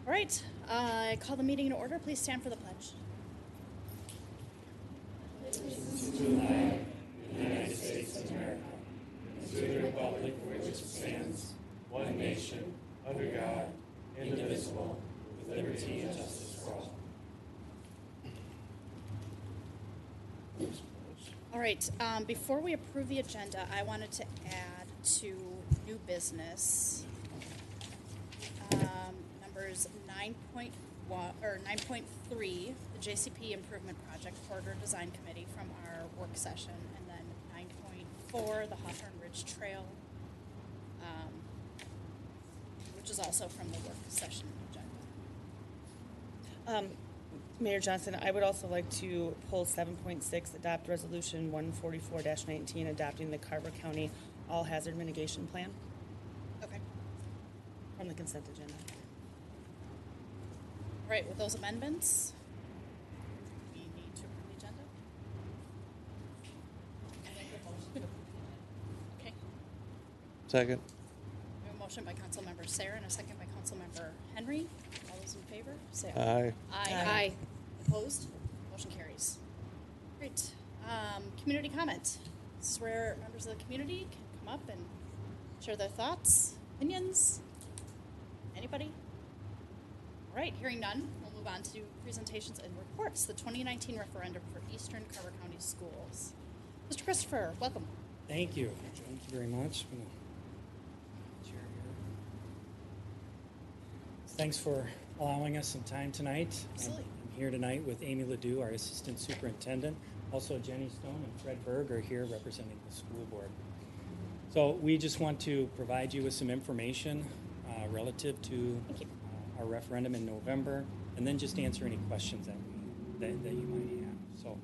All right, I call the meeting to order. Please stand for the pledge. To the flag of the United States of America, and to the republic for which it stands, one nation, under God, indivisible, with liberty and justice for all. All right, before we approve the agenda, I wanted to add to new business numbers 9.1 or 9.3, the JCP Improvement Project Corridor Design Committee from our work session, and then 9.4, the Hawthorne Ridge Trail, which is also from the work session agenda. Mayor Johnson, I would also like to pull 7.6, adopt resolution 144-19, adopting the Carver County All Hazard Mitigation Plan. Okay. From the consent agenda. All right, with those amendments, we need to approve the agenda. Okay. Second. We have a motion by Councilmember Sarah and a second by Councilmember Henry. All those in favor, say aye. Aye. Aye. Opposed? Motion carries. Great. Community comment. This is where members of the community can come up and share their thoughts, opinions. Anybody? All right, hearing none, we'll move on to presentations and reports. The 2019 referendum for Eastern Carver County Schools. Mr. Christopher, welcome. Thank you. Thank you very much. I'm gonna share here. Thanks for allowing us some time tonight. Absolutely. I'm here tonight with Amy Ledoux, our Assistant Superintendent. Also, Jenny Stone and Fred Berg are here representing the school board. So we just want to provide you with some information relative to our referendum in November, and then just answer any questions that you might have. So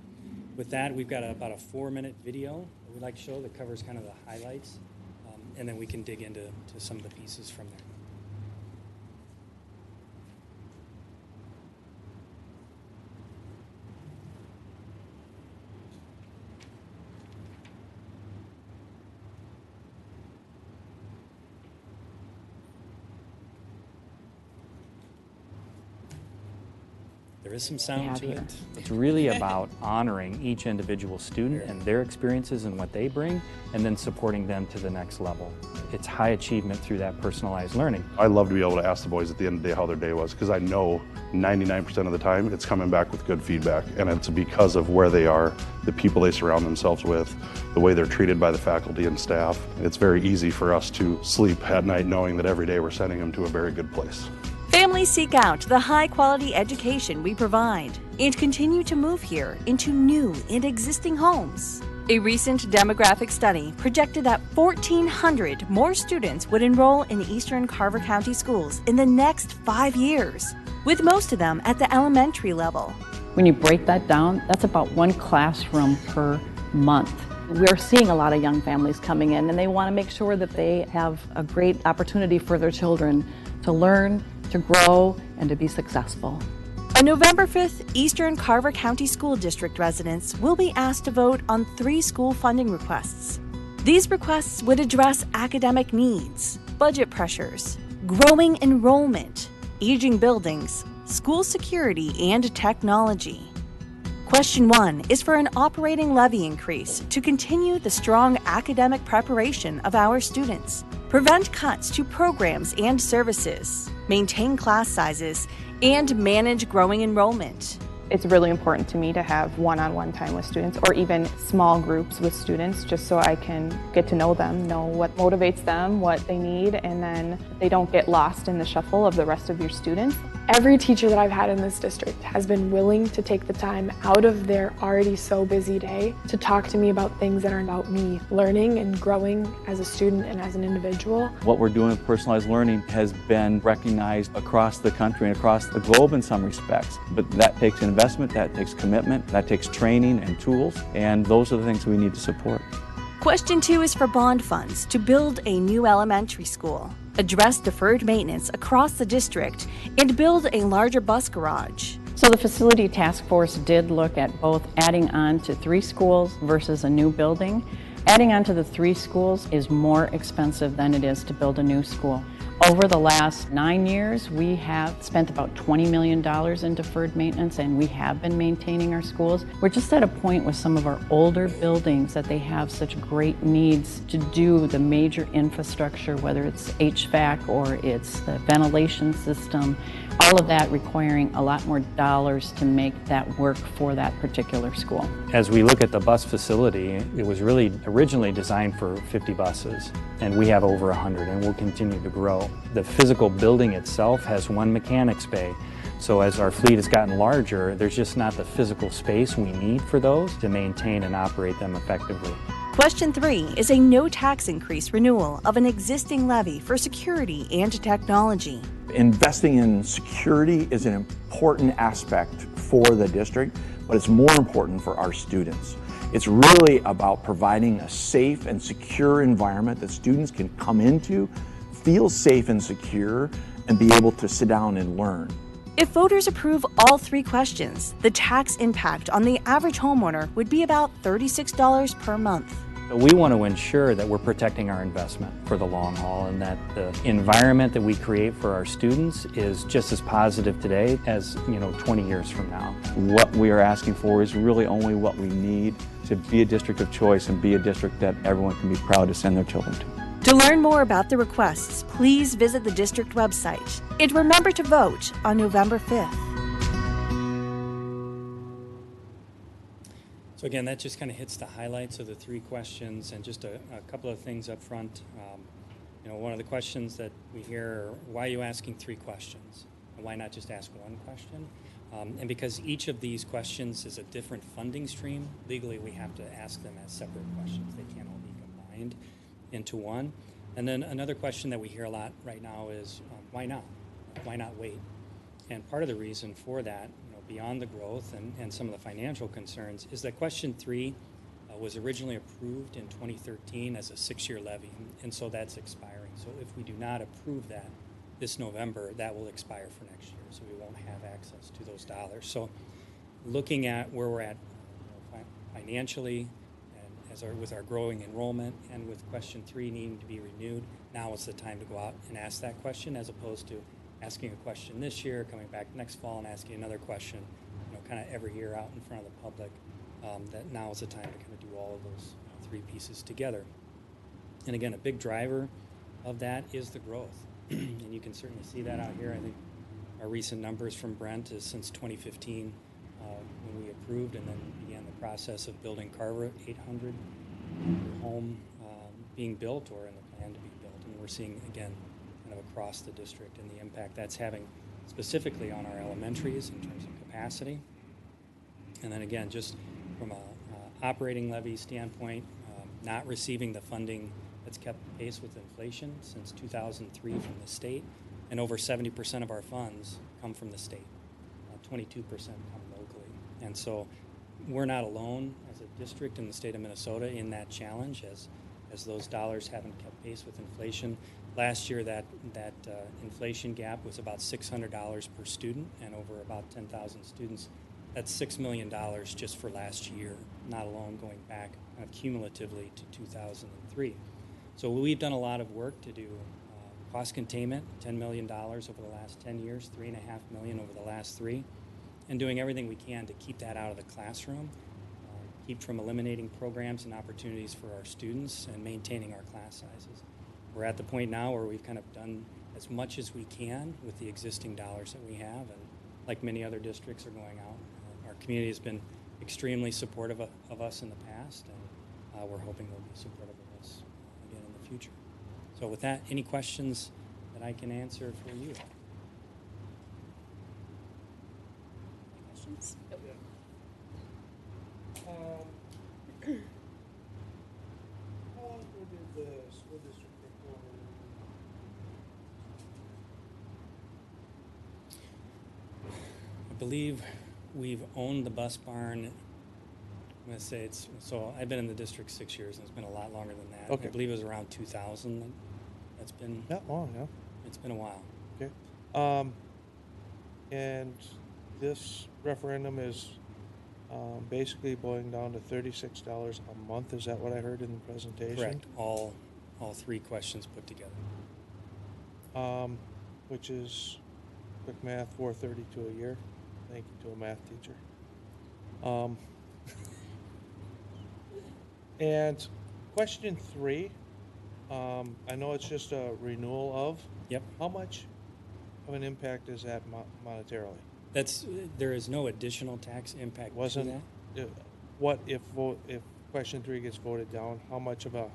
with that, we've got about a 4-minute video that we'd like to show that covers kind of the highlights, and then we can dig into some of the pieces from there. There is some sound to it. It's really about honoring each individual student and their experiences and what they bring, and then supporting them to the next level. It's high achievement through that personalized learning. I love to be able to ask the boys at the end of the day how their day was, because I know 99% of the time it's coming back with good feedback, and it's because of where they are, the people they surround themselves with, the way they're treated by the faculty and staff. It's very easy for us to sleep at night knowing that every day we're sending them to a very good place. Families seek out the high-quality education we provide and continue to move here into new and existing homes. A recent demographic study projected that 1,400 more students would enroll in Eastern Carver County schools in the next 5 years, with most of them at the elementary level. When you break that down, that's about 1 classroom per month. We're seeing a lot of young families coming in, and they want to make sure that they have a great opportunity for their children to learn, to grow, and to be successful. On November 5th, Eastern Carver County School District residents will be asked to vote on 3 school funding requests. These requests would address academic needs, budget pressures, growing enrollment, aging buildings, school security, and technology. Question 1 is for an operating levy increase to continue the strong academic preparation of our students, prevent cuts to programs and services, maintain class sizes, and manage growing enrollment. It's really important to me to have one-on-one time with students, or even small groups with students, just so I can get to know them, know what motivates them, what they need, and then they don't get lost in the shuffle of the rest of your students. Every teacher that I've had in this district has been willing to take the time out of their already so busy day to talk to me about things that are about me learning and growing as a student and as an individual. What we're doing with personalized learning has been recognized across the country and across the globe in some respects, but that takes investment, that takes commitment, that takes training and tools, and those are the things we need to support. Question 2 is for bond funds to build a new elementary school, address deferred maintenance across the district, and build a larger bus garage. So the facility task force did look at both adding on to 3 schools versus a new building. Adding on to the 3 schools is more expensive than it is to build a new school. Over the last 9 years, we have spent about $20 million in deferred maintenance, and we have been maintaining our schools. We're just at a point with some of our older buildings that they have such great needs to do the major infrastructure, whether it's HVAC or it's the ventilation system, all of that requiring a lot more dollars to make that work for that particular school. As we look at the bus facility, it was really originally designed for 50 buses, and we have over 100, and we'll continue to grow. The physical building itself has one mechanics bay, so as our fleet has gotten larger, there's just not the physical space we need for those to maintain and operate them effectively. Question 3 is a no tax increase renewal of an existing levy for security and technology. Investing in security is an important aspect for the district, but it's more important for our students. It's really about providing a safe and secure environment that students can come into, feel safe and secure, and be able to sit down and learn. If voters approve all 3 questions, the tax impact on the average homeowner would be about $36 per month. We want to ensure that we're protecting our investment for the long haul, and that the environment that we create for our students is just as positive today as 20 years from now. What we are asking for is really only what we need to be a district of choice and be a district that everyone can be proud to send their children to. To learn more about the requests, please visit the district website. And remember to vote on November 5th. So again, that just kind of hits the highlights of the 3 questions, and just a couple of things up front. One of the questions that we hear are, why are you asking 3 questions? And why not just ask 1 question? And because each of these questions is a different funding stream, legally we have to ask them as separate questions. They can't all be combined into one. And then another question that we hear a lot right now is, why not? Why not wait? And part of the reason for that, beyond the growth and some of the financial concerns, is that question 3 was originally approved in 2013 as a 6-year levy, and so that's expiring. So if we do not approve that this November, that will expire for next year, so we won't have access to those dollars. So looking at where we're at financially, and with our growing enrollment, and with question 3 needing to be renewed, now is the time to go out and ask that question, as opposed to asking a question this year, coming back next fall and asking another question, kind of every year out in front of the public. That now is the time to kind of do all of those 3 pieces together. And again, a big driver of that is the growth. And you can certainly see that out here. I think our recent numbers from Brent is since 2015, when we approved and then began the process of building Carver, 800 home being built or in the plan to be built. And we're seeing, again, kind of across the district and the impact that's having specifically on our elementaries in terms of capacity. And then again, just from a operating levy standpoint, not receiving the funding that's kept pace with inflation since 2003 from the state, and over 70% of our funds come from the state, 22% come locally. And so we're not alone as a district in the state of Minnesota in that challenge, as those dollars haven't kept pace with inflation. Last year, that inflation gap was about $600 per student, and over about 10,000 students. That's $6 million just for last year, not alone going back cumulatively to 2003. So we've done a lot of work to do cost containment, $10 million over the last 10 years, $3.5 million over the last 3, and doing everything we can to keep that out of the classroom, keep from eliminating programs and opportunities for our students, and maintaining our class sizes. We're at the point now where we've kind of done as much as we can with the existing dollars that we have, and like many other districts are going out, our community has been extremely supportive of us in the past, and we're hoping they'll be supportive of us again in the future. So with that, any questions that I can answer for you? Questions? Nope. How long ago did the school district take over? I believe we've owned the bus barn. I'm going to say so I've been in the district 6 years, and it's been a lot longer than that. Okay. I believe it was around 2000. That's been Not long, yeah. It's been a while. Okay. And this referendum is basically boiling down to $36 a month. Is that what I heard in the presentation? Correct. All 3 questions put together. which is quick math, 432 a year. Thank you to a math teacher. And question 3, I know it's just a renewal of. Yep. How much of an impact is that monetarily? There is no additional tax impact Wasn't to that. what if question 3 gets voted down? How much of a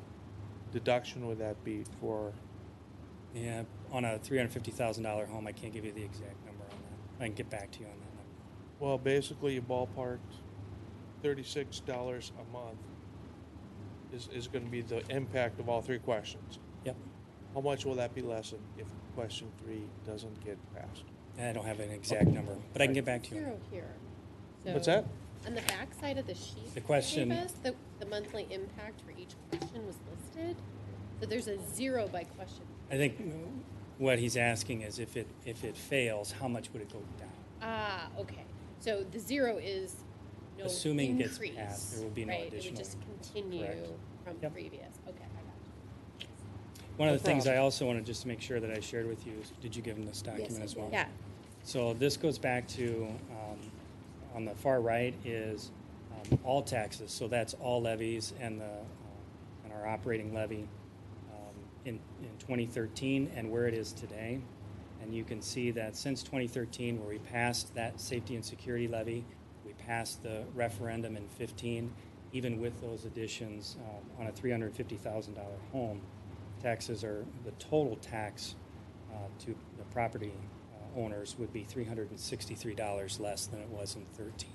deduction would that be for? Yeah, on a $350,000 home, I can't give you the exact number on that. I can get back to you on that number. Well, basically, you ballparked $36 a month is going to be the impact of all 3 questions. Yep. How much will that be lessened if question 3 doesn't get passed? I don't have an exact number, but I can get back to you. Zero here. So What's that? On the back side of the sheet The question- you gave us, the monthly impact for each question was listed. So there's a 0 by question. I think what he's asking is if it fails, how much would it go down? Ah, okay. So the 0 is no Assuming it increase, gets passed, there will be no right? additional It would just increase. continue Correct. from Yep. previous. Okay, I got you. One of the things I also wanted just to make sure that I shared with you is, did you give him this document Yes, I as well? did. Yeah. So this goes back to, on the far right is all taxes. So that's all levies and our operating levy in 2013 and where it is today. And you can see that since 2013, where we passed that safety and security levy, we passed the referendum in 15, even with those additions on a $350,000 home, taxes are, the total tax to the property owners would be $363 less than it was in 13.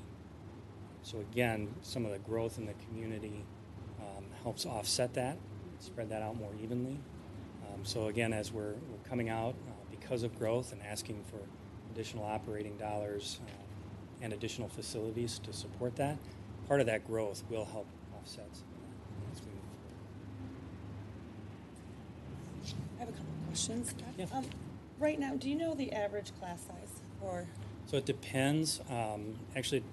So again, some of the growth in the community helps offset that, spread that out more evenly. So again, as we're coming out because of growth and asking for additional operating dollars and additional facilities to support that, part of that growth will help offset some of that as we move forward. I have a couple of questions. Yeah. Right now, do you know the average class size for? So it depends. Actually,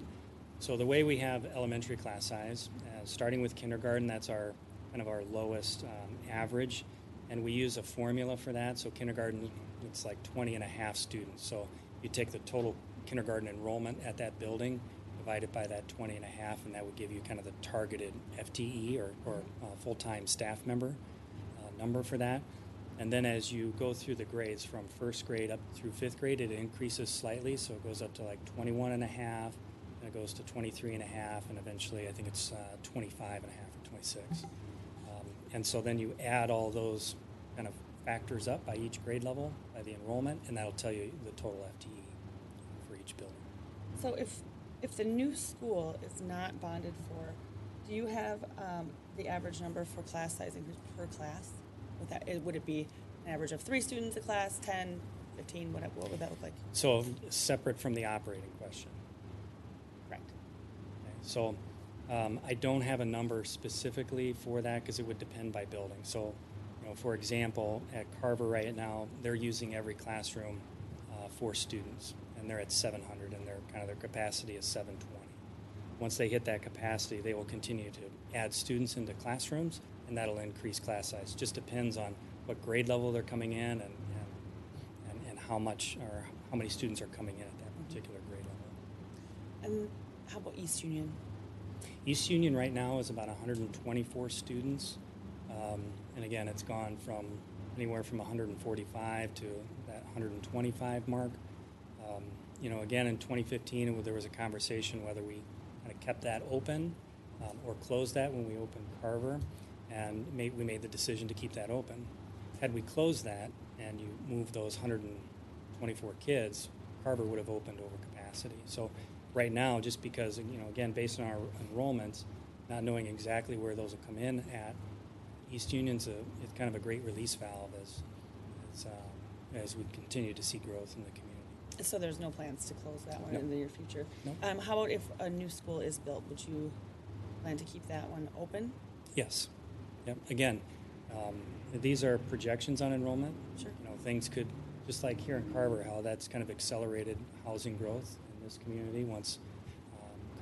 so the way we have elementary class size, starting with kindergarten, that's our kind of our lowest average, and we use a formula for that. So kindergarten, it's like 20 and a half students. So you take the total kindergarten enrollment at that building, divide it by that 20 and a half, and that would give you kind of the targeted FTE or full-time staff member number for that. And then as you go through the grades from first grade up through 5th grade, it increases slightly. So it goes up to like 21 and a half, and it goes to 23 and a half, and eventually I think it's 25 and a half or 26. And so then you add all those kind of factors up by each grade level, by the enrollment, and that'll tell you the total FTE for each building. So if the new school is not bonded for, do you have the average number for class sizing per class? Would it be an average of 3 students a class, 10, 15, what would that look like? So separate from the operating question. Correct. Okay. So I don't have a number specifically for that because it would depend by building. So, for example, at Carver right now, they're using every classroom for students, and they're at 700, and their capacity is 720. Once they hit that capacity, they will continue to add students into classrooms, and that'll increase class size. Just depends on what grade level they're coming in and how much or how many students are coming in at that particular grade level. And how about East Union? East Union right now is about 124 students. And again, it's gone from anywhere from 145 to that 125 mark. Again, in 2015, there was a conversation whether we kind of kept that open or closed that when we opened Carver, and we made the decision to keep that open. Had we closed that and you moved those 124 kids, Carver would have opened over capacity. So right now, just because, again, based on our enrollments, not knowing exactly where those will come in at, East Union's it's kind of a great release valve as we continue to see growth in the community. So there's no plans to close that one No. in the near future? No. How about if a new school is built? Would you plan to keep that one open? Yes. Yep. Again, these are projections on enrollment. Sure. Things could, just like here in Carver, how that's kind of accelerated housing growth in this community once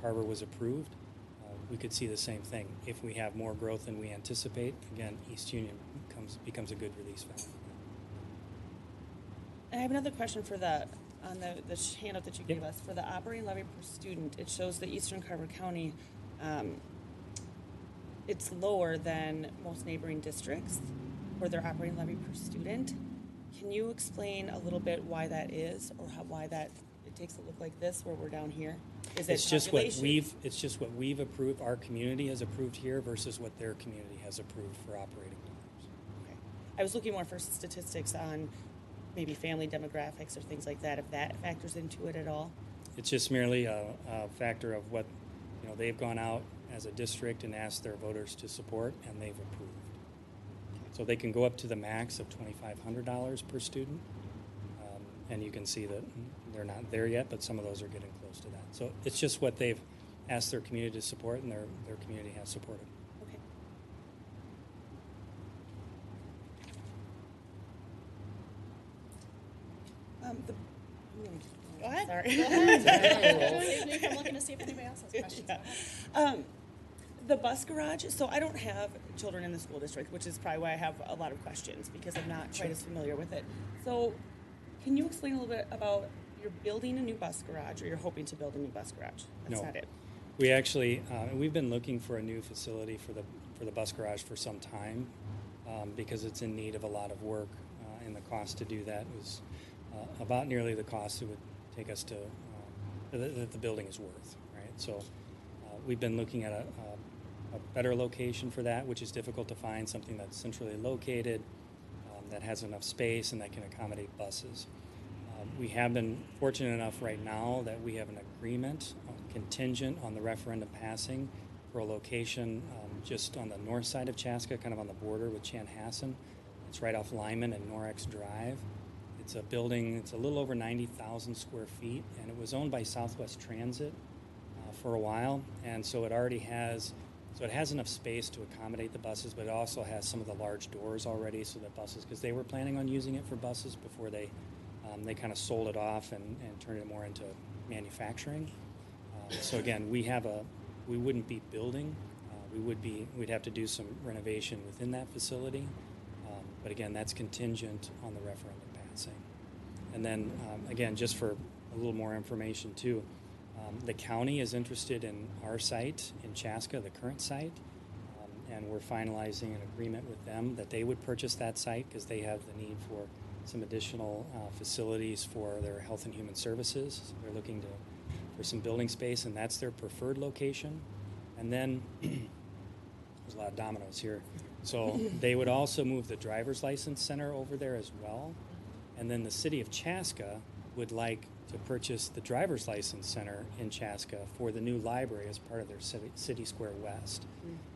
Carver was approved. We could see the same thing. If we have more growth than we anticipate, again, East Union becomes a good release valve. I have another question for on the handout that you gave us. For the operating levy per student, it shows that Eastern Carver County, it's lower than most neighboring districts for their operating levy per student. Can you explain a little bit why that is, or why that it takes a look like this where we're down here? Is it It's just what population? we've approved, our community has approved here versus what their community has approved for operating dollars. Okay. I was looking more for statistics on maybe family demographics or things like that, if that factors into it at all. It's just merely a factor of what, they've gone out as a district and asked their voters to support, and they've approved. So they can go up to the max of $2,500 per student, and you can see that they're not there yet, but some of those are getting close to that. So it's just what they've asked their community to support, and their community has supported. Okay. Go ahead. Sorry. Go ahead. Save me from looking to see if anybody else has questions. Yeah. The bus garage, so I don't have children in the school district, which is probably why I have a lot of questions, because I'm not quite as familiar with it. So can you explain a little bit about you're building a new bus garage, or you're hoping to build a new bus garage? That's No. not it. We actually, we've been looking for a new facility for the bus garage for some time, because it's in need of a lot of work, and the cost to do that was about nearly the cost it would take us to, that the building is worth, right? So we've been looking at a better location for that, which is difficult to find, something that's centrally located, that has enough space and that can accommodate buses. We have been fortunate enough right now that we have an agreement contingent on the referendum passing for a location just on the north side of Chaska, kind of on the border with Chanhassen. It's right off Lyman and Norex Drive. It's a building, it's a little over 90,000 square feet, and it was owned by Southwest Transit for a while, and so it already has, so it has enough space to accommodate the buses, but it also has some of the large doors already, so that buses, because they were planning on using it for buses before they kind of sold it off and turned it more into manufacturing. So again, we wouldn't be building, we'd have to do some renovation within that facility, but again, that's contingent on the referendum passing. And then again, just for a little more information too, the county is interested in our site in Chaska, the current site, and we're finalizing an agreement with them that they would purchase that site because they have the need for some additional facilities for their health and human services. So they're looking for some building space, and that's their preferred location. And then there's a lot of dominoes here. So they would also move the driver's license center over there as well. And then the city of Chaska would like to purchase the driver's license center in Chaska for the new library as part of their City Square West.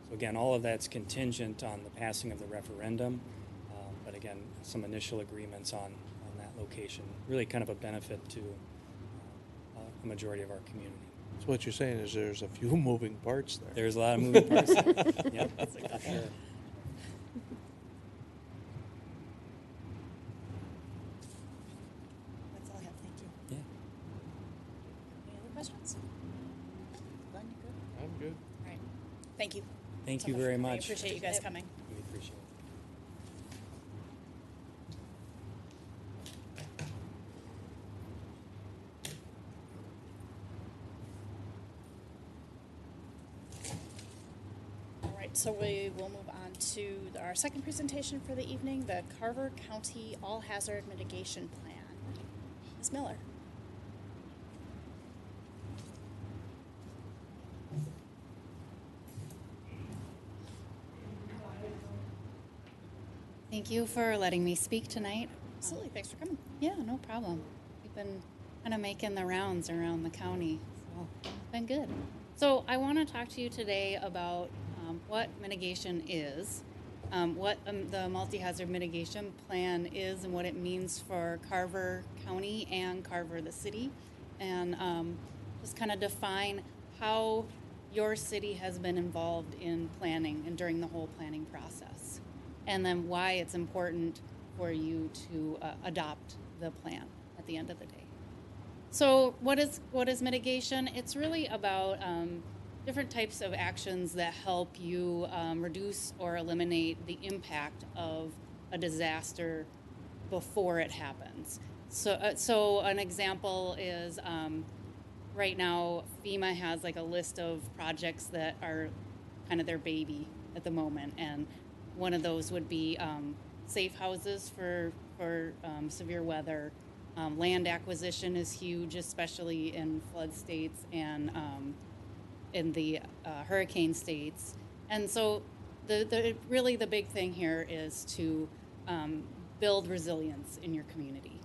So again, all of that's contingent on the passing of the referendum, but again, some initial agreements on that location, really kind of a benefit to a majority of our community. So what you're saying is there's a few moving parts there. There's a lot of moving parts there. Yep, that's for sure. That's all I have. Thank you. Yeah. Any other questions? Glenn, you good? I'm good. All right. Thank you. Thank so you very much. I appreciate you guys coming. We appreciate it. All right, so we will move on to our second presentation for the evening, the Carver County All Hazard Mitigation Plan. Ms. Miller. Thank you for letting me speak tonight. Absolutely, thanks for coming. Yeah, no problem. We've been kind of making the rounds around the county, so it's been good. So I want to talk to you today about what mitigation is, what the multi-hazard mitigation plan is, and what it means for Carver County and Carver the city, and just kind of define how your city has been involved in planning and during the whole planning process, and then why it's important for you to adopt the plan at the end of the day. So what is mitigation? It's really about different types of actions that help you reduce or eliminate the impact of a disaster before it happens. So an example is right now FEMA has like a list of projects that are kind of their baby at the moment, and one of those would be safe houses for severe weather. Land acquisition is huge, especially in flood states and in the hurricane states. And so really the big thing here is to build resilience in your community.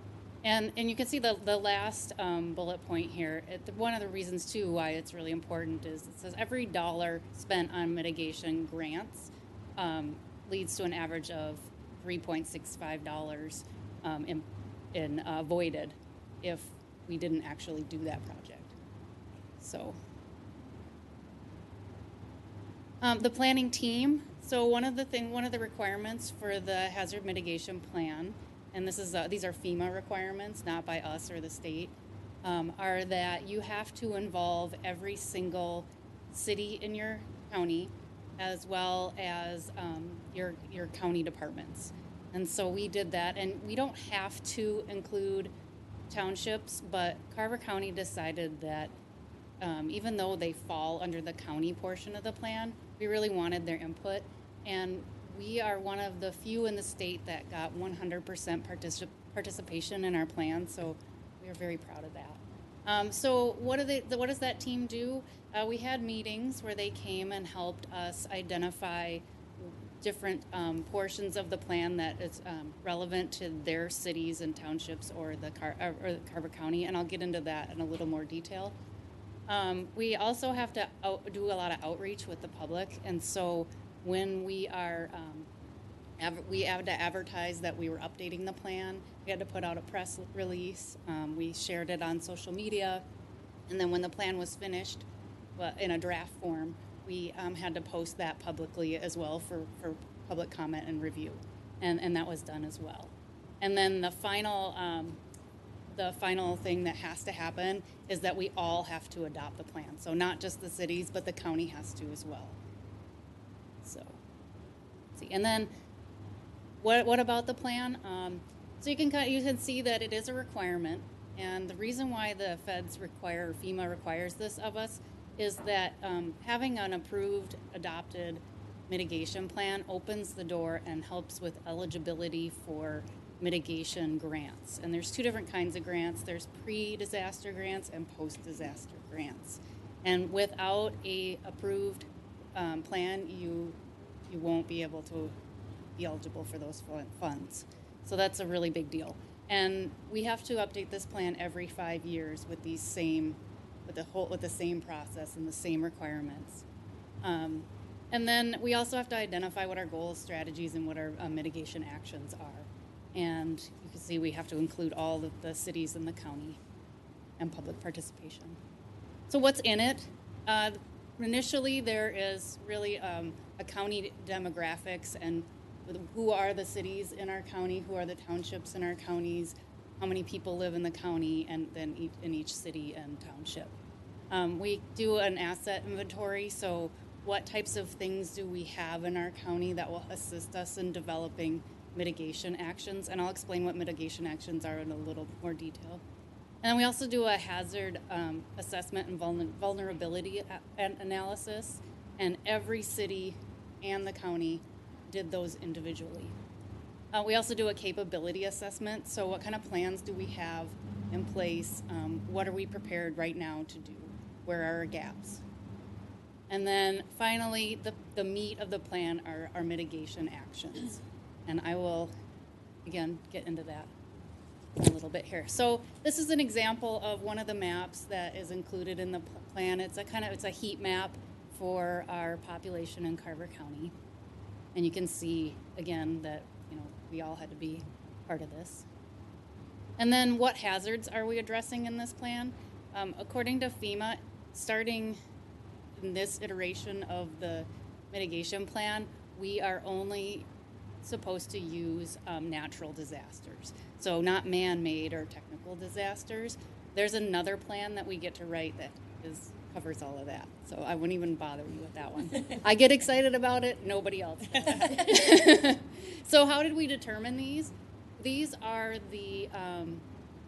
And you can see the last bullet point here. One of the reasons, too, why it's really important is it says every dollar spent on mitigation grants leads to an average of $3.65 in avoided if we didn't actually do that project. So the planning team. So one of the requirements for the hazard mitigation plan, and these are FEMA requirements, not by us or the state, are that you have to involve every single city in your county, as well as your county departments. And so we did that, and we don't have to include townships, but Carver County decided that even though they fall under the county portion of the plan, we really wanted their input, and we are one of the few in the state that got 100% participation in our plan, so we are very proud of that. So what does that team do? We had meetings where they came and helped us identify different portions of the plan that is relevant to their cities and townships or the Carver County, and I'll get into that in a little more detail. We also have to do a lot of outreach with the public, and so when we are we had to advertise that we were updating the plan. We had to put out a press release. We shared it on social media, and then when the plan was finished, in a draft form, we had to post that publicly as well for public comment and review, and that was done as well. And then the final thing that has to happen is that we all have to adopt the plan. So not just the cities, but the county has to as well. So, let's see. And then what about the plan? So you can see that it is a requirement, and the reason why the FEMA requires this of us is that having an approved, adopted mitigation plan opens the door and helps with eligibility for mitigation grants. And there's two different kinds of grants. There's pre-disaster grants and post-disaster grants. And without a approved plan, you won't be able to be eligible for those funds. So that's a really big deal. And we have to update this plan every 5 years with the same process and the same requirements. And then we also have to identify what our goals, strategies, and what our mitigation actions are. And you can see we have to include all of the cities in the county and public participation. So what's in it? Initially, there is really a county demographics and who are the cities in our county, who are the townships in our counties, how many people live in the county, and then in each city and township. We do an asset inventory, so what types of things do we have in our county that will assist us in developing mitigation actions, and I'll explain what mitigation actions are in a little more detail. And then we also do a hazard assessment and vulnerability analysis, and every city and the county did those individually. We also do a capability assessment, so what kind of plans do we have in place? What are we prepared right now to do? Where are our gaps? And then finally, the meat of the plan are our mitigation actions. And I will, again, get into that a little bit here. So this is an example of one of the maps that is included in the plan. It's a heat map for our population in Carver County. And you can see, again, that we all had to be part of this. And then what hazards are we addressing in this plan? According to FEMA, starting in this iteration of the mitigation plan, we are only supposed to use natural disasters. So not man-made or technical disasters. There's another plan that we get to write that covers all of that. So I wouldn't even bother you with that one. I get excited about it, nobody else does. So how did we determine these? These are the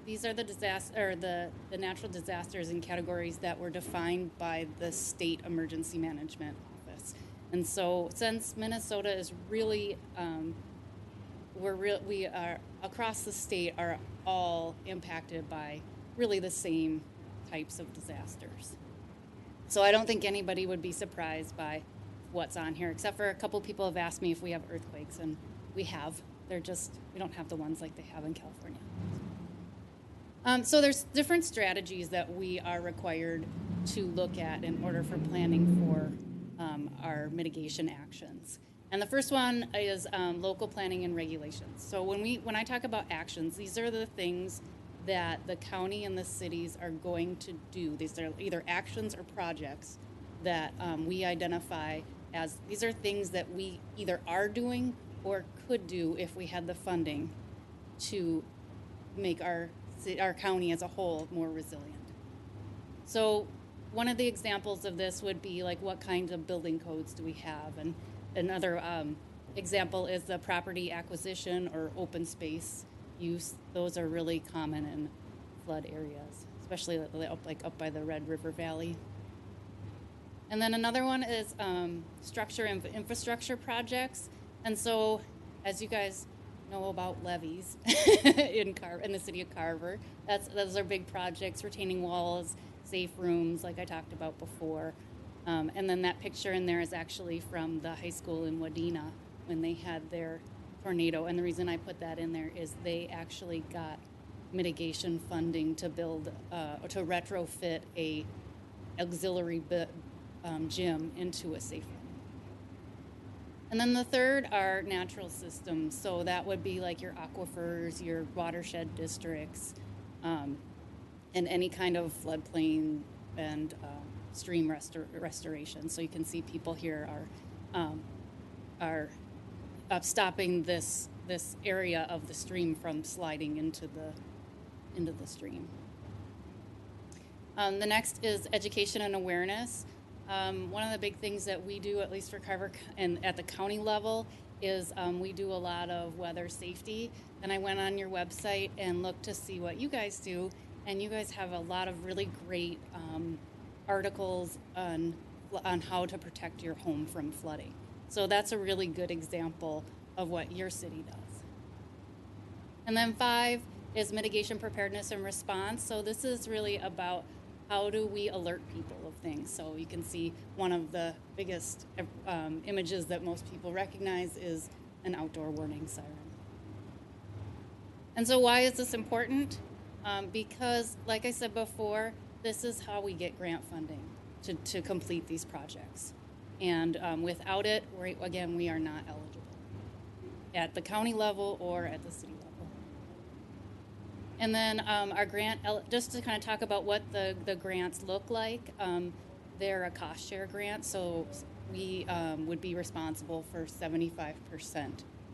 these are the the natural disasters and categories that were defined by the state emergency management office. And so since Minnesota is really, we are across the state are all impacted by really the same types of disasters. So I don't think anybody would be surprised by what's on here, except for a couple people have asked me if we have earthquakes, and we have. We don't have the ones like they have in California. So there's different strategies that we are required to look at in order for planning for our mitigation actions. And the first one is local planning and regulations. So when I talk about actions, these are the things that the county and the cities are going to do. These are either actions or projects that we identify as, these are things that we either are doing or could do if we had the funding to make our county as a whole more resilient. So one of the examples of this would be like, what kinds of building codes do we have? And another example is the property acquisition or open space use. Those are really common in flood areas, especially up by the Red River Valley. And then another one is structure and infrastructure projects. And so, as you guys know about levees in the city of Carver, those are big projects: retaining walls, safe rooms, like I talked about before. And then that picture in there is actually from the high school in Wadena when they had their tornado. And the reason I put that in there is they actually got mitigation funding to build, to retrofit a auxiliary gym into a safe room. And then the third are natural systems. So that would be like your aquifers, your watershed districts, and any kind of floodplain and stream restoration. So you can see people here are stopping this area of the stream from sliding into the stream. The next is education and awareness. One of the big things that we do, at least for Carver and at the county level, is we do a lot of weather safety. And I went on your website and looked to see what you guys do, and you guys have a lot of really great articles on how to protect your home from flooding. So that's a really good example of what your city does. And then 5 is mitigation, preparedness, and response. So this is really about how do we alert people of things. So you can see one of the biggest images that most people recognize is an outdoor warning siren. And so why is this important? Because, like I said before, this is how we get grant funding to complete these projects. And without it, we are not eligible at the county level or at the city level. And then our grant, just to kind of talk about what the grants look like, they're a cost share grant, so we would be responsible for 75%,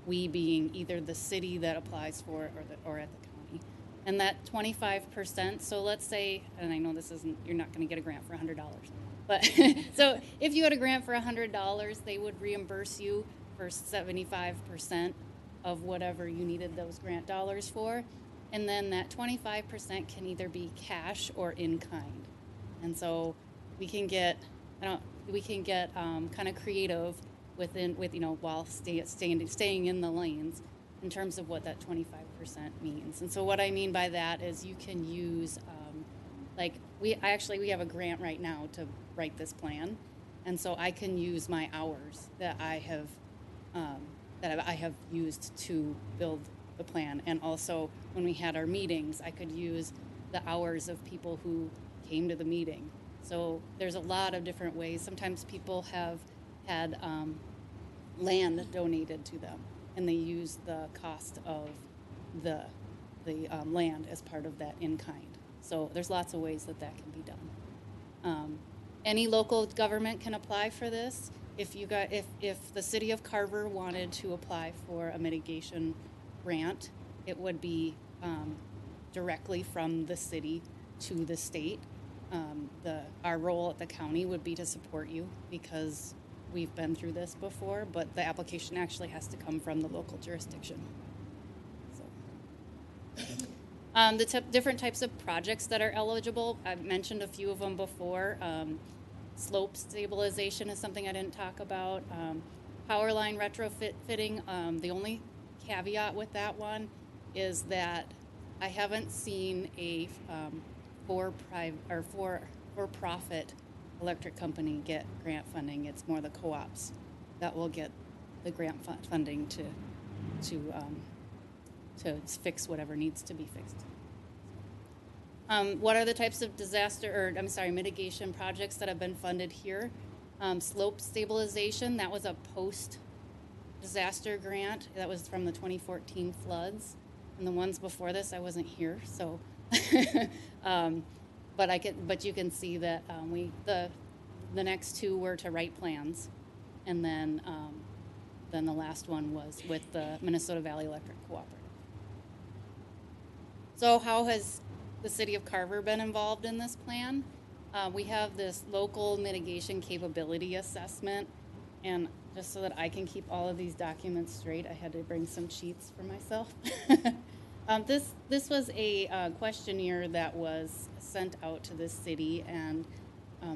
we being either the city that applies for it or at the county. And that 25%, so let's say, and I know this isn't, you're not going to get a grant for $100, but so if you had a grant for $100, they would reimburse you for 75% of whatever you needed those grant dollars for. And then that 25% can either be cash or in kind. And so we can get kind of creative while staying in the lanes in terms of what that 25% means. And so what I mean by that is you can use, we have a grant right now to write this plan. And so I can use my hours that I have used to build the plan. And also when we had our meetings, I could use the hours of people who came to the meeting. So there's a lot of different ways. Sometimes people have had land donated to them, and they use the cost of the land as part of that in kind. So there's lots of ways that can be done. Any local government can apply for this. If the city of Carver wanted to apply for a mitigation grant, it would be directly from the city to the state. Our role at the county would be to support you because we've been through this before, but the application actually has to come from the local jurisdiction. So. The different types of projects that are eligible, I've mentioned a few of them before. Slope stabilization is something I didn't talk about. Power line retrofitting. The only caveat with that one is that I haven't seen a for-profit electric company get grant funding. It's more the co-ops that will get the grant funding to fix whatever needs to be fixed. What are the types of mitigation projects that have been funded here? Slope stabilization, that was a post-disaster grant. That was from the 2014 floods. And the ones before this, I wasn't here, so. But you can see that the next two were to write plans. And then the last one was with the Minnesota Valley Electric Cooperative. So how has the city of Carver been involved in this plan? We have this local mitigation capability assessment, and just so that I can keep all of these documents straight, I had to bring some sheets for myself. This was a questionnaire that was sent out to the city, and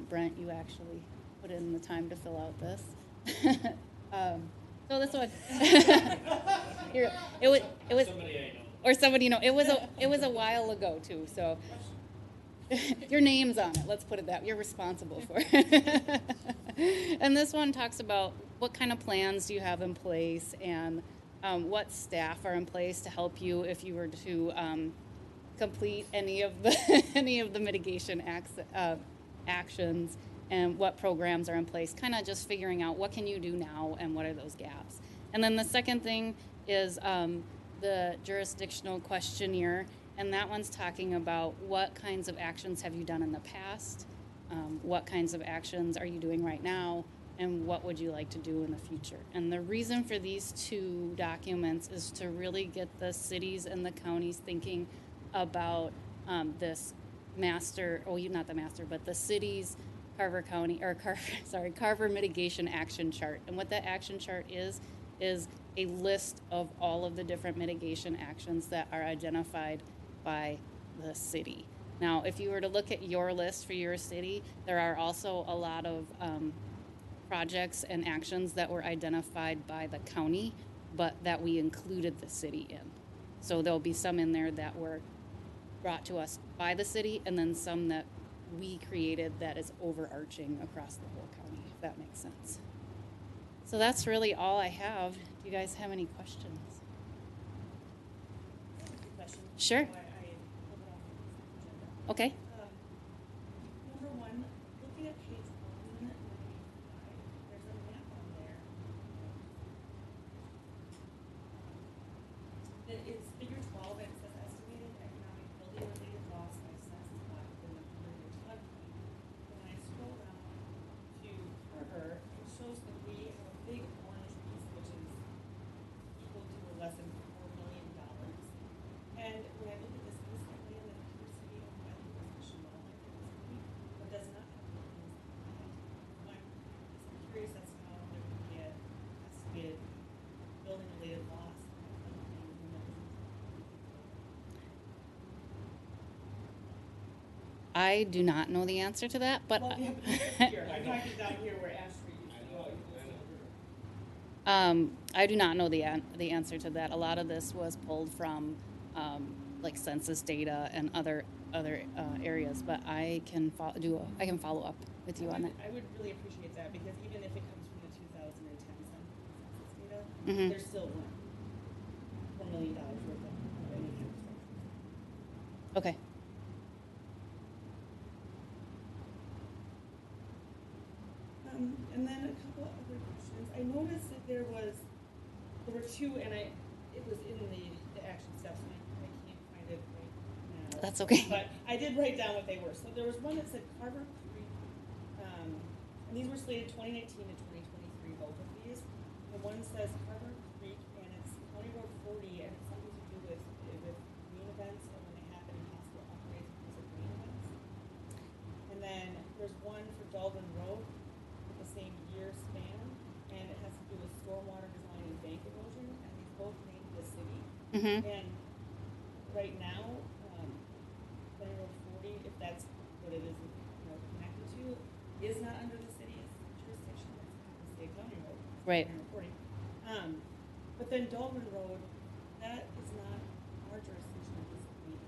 Brent, you actually put in the time to fill out this. So this one, it was somebody I know. Or somebody you know. It was a while ago too. So your name's on it. Let's put it that you're responsible for it. And this one talks about what kind of plans do you have in place, and what staff are in place to help you if you were to complete any of the mitigation actions, and what programs are in place. Kind of just figuring out what can you do now and what are those gaps. And then the second thing is the jurisdictional questionnaire, and that one's talking about what kinds of actions have you done in the past, what kinds of actions are you doing right now, and what would you like to do in the future. And the reason for these two documents is to really get the cities and the counties thinking about this the city's Carver mitigation action chart. And what that action chart is a list of all of the different mitigation actions that are identified by the city. Now, if you were to look at your list for your city, there are also a lot of projects and actions that were identified by the county, but that we included the city in. So there'll be some in there that were brought to us by the city, and then some that we created that is overarching across the whole county, if that makes sense. So that's really all I have. Do you guys have any questions? Sure. Okay. Number one, looking at page 195, there's a map on there. That is figure 12, and it says estimated economic building-related loss by census block within the perimeter floodplain. And when I scroll down to Carver, it shows that we have a big orange piece, which is equal to or less than $4 million. And when I look at this land that appears to be owned by the Commission Wildlife Service, but does not have buildings on it. I'm curious as to how there would be an estimated building-related loss. I do not know the answer to that, but Well, yeah, but here, I'm talking down here where Ash Street used to go. I do not know the answer to that. A lot of this was pulled from like census data and other areas, but I can follow up with you on that. I would really appreciate that, because even if it comes from the 2010 census data, Mm-hmm. there's still $4 million worth of any infrastructure. Okay. And then a couple other questions. I noticed that there were two, and it was in the action steps, and I can't find it right now. That's okay. But I did write down what they were. So there was one that said Carver Creek, and these were slated 2019 to 2023, both of these. And one says Carver Creek, and it's County Road 40, and it's something to do with green events, and when they happen, possible upgrades because of green events. And then there's one for Dalton Road, same year span, and it has to do with stormwater design and bank erosion, and these both named the city. Mm-hmm. And right now, is not under the city's jurisdiction, it's the state county road. Right. But then Dahlgren Road, that is not our jurisdiction at this point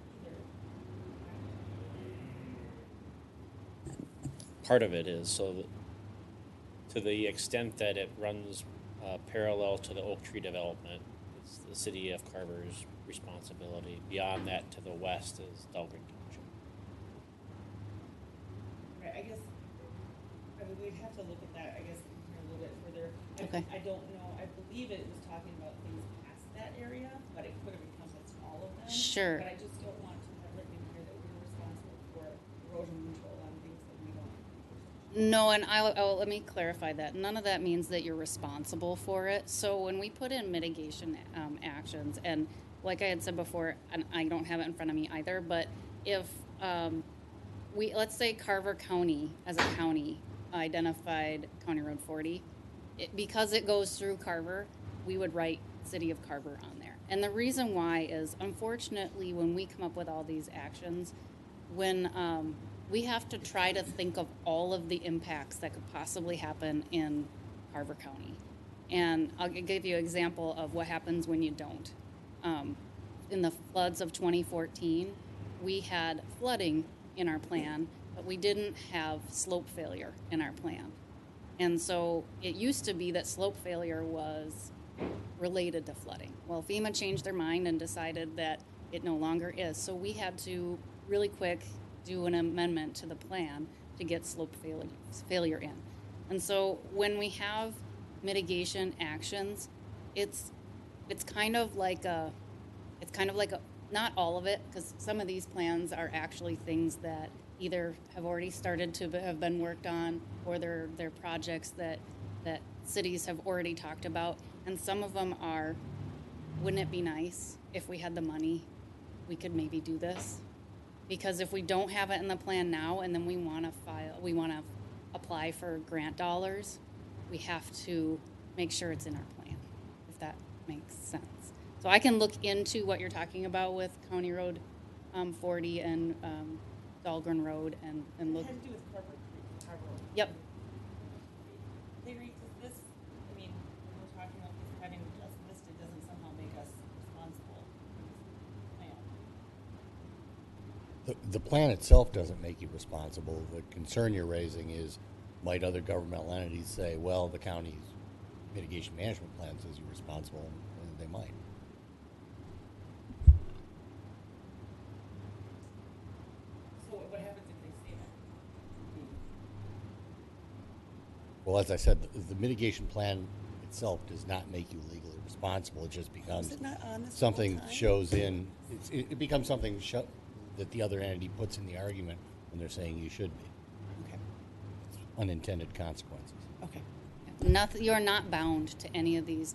either. Part of it is, to the extent that it runs parallel to the Oak Tree development, it's the city of Carver's responsibility. Beyond that, to the west is Dahlgren Township. Right, I guess, we'd have to look at that, I guess, a little bit further. Okay. I don't know, I believe it was talking about things past that area, but it could have encompassed all of them. Sure. But I just don't want to have written in here that we're responsible for erosion control on things that we don't. No, and let me clarify that. None of that means that you're responsible for it. So when we put in mitigation actions, and like I had said before, and I don't have it in front of me either, but if let's say Carver County as a county identified County Road 40, because it goes through Carver, we would write City of Carver on there. And the reason why is, unfortunately, when we come up with all these actions, when we have to try to think of all of the impacts that could possibly happen in Carver County. And I'll give you an example of what happens when you don't. In the floods of 2014, we had flooding in our plan, but we didn't have slope failure in our plan. And so it used to be that slope failure was related to flooding. Well, FEMA changed their mind and decided that it no longer is. So we had to really quick do an amendment to the plan to get slope failure in. And so when we have mitigation actions, it's kind of like a not all of it, because some of these plans are actually things that either have already started to have been worked on, or they're projects that cities have already talked about, and some of them are, wouldn't it be nice if we had the money, we could maybe do this? Because if we don't have it in the plan now, and then we want to apply for grant dollars, we have to make sure it's in our plan, if that makes sense. So I can look into what you're talking about with County Road 40 and Dahlgren Road and look. It had to do with Carver. Yep. Larry, does this, I mean, when we're talking about this having just listed, doesn't somehow make us responsible for this plan? The plan itself doesn't make you responsible. The concern you're raising is, might other governmental entities say, well, the county's mitigation management plan says you're responsible, and they might. So what happens if they say that? Well, as I said, the mitigation plan itself does not make you legally responsible. It just becomes it not on this something whole time? shows in. It becomes something that the other entity puts in the argument when they're saying you should be. Okay. It's unintended consequences. Okay. Nothing. You are not bound to any of these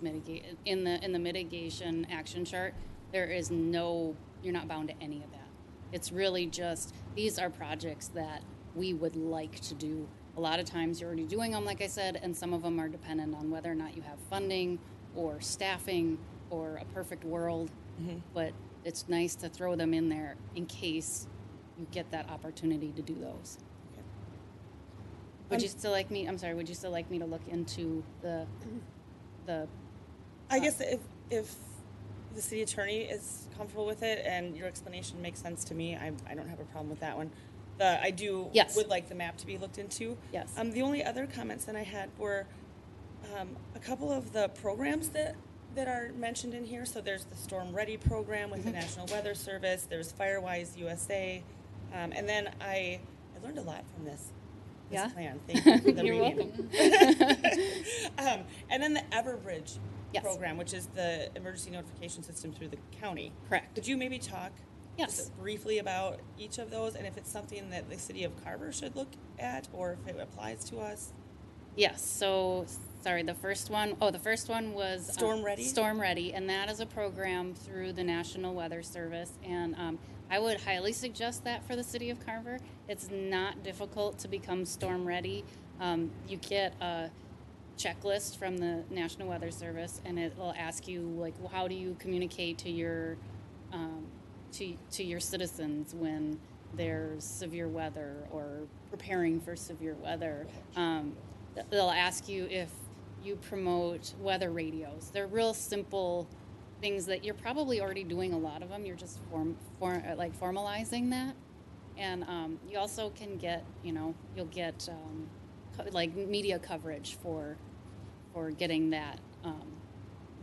in the mitigation action chart. There is no. You're not bound to any of that. It's really just, these are projects that we would like to do. A lot of times you're already doing them, like I said, and some of them are dependent on whether or not you have funding or staffing or a perfect world. Mm-hmm. But it's nice to throw them in there in case you get that opportunity to do those. Okay. Would you still like me? I'm sorry. Would you still like me to look into the? I guess if the city attorney is comfortable with it and your explanation makes sense to me, I don't have a problem with that one. I do would like the map to be looked into. Yes. The only other comments that I had were a couple of the programs that are mentioned in here. So there's the Storm Ready program with the National Weather Service. There's Firewise USA, and then I learned a lot from this plan. Thank you for the You're reading. welcome. And then the Everbridge program, which is the emergency notification system through the county. Correct. Could you maybe talk just briefly about each of those, and if it's something that the city of Carver should look at, or if it applies to us? Yes. So, sorry, the first one was Storm Ready? Storm Ready, and that is a program through the National Weather Service, and I would highly suggest that for the city of Carver. It's not difficult to become Storm Ready. You get a checklist from the National Weather Service, and it will ask you, like, well, how do you communicate to your to your citizens when there's severe weather or preparing for severe weather. They'll ask you if you promote weather radios. They're real simple things that you're probably already doing a lot of them. You're just formalizing that. And you also can get, you'll get like media coverage for getting that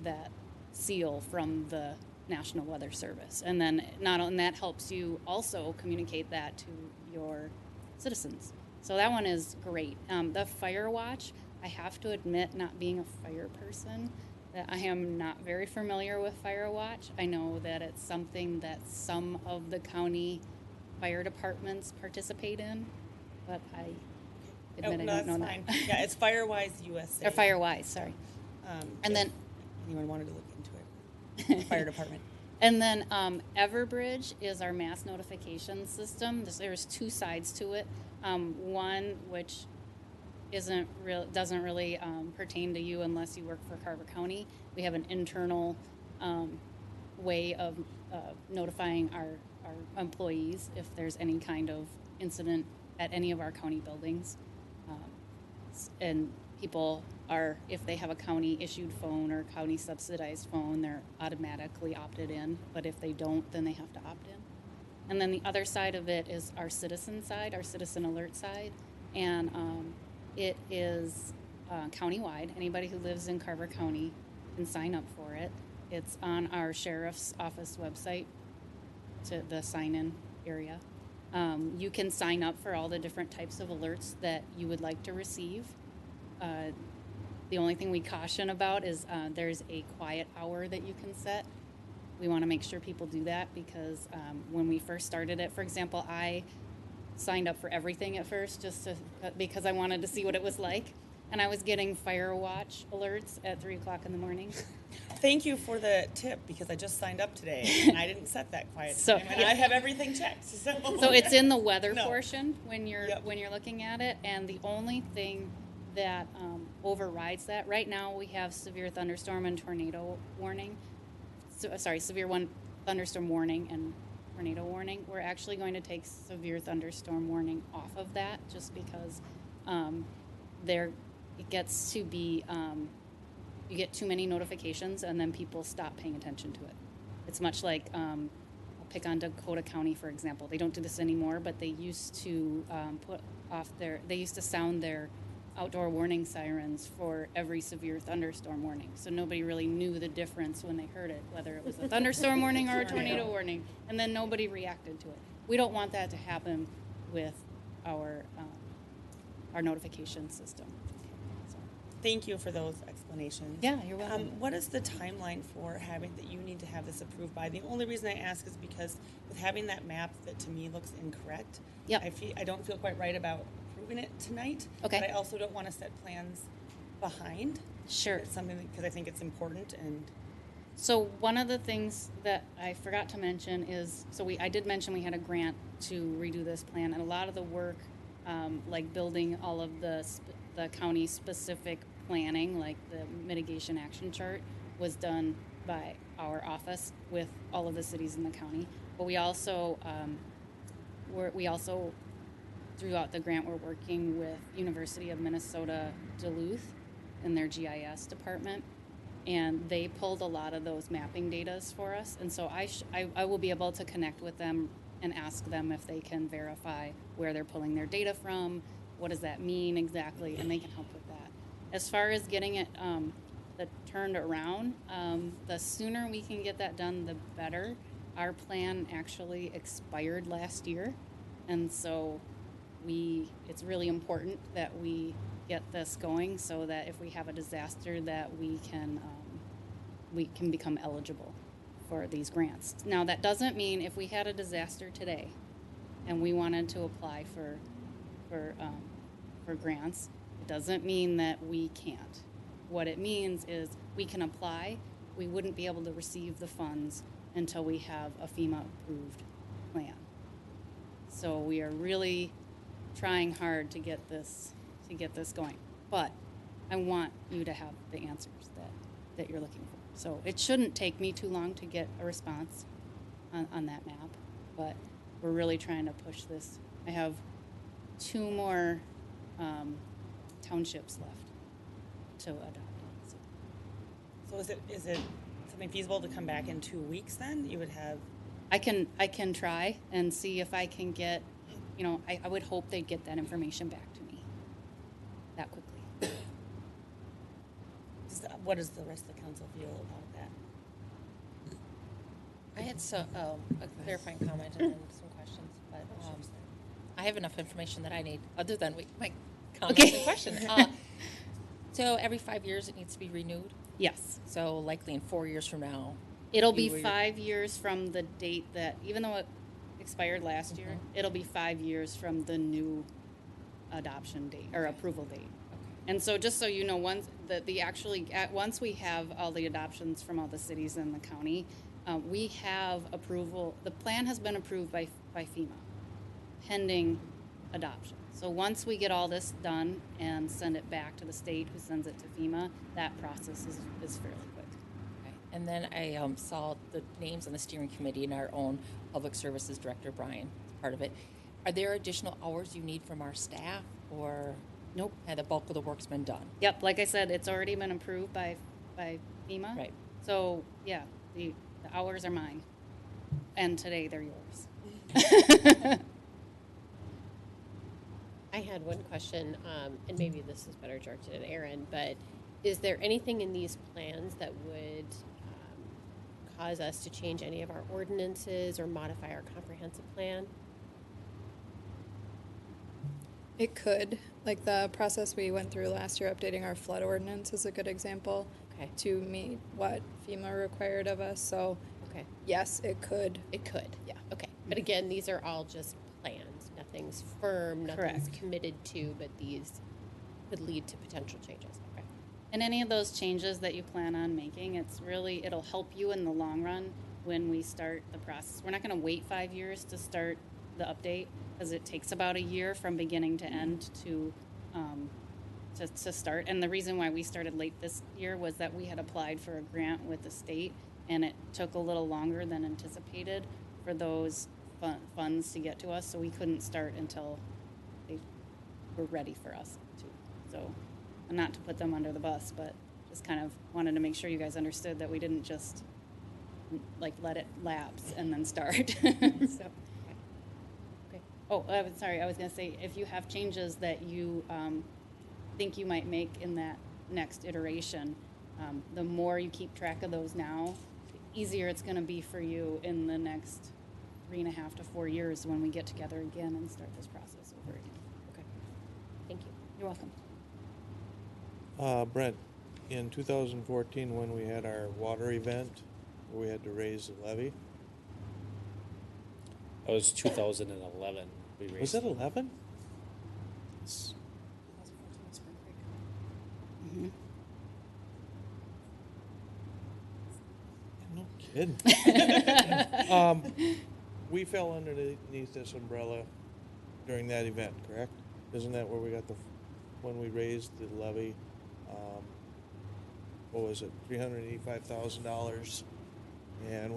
that seal from the National Weather Service. And then that helps you also communicate that to your citizens. So that one is great. The Fire Watch, I have to admit, not being a fire person, that I am not very familiar with Fire Watch. I know that it's something that some of the county fire departments participate in, but I admit I don't know fine. that. Yeah, it's Firewise USA. Or Firewise, sorry. And then anyone wanted to look into it, fire department. And then Everbridge is our mass notification system. There's two sides to it. One which doesn't really pertain to you unless you work for Carver County. We have an internal way of notifying our employees if there's any kind of incident at any of our county buildings. And people if they have a county issued phone or county subsidized phone, they're automatically opted in. But if they don't, then they have to opt in. And then the other side of it is our citizen side, our citizen alert side. And it is countywide. Anybody who lives in Carver County can sign up for it. It's on our sheriff's office website, to the sign-in area. You can sign up for all the different types of alerts that you would like to receive. The only thing we caution about is there's a quiet hour that you can set. We want to make sure people do that because when we first started it, for example, I signed up for everything at first because I wanted to see what it was like. And I was getting Fire Watch alerts at 3 o'clock in the morning. Thank you for the tip because I just signed up today and I didn't set that quiet time and I have everything checked. So it's in the weather portion when you're looking at it, and the only thing that overrides that right now we have severe thunderstorm and tornado warning. Severe thunderstorm warning and tornado warning. We're actually going to take severe thunderstorm warning off of that just because it gets to be you get too many notifications and then people stop paying attention to it. It's much like I'll pick on Dakota County, for example. They don't do this anymore, but they used to sound their outdoor warning sirens for every severe thunderstorm warning. So nobody really knew the difference when they heard it, whether it was a thunderstorm warning or a tornado warning, and then nobody reacted to it. We don't want that to happen with our notification system. Thank you for those explanations. Yeah, you're welcome. What is the timeline for having that you need to have this approved by? The only reason I ask is because with having that map that to me looks incorrect, I don't feel quite right about approving it tonight. Okay. But I also don't want to set plans behind. Sure. It's something because I think it's important. And so one of the things that I forgot to mention is, I did mention we had a grant to redo this plan, and a lot of the work, like building all of the county specific planning, like the mitigation action chart, was done by our office with all of the cities in the county. But we also throughout the grant, we're working with University of Minnesota Duluth in their GIS department, and they pulled a lot of those mapping datas for us. And so I will be able to connect with them and ask them if they can verify where they're pulling their data from, what does that mean exactly, and they can help with that. As far as getting it turned around, the sooner we can get that done, the better. Our plan actually expired last year, and so it's really important that we get this going so that if we have a disaster that we can become eligible for these grants. Now, that doesn't mean if we had a disaster today and we wanted to apply for grants, it doesn't mean that we can't. What it means is we can apply. We wouldn't be able to receive the funds until we have a FEMA approved plan. So we are really trying hard to get this going. But I want you to have the answers that you're looking for. So it shouldn't take me too long to get a response on that map. But we're really trying to push this. I have 2 more townships left to adopt. So is it something feasible to come back in 2 weeks then? You would have. I can try and see if I can get, I would hope they'd get that information back to me that quickly. What does the rest of the council feel about that? I had a clarifying comment and then some questions, but I have enough information that I need other than my comments and questions. So every 5 years it needs to be renewed? Yes. So likely in 4 years from now? It'll be 5 years from the date that, even though it expired last year, it'll be 5 years from the new adoption date or approval date. And so just so you know, once we have all the adoptions from all the cities in the county, we have approval. The plan has been approved by FEMA, pending adoption. So once we get all this done and send it back to the state, who sends it to FEMA, that process is fairly quick. Okay. And then I saw the names on the steering committee and our own public services director, Brian, is part of it. Are there additional hours you need from our staff, or? Nope. The bulk of the work's been done. Yep, like I said, it's already been approved by FEMA. Right. So yeah, the hours are mine, and today they're yours. I had one question, and maybe this is better directed at Aaron, but is there anything in these plans that would cause us to change any of our ordinances or modify our comprehensive plan? It could. Like the process we went through last year, updating our flood ordinance is a good example to meet what FEMA required of us. So, yes, it could. It could. Yeah. Okay. But again, these are all just plans. Nothing's firm, nothing's committed to, but these could lead to potential changes. Okay. And any of those changes that you plan on making, it'll help you in the long run when we start the process. We're not going to wait 5 years to start the update, because it takes about a year from beginning to end to start. And the reason why we started late this year was that we had applied for a grant with the state, and it took a little longer than anticipated for those funds to get to us, so we couldn't start until they were ready for us to. So, not to put them under the bus, but just kind of wanted to make sure you guys understood that we didn't just let it lapse and then start. So. Oh, sorry, I was going to say, if you have changes that you think you might make in that next iteration, the more you keep track of those now, the easier it's going to be for you in the next 3.5 to 4 years when we get together again and start this process over again. Okay. Thank you. You're welcome. Brent, in 2014 when we had our water event, where we had to raise the levy. That was 2011. Was it 11? Mm-hmm. No kidding. We fell underneath this umbrella during that event, correct? Isn't that where we got when we raised the levy? What was it? $385,000, and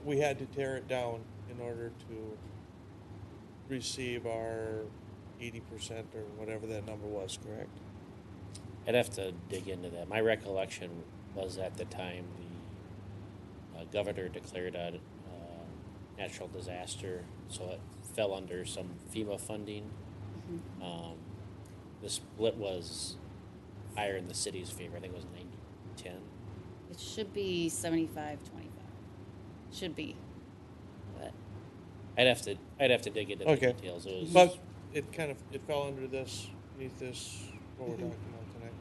we had to tear it down in order to receive our 80% or whatever that number was, correct? I'd have to dig into that. My recollection was at the time the governor declared a natural disaster, so it fell under some FEMA funding. Mm-hmm. The split was higher in the city's favor. I think it was 90-10. It should be 75-25. Should be, but I'd have to dig into the details. But it fell under this, beneath this, what we're talking about tonight.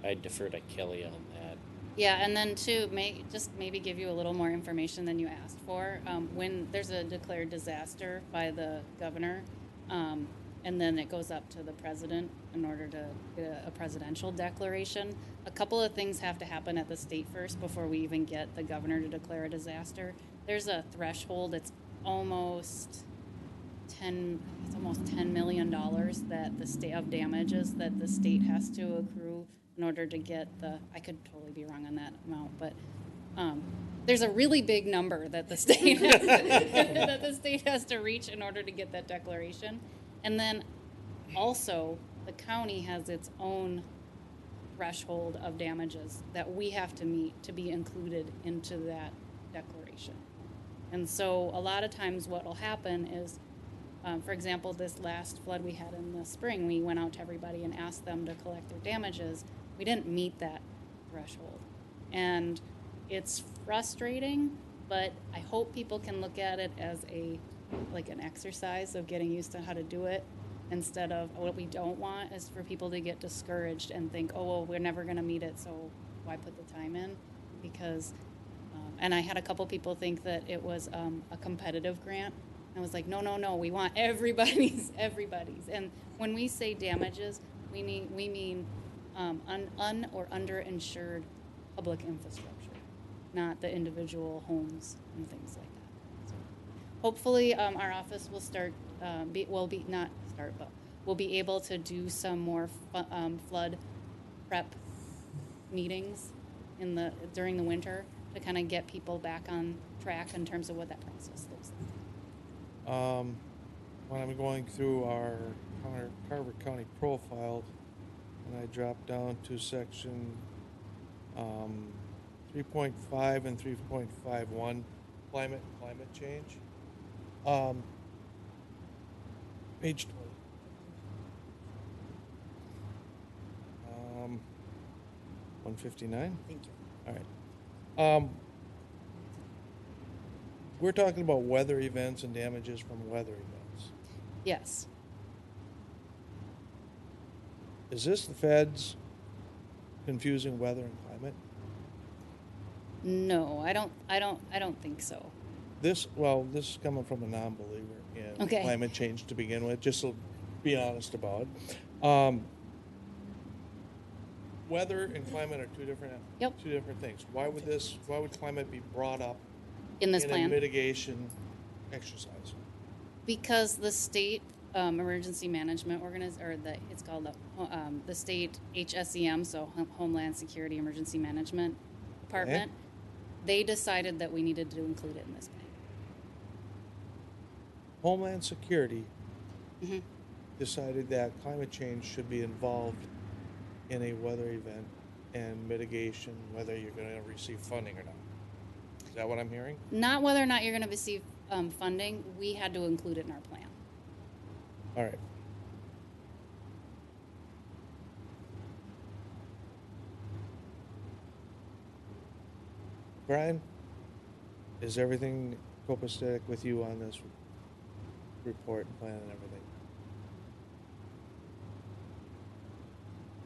I'd defer to Kelly on that. Yeah, and then to maybe give you a little more information than you asked for. When there's a declared disaster by the governor, and then it goes up to the president in order to get a presidential declaration. A couple of things have to happen at the state first before we even get the governor to declare a disaster. There's a threshold. It's almost $10 million that the state of damages that the state has to accrue in order to get I could totally be wrong on that amount, but there's a really big number that the state has that the state has to reach in order to get that declaration. And then also the county has its own threshold of damages that we have to meet to be included into that declaration. And so a lot of times what will happen is, for example, this last flood we had in the spring, we went out to everybody and asked them to collect their damages. We didn't meet that threshold. And it's frustrating, but I hope people can look at it as like an exercise of getting used to how to do it, instead of what we don't want is for people to get discouraged and think, oh, well, we're never going to meet it, so why put the time in? Because, and I had a couple people think that it was a competitive grant. I was like, no, we want everybody's. And when we say damages, we mean un or underinsured public infrastructure, not the individual homes and things like that. So hopefully, our office will we'll be able to do some more flood prep meetings during the winter to kind of get people back on track in terms of what that process looks like. When I'm going through our Carver County profile, and I drop down to section 3.5 and 3.51, climate change. Page 20. 159. Thank you. All right. We're talking about weather events and damages from weather events. Yes. Is this the feds confusing weather and climate? No, I don't think so. This is coming from a non-believer in climate change to begin with, just to be honest about it. Weather and climate are two different things. Why would climate be brought up in this in plan? A mitigation exercise? Because the state emergency management it's called the state HSEM, so Homeland Security Emergency Management Department. They decided that we needed to include it in this plan. Homeland Security decided that climate change should be involved in a weather event and mitigation, whether you're going to receive funding or not. Is that what I'm hearing? Not whether or not you're going to receive funding. We had to include it in our plan. All right. Brian, is everything copacetic with you on this report and plan and everything?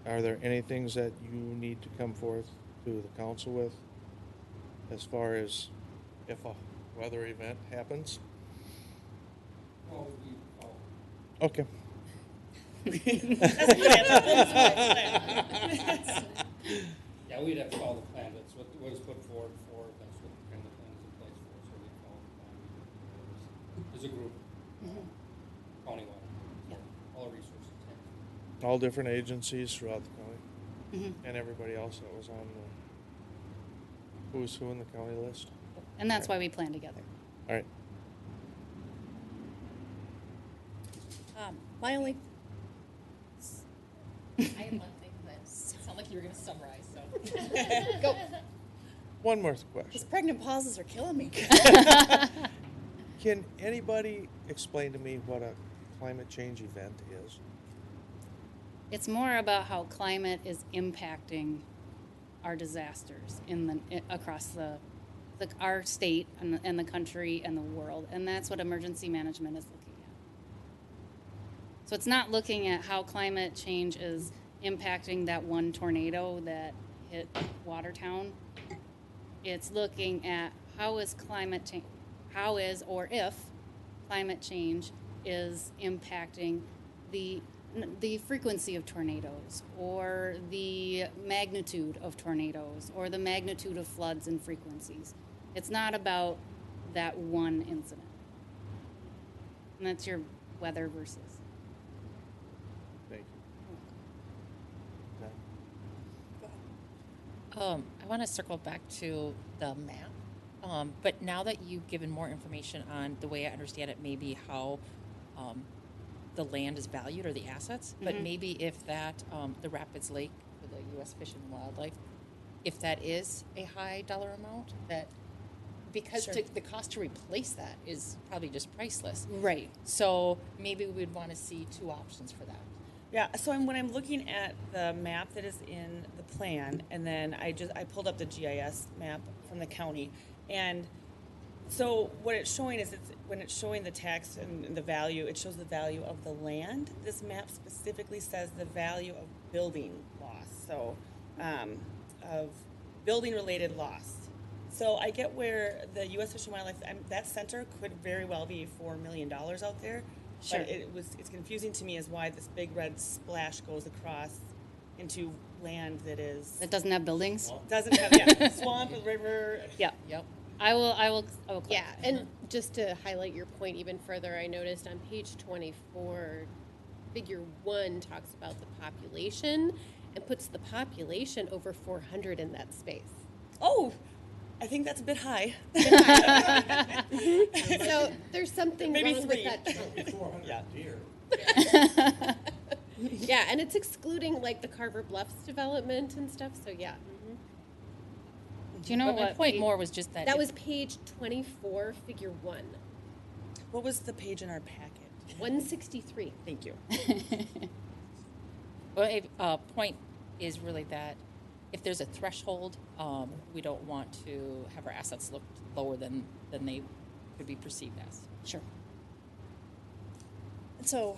Are there any things that you need to come forth to the council with as far as if a weather event happens? Okay. Yeah, we'd have to follow the plan. That's what was put forward for. That's what kind of plan is in place for. So we follow the plan. There's a group, countywide, so all resources. All different agencies throughout the county, and everybody else that was on the who's who in the county list. And that's why we plan together. All right. My only. I have one thing, but it sounded like you were going to summarize, so. Go. One more question. These pregnant pauses are killing me. Can anybody explain to me what a climate change event is? It's more about how climate is impacting our disasters across our state and the country and the world, and that's what emergency management is looking at. So it's not looking at how climate change is impacting that one tornado that hit Watertown. It's looking at how is or if climate change is impacting the frequency of tornadoes, or the magnitude of tornadoes, or the magnitude of floods and frequencies. It's not about that one incident. And that's your weather versus. Thank you. I want to circle back to the map. But now that you've given more information on the way I understand it, maybe how the land is valued or the assets, but maybe if that, the Rapids Lake for the U.S. Fish and Wildlife, if that is a high dollar amount, that because the cost to replace that is probably just priceless. Right. So maybe we'd want to see two options for that. Yeah, so when I'm looking at the map that is in the plan, and then I pulled up the GIS map from the county, and so what it's showing is when it's showing the tax and the value, it shows the value of the land. This map specifically says the value of building loss, so of building-related loss. So I get where the U.S. Fish and Wildlife, that center could very well be $4 million out there. Sure. But it's confusing to me as why this big red splash goes across into land that is... It doesn't have buildings? Doesn't have, swamp, a river. Yeah. Yep. I will. Yeah, and just to highlight your point even further, I noticed on page 24, figure 1 talks about the population and puts the population over 400 in that space. Oh, I think that's a bit high. So there's something Maybe wrong 3. with that. 400 deer. Yeah, and it's excluding like the Carver Bluffs development and stuff. So yeah. Do you know But my what? point more was just that That was page 24, figure 1. What was the page in our packet? 163. Thank you. Well, a point is really that if there's a threshold, we don't want to have our assets look lower than they could be perceived as. Sure. And so,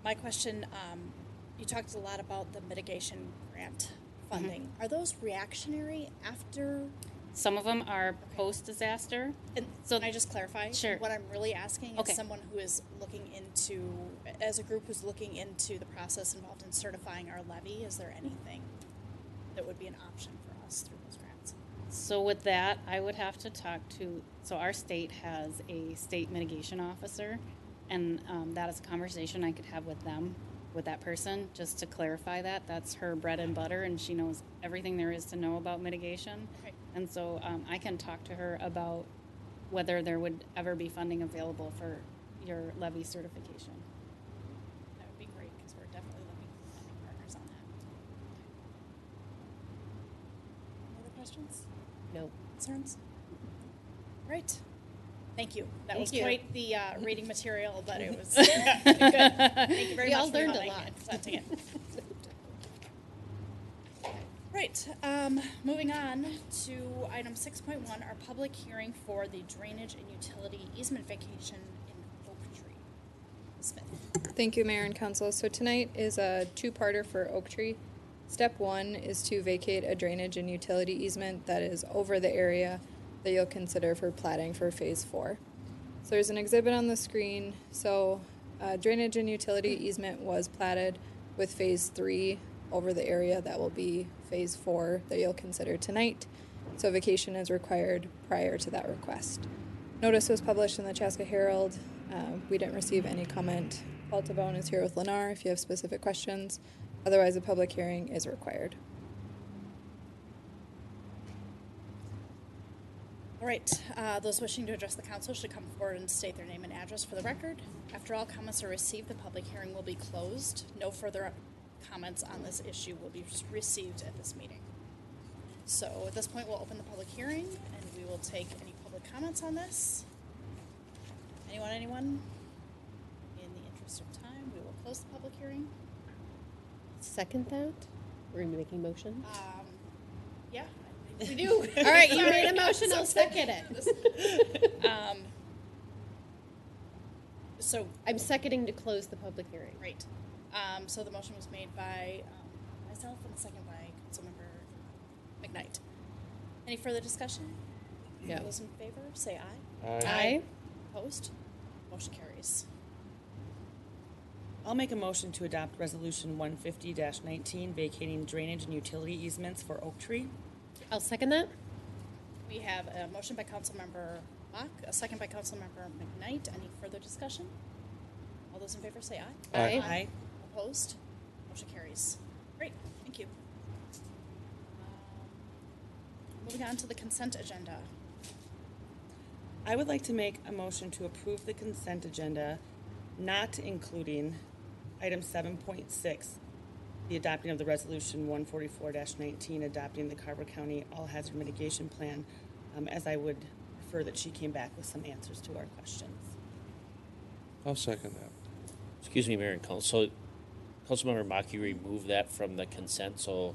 my question, you talked a lot about the mitigation grant funding. Are those reactionary after? Some of them are post-disaster. And so can I just clarify? Sure. What I'm really asking Okay. is someone who is looking into, as a group who's looking into the process involved in certifying our levy, is there anything that would be an option for us through those grants? So with that, I would have to talk to, so our state has a state mitigation officer, and that is a conversation I could have with them, with that person, just to clarify that. That's her bread and butter, and she knows everything there is to know about mitigation. Okay. And so I can talk to her about whether there would ever be funding available for your levy certification. That would be great, because we're definitely looking for funding partners on that. Any other questions? No. Concerns? Right. Thank you. That Thank was you. quite the reading material, but it was good. Thank you very We much all for learned a coming lot. and presenting it. Right. Moving on to item 6.1, our public hearing for the drainage and utility easement vacation in Oak Tree. Smith. Thank you, Mayor and Council. So tonight is a two-parter for Oak Tree. Step 1 is to vacate a drainage and utility easement that is over the area that you'll consider for platting for Phase 4. So there's an exhibit on the screen. So drainage and utility easement was platted with Phase 3 over the area that will be Phase 4 that you'll consider tonight. So vacation is required prior to that request. Notice was published in the Chaska Herald. We didn't receive any comment. Paul Tabone is here with Lennar if you have specific questions. Otherwise, a public hearing is required. All right. Those wishing to address the council should come forward and state their name and address for the record. After all comments are received, the public hearing will be closed. No further comments on this issue will be received at this meeting. So at this point, we'll open the public hearing, and we will take any public comments on this. Anyone? In the interest of time, we will close the public hearing. Second that? We're making motion? Yeah, I think we do. All right, you made a motion, I'll second it. So I'm seconding to close the public hearing. Great. So the motion was made by myself and the second by Councilmember McKnight. Any further discussion? No. All those in favor, say aye. Aye. Opposed? Motion carries. I'll make a motion to adopt Resolution 150-19, vacating drainage and utility easements for Oak Tree. I'll second that. We have a motion by Councilmember Bach, a second by Councilmember McKnight. Any further discussion? All those in favor say aye. Aye. Aye. Opposed? Motion carries. Great, thank you. Moving on to the consent agenda. I would like to make a motion to approve the consent agenda, not including item 7.6, the adopting of the resolution 144-19, adopting the Carver County All Hazard Mitigation Plan, as I would prefer that she came back with some answers to our questions. I'll second that. Excuse me, Mayor and Council. Councilmember Mock, you removed that from the consent, so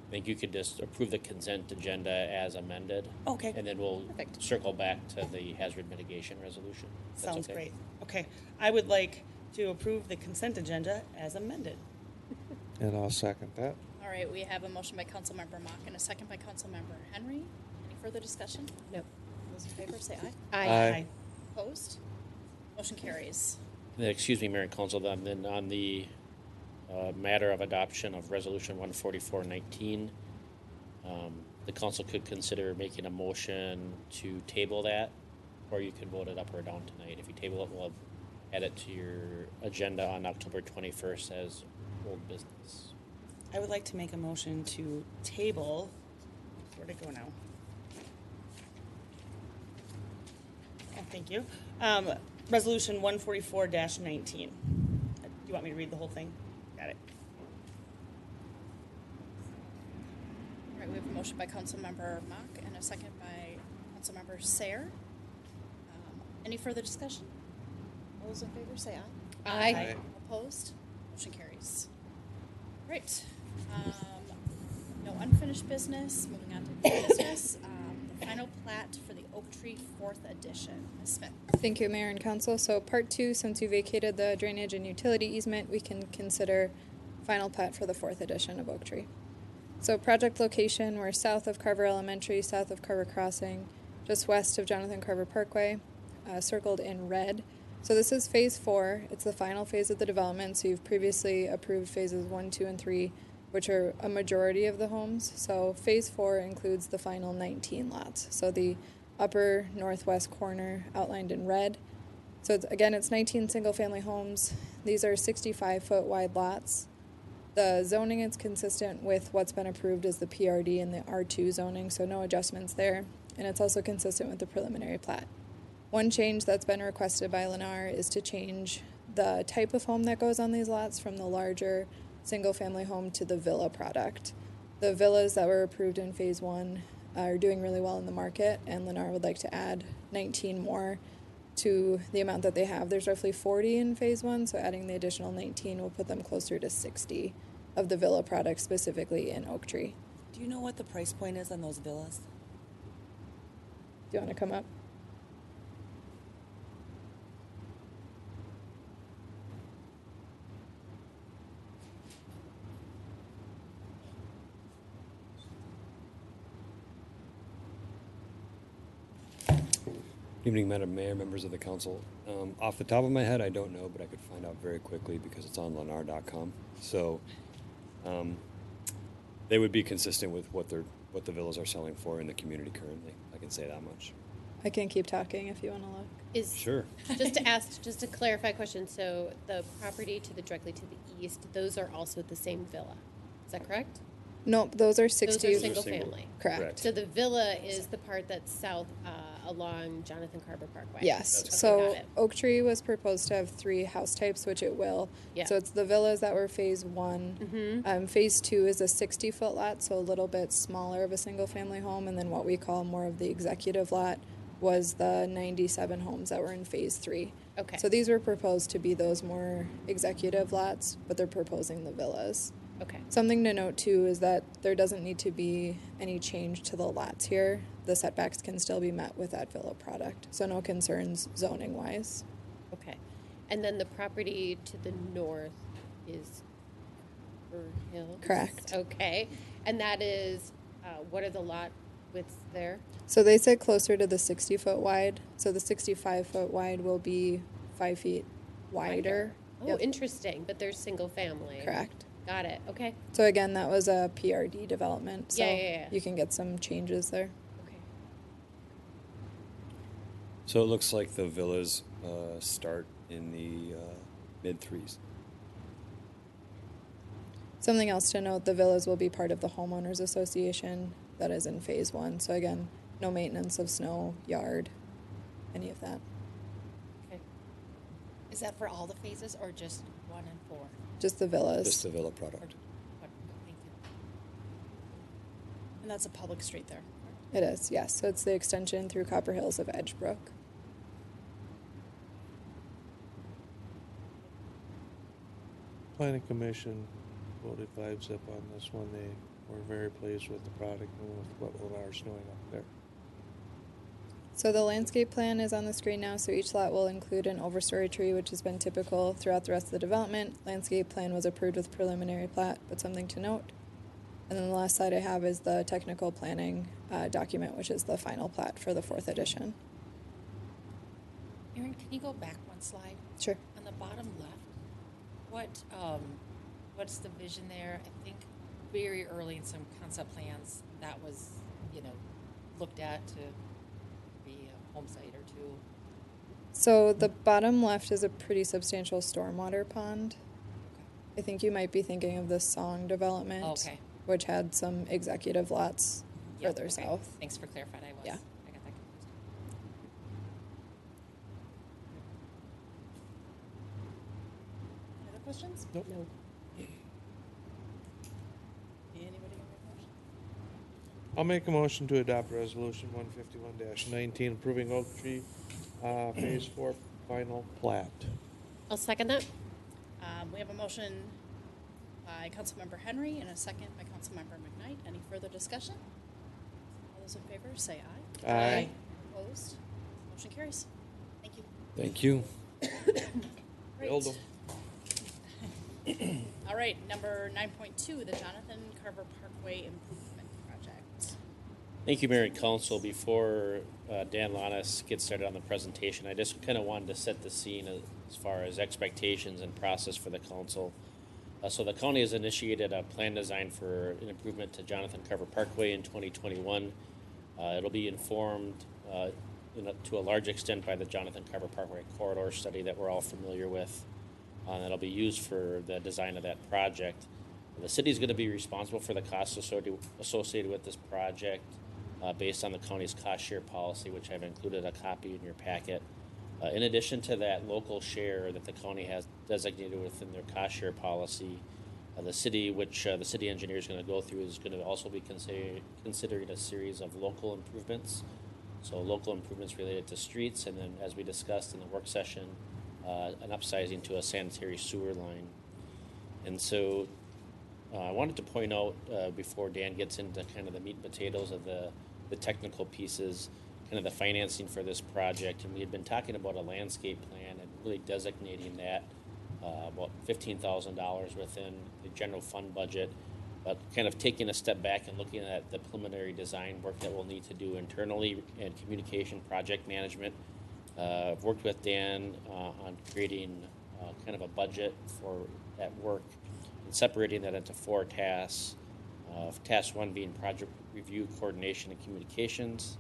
I think you could just approve the consent agenda as amended. Okay. And then we'll Perfect. circle back to the hazard mitigation resolution. That's Sounds okay. great. Okay. I would like to approve the consent agenda as amended. And I'll second that. All right, we have a motion by Councilmember Mock and a second by Councilmember Henry. Any further discussion? No. Those in favor say aye. Aye. Opposed? Motion carries. Excuse me, Mayor and Council, then on the matter of adoption of Resolution 144-19, the council could consider making a motion to table that, or you could vote it up or down tonight. If you table it, we'll add it to your agenda on October 21st as old business. I would like to make a motion to table, where'd it go now? Oh, thank you. Resolution 144-19. Do you want me to read the whole thing? Got it. All right, we have a motion by Councilmember Mock and a second by Councilmember Sayer. Any further discussion? All those in favor say aye. Aye. Opposed? Motion carries. All right. No unfinished business. Moving on to new business. The final plat for the Oak Tree 4th edition. Ms. Smith. Thank you, Mayor and Council. So part 2, since you vacated the drainage and utility easement, we can consider final plat for the 4th edition of Oak Tree. So project location, we're south of Carver Elementary, south of Carver Crossing, just west of Jonathan Carver Parkway, circled in red. So this is phase 4. It's the final phase of the development. So you've previously approved phases 1, 2, and 3, which are a majority of the homes. So phase 4 includes the final 19 lots. So the upper northwest corner outlined in red. So it's 19 single-family homes. These are 65-foot wide lots. The zoning is consistent with what's been approved as the PRD and the R2 zoning, so no adjustments there. And it's also consistent with the preliminary plat. One change that's been requested by Lennar is to change the type of home that goes on these lots from the larger single-family home to the villa product. The villas that were approved in phase 1 are doing really well in the market, and Lennar would like to add 19 more to the amount that they have. There's roughly 40 in phase 1, so adding the additional 19 will put them closer to 60 of the villa product, specifically in Oak Tree. Do you know what the price point is on those villas? Do you want to come up? Good evening, Madam Mayor, members of the council. Off the top of my head, I don't know, but I could find out very quickly because it's on lennar.com. So they would be consistent with what the villas are selling for in the community currently. I can say that much. I can keep talking if you want to look. Sure. Just to clarify a question, so the property directly to the east, those are also the same villa. Is that correct? Nope, those are 60. Those are single family. Correct. So the villa is the part that's south along Jonathan Carver Parkway. Yes. Okay, So got it. Oak Tree was proposed to have 3 house types, which it will. Yeah. So it's the villas that were phase 1. Mhm. Phase 2 is a 60-foot lot, so a little bit smaller of a single-family home, and then what we call more of the executive lot was the 97 homes that were in phase 3. Okay. So these were proposed to be those more executive lots, but they're proposing the villas. Okay. Something to note too is that there doesn't need to be any change to the lots here. The setbacks can still be met with that villa product, so no concerns zoning wise. Okay. And then the property to the north is Carver Hills? Correct. Okay. And that is, what are the lot widths there? So they said closer to the 60-foot wide. So the 65-foot wide will be 5 feet wider. Oh, Yep. interesting. But there's single family. Correct. Got it. Okay. So again, that was a PRD development. So Yeah. you can get some changes there. Okay. So it looks like the villas start in the mid-3s. Something else to note, the villas will be part of the homeowners association. that is in phase 1. So again, no maintenance of snow, yard, any of that. Okay. Is that for all the phases or just 1 and 4? Just the villas. Just the villa product. Thank you. And that's a public street there. It is, yes. So it's the extension through Copper Hills of Edgebrook. Planning Commission voted 5-0 on this one. They were very pleased with the product and with what Lennar's doing up there. So the landscape plan is on the screen now, so each lot will include an overstory tree, which has been typical throughout the rest of the development. Landscape plan was approved with preliminary plat, but something to note. And then the last slide I have is the technical planning document, which is the final plat for the 4th edition. Erin, can you go back one slide? Sure. On the bottom left, what's the vision there? I think very early in some concept plans that was, looked at to be a home site or two. So the bottom left is a pretty substantial stormwater pond. I think you might be thinking of the Song development, Okay. which had some executive lots Yep, further okay. south. Thanks for clarifying. I got that confused. Any other questions? Nope. No. Anybody have a motion? I'll make a motion to adopt Resolution 151-19 approving Oak Tree Phase 4 final plat. I'll second that. We have a motion by Councilmember Henry and a second by Councilmember McKnight. Any further discussion? All those in favor say aye. Aye. Opposed? Motion carries. Thank you. Thank you. Build 'em. All right, number 9.2, the Jonathan Carver Parkway Improvement Project. Thank you, Mayor and Council. Before Dan Lanas gets started on the presentation, I just kind of wanted to set the scene as far as expectations and process for the council. So the county has initiated a plan design for an improvement to Jonathan Carver Parkway in 2021. It'll be informed to a large extent by the Jonathan Carver Parkway corridor study that we're all familiar with. That'll be used for the design of that project. The city is going to be responsible for the costs associated with this project based on the county's cost share policy, which I've included a copy in your packet. In addition to that local share that the county has designated within their cost share policy, the city, which the city engineer is going to go through, is going to also be considering a series of local improvements. So local improvements related to streets, and then as we discussed in the work session, an upsizing to a sanitary sewer line. And so I wanted to point out before Dan gets into kind of the meat and potatoes of the technical pieces, kind of the financing for this project. And we had been talking about a landscape plan and really designating that about $15,000 within the general fund budget, but kind of taking a step back and looking at the preliminary design work that we'll need to do internally and communication project management. I've worked with Dan on creating kind of a budget for that work and separating that into 4 tasks. Task 1 being project review, coordination, and communications.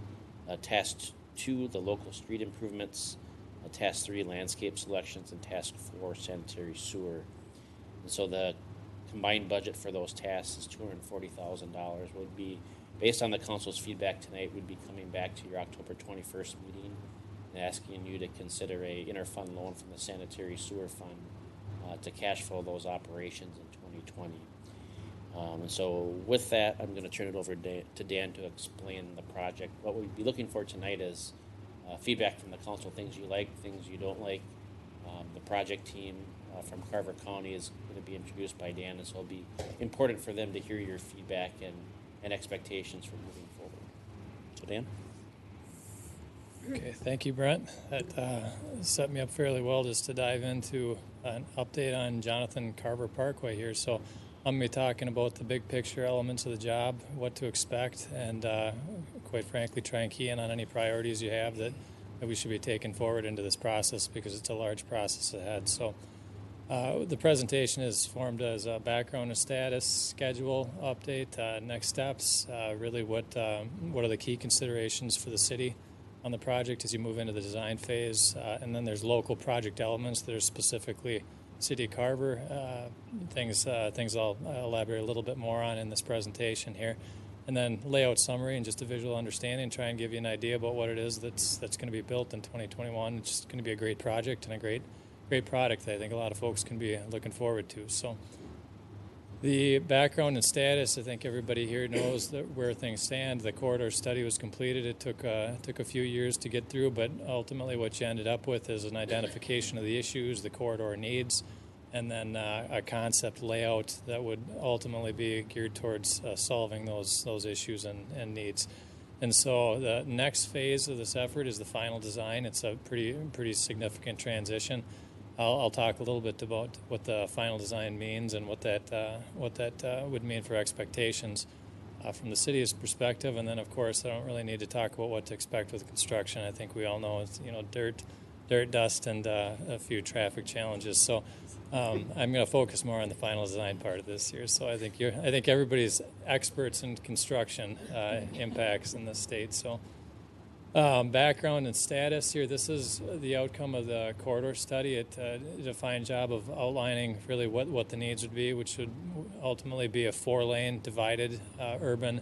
Task 2, the local street improvements. Task 3, landscape selections, and Task 4, sanitary sewer. And so the combined budget for those tasks is $240,000. Would be, based on the council's feedback tonight, we'd be coming back to your October 21st meeting and asking you to consider a interfund loan from the sanitary sewer fund to cash flow those operations in 2020. And so with that, I'm going to turn it over to Dan to explain the project. What we'd be looking for tonight is feedback from the council, things you like, things you don't like. The project team from Carver County is going to be introduced by Dan, and so it'll be important for them to hear your feedback and expectations for moving forward. So Dan? Okay, thank you, Brent. That set me up fairly well just to dive into an update on Jonathan Carver Parkway here. So I'm going to be talking about the big picture elements of the job, what to expect, and quite frankly, try and key in on any priorities you have that we should be taking forward into this process because it's a large process ahead. So the presentation is formed as a background and status, schedule, update, next steps, really what are the key considerations for the city on the project as you move into the design phase, and then there's local project elements that are specifically City of Carver, things I'll elaborate a little bit more on in this presentation here. and then layout summary and just a visual understanding, try and give you an idea about what it is that's going to be built in 2021. It's just going to be a great project and a great product that I think a lot of folks can be looking forward to. So the background and status, I think everybody here knows that where things stand. The corridor study was completed. It took a few years to get through, but ultimately what you ended up with is an identification of the issues, the corridor needs, and then a concept layout that would ultimately be geared towards solving those issues and needs. And so the next phase of this effort is the final design. It's a pretty significant transition. I'll talk a little bit about what the final design means and what that would mean for expectations from the city's perspective. And then, of course, I don't really need to talk about what to expect with construction. I think we all know it's dirt, dust, and a few traffic challenges. So I'm going to focus more on the final design part of this here. So I think everybody's experts in construction impacts in the state. So. Background and status here. This is the outcome of the corridor study. It did a fine job of outlining really what the needs would be, which would ultimately be a 4-lane divided urban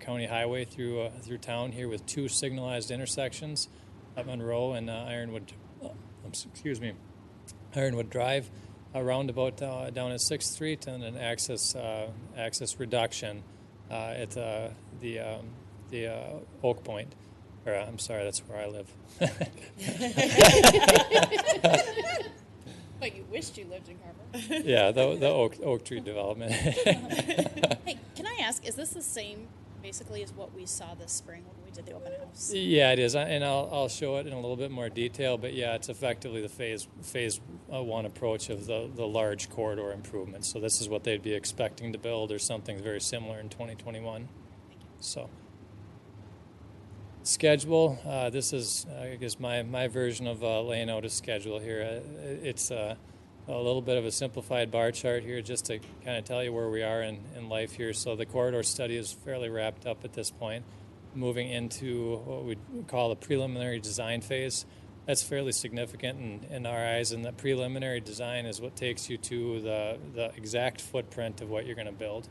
county highway through town here with 2 signalized intersections at Monroe and Ironwood Drive, a roundabout down at 6th Street, and an access reduction at the Oak Point. I'm sorry, that's where I live. But you wished you lived in Carver. Yeah, the Oak Tree development. Hey, can I ask, is this the same basically as what we saw this spring when we did the open house? Yeah, it is, and I'll show it in a little bit more detail. But yeah, it's effectively the phase 1 approach of the large corridor improvements. So this is what they'd be expecting to build, or something very similar in 2021. So. Schedule. This is, I guess, my version of laying out a schedule here. It's a little bit of a simplified bar chart here just to kind of tell you where we are in life here. So the corridor study is fairly wrapped up at this point, moving into what we call the preliminary design phase. That's fairly significant in our eyes, and the preliminary design is what takes you to the exact footprint of what you're going to build.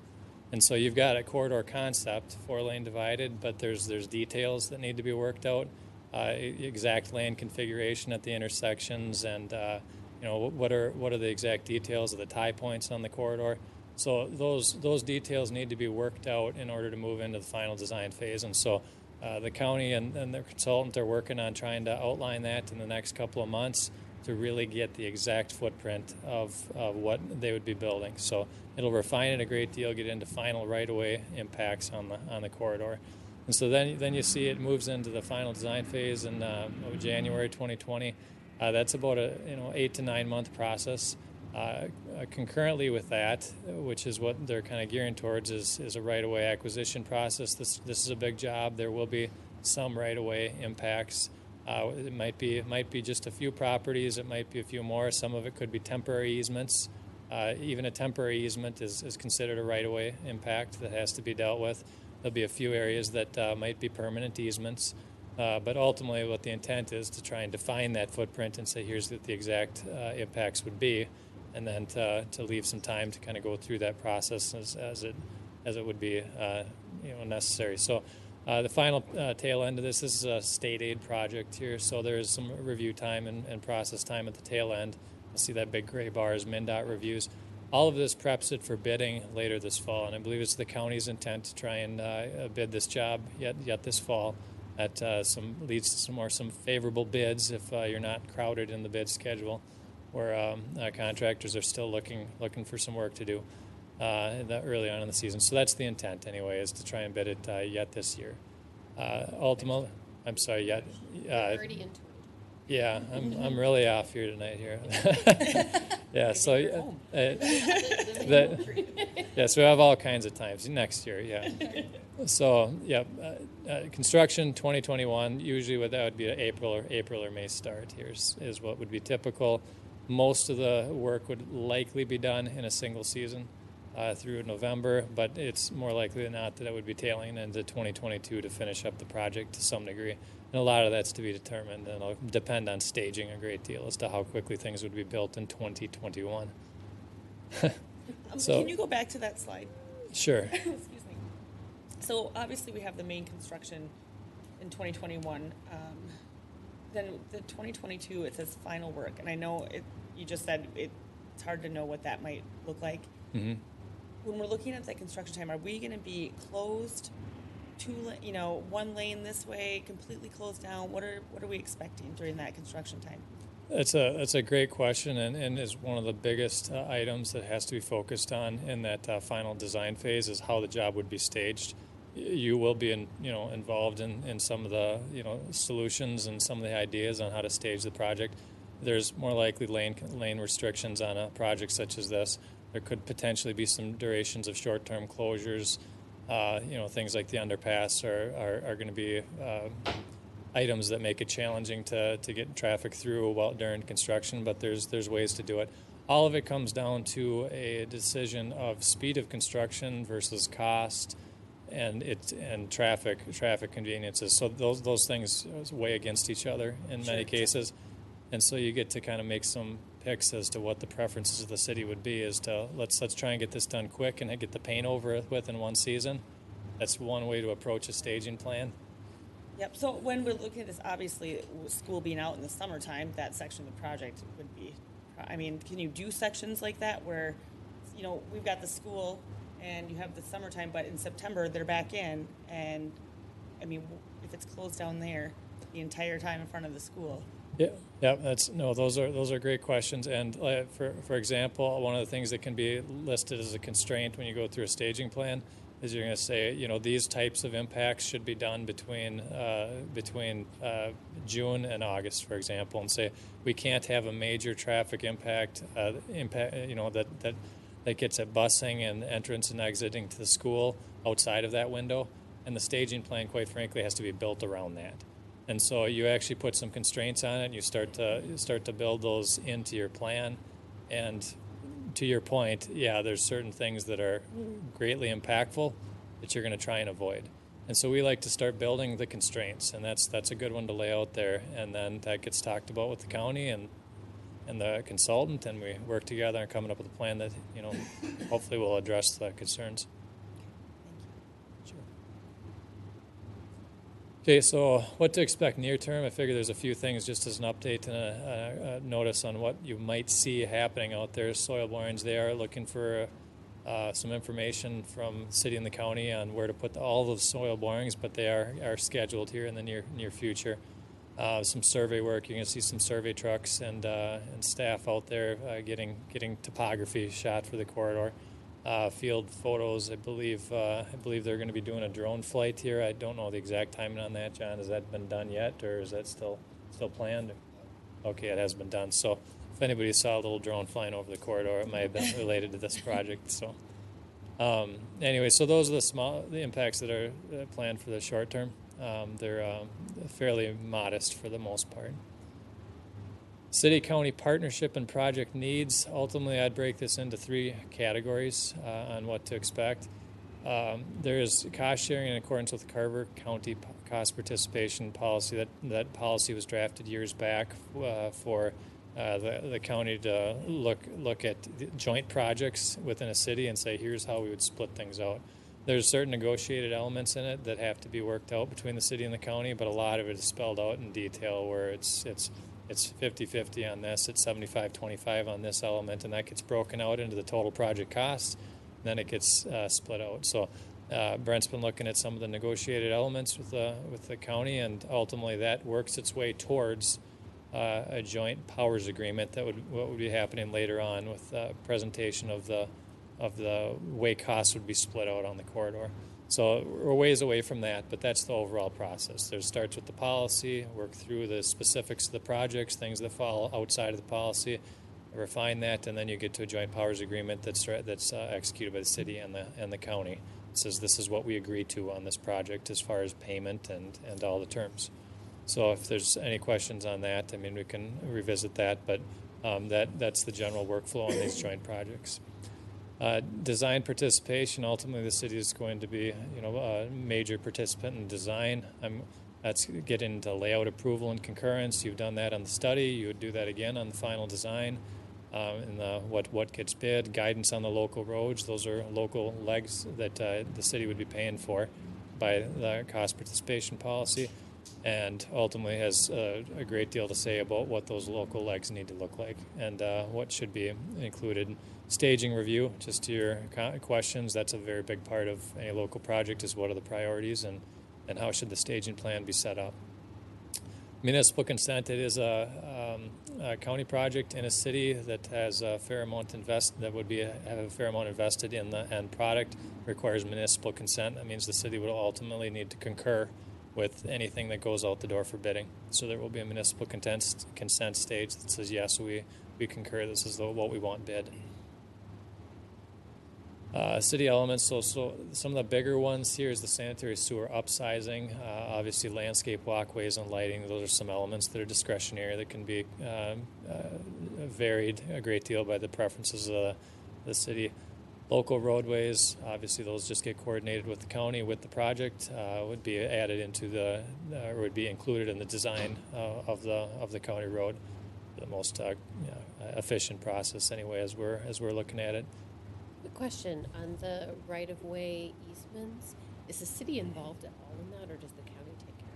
And so you've got a corridor concept, 4-lane divided, but there's details that need to be worked out, exact lane configuration at the intersections, and what are the exact details of the tie points on the corridor. So those details need to be worked out in order to move into the final design phase. And so the county and their consultant are working on trying to outline that in the next couple of months to really get the exact footprint of what they would be building. So it'll refine it a great deal, get into final right-of-way impacts on the corridor. And so then you see it moves into the final design phase in January 2020. That's about a 8 to 9 month process. Concurrently with that, which is what they're kind of gearing towards, is a right-of-way acquisition process. This is a big job. There will be some right-of-way impacts. It might be just a few properties. It might be a few more. Some of it could be temporary easements. Even a temporary easement is considered a right-of-way impact that has to be dealt with. There'll be a few areas that might be permanent easements. But ultimately what the intent is to try and define that footprint and say here's what the exact impacts would be, and then to leave some time to kind of go through that process as it would be necessary. So the final tail end of this is a state aid project here, so there is some review time and process time at the tail end. You'll see that big gray bar is MnDOT reviews. All of this preps it for bidding later this fall, and I believe it's the county's intent to try and bid this job yet this fall. That leads to some favorable bids if you're not crowded in the bid schedule, where contractors are still looking for some work to do early on in the season. So that's the intent anyway, is to try and bid it yet this year. Ultimately, I'm sorry, yet. Already into it. Yeah, I'm really off here tonight here. Yeah, so yes, we have all kinds of times next year. Yeah. So yeah, construction 2021. Usually, that would be an April or May start. Here is what would be typical. Most of the work would likely be done in a single season through November, but it's more likely than not that it would be tailing into 2022 to finish up the project to some degree. And a lot of that's to be determined, and it'll depend on staging a great deal as to how quickly things would be built in 2021. So, can you go back to that slide? Sure. Excuse me. So obviously we have the main construction in 2021. Then the 2022, it says final work. And I know you just said it's hard to know what that might look like. Mm-hmm. When we're looking at that construction time, are we going to be closed one lane this way, completely closed down? What are we expecting during that construction time? That's a great question, and is one of the biggest items that has to be focused on in that final design phase is how the job would be staged. You will be involved in some of the solutions and some of the ideas on how to stage the project. There's more likely lane restrictions on a project such as this. There could potentially be some durations of short-term closures. Things like the underpass are going to be items that make it challenging to get traffic through during construction, but there's ways to do it. All of it comes down to a decision of speed of construction versus cost and traffic conveniences. So those things weigh against each other in many cases. And so you get to kind of make some picks as to what the preferences of the city would be, is to let's try and get this done quick and get the paint over with in one season. That's one way to approach a staging plan. Yep. So when we're looking at this, obviously, school being out in the summertime, that section of the project would be, can you do sections like that where, we've got the school and you have the summertime, but in September they're back in, and, if it's closed down there the entire time in front of the school? Yeah. Those are great questions. And for example, one of the things that can be listed as a constraint when you go through a staging plan is you're going to say, these types of impacts should be done between June and August, for example, and say we can't have a major traffic impact that gets at busing and entrance and exiting to the school outside of that window, and the staging plan, quite frankly, has to be built around that. And so you actually put some constraints on it, and you start to build those into your plan. And to your point, there's certain things that are greatly impactful that you're going to try and avoid. And so we like to start building the constraints, and that's a good one to lay out there. And then that gets talked about with the county and the consultant, and we work together on coming up with a plan that hopefully will address the concerns. Okay, so what to expect near term? I figure there's a few things just as an update and a notice on what you might see happening out there. Soil borings, they are looking for some information from the city and the county on where to put all those soil borings, but they are scheduled here in the near future. Some survey work, you're going to see some survey trucks and staff out there getting topography shot for the corridor. Field photos, I believe they're going to be doing a drone flight here. I don't know the exact timing on that, John. Has that been done yet, or is that still planned? Okay, it has been done. So if anybody saw a little drone flying over the corridor, it might have been related to this project. So anyway, so those are the impacts that are planned for the short term. They're fairly modest for the most part. City-county partnership and project needs. Ultimately, I'd break this into three categories on what to expect. There is cost sharing in accordance with the Carver County cost participation policy. That policy was drafted years back for the county to look at joint projects within a city and say, here's how we would split things out. There's certain negotiated elements in it that have to be worked out between the city and the county, but a lot of it is spelled out in detail where it's 50-50 on this, it's 75-25 on this element, and that gets broken out into the total project cost, and then it gets split out. So Brent's been looking at some of the negotiated elements with the county, and ultimately that works its way towards a joint powers agreement what would be happening later on with presentation of the way costs would be split out on the corridor. So we're ways away from that, but that's the overall process. There starts with the policy, work through the specifics of the projects, things that fall outside of the policy, refine that, and then you get to a joint powers agreement that's executed by the city and the county. It says this is what we agreed to on this project as far as payment and all the terms. So if there's any questions on that, we can revisit that, but that's the general workflow on these joint projects. Design participation. Ultimately, the city is going to be, a major participant in design. That's getting into layout approval and concurrence. You've done that on the study. You would do that again on the final design. And what gets bid, guidance on the local roads. Those are local legs that the city would be paying for. by the cost participation policy, and ultimately has a great deal to say about what those local legs need to look like and what should be included. Staging review, just to your questions, that's a very big part of any local project, is what are the priorities and how should the staging plan be set up. Municipal consent, it is a county project in a city that has a fair amount have a fair amount invested in the end product, requires municipal consent. That means the city will ultimately need to concur with anything that goes out the door for bidding. So there will be a municipal consent stage that says, yes, we concur, this is what we want bid. City elements, so some of the bigger ones here is the sanitary sewer upsizing. Obviously landscape walkways and lighting, those are some elements that are discretionary that can be varied a great deal by the preferences of the city. Local roadways, obviously those just get coordinated with the county, with the project, would be added into or would be included in the design of the county road. The most efficient process anyway as we're looking at it. Quick question on the right-of-way easements. Is the city involved at all in that, or does the county take care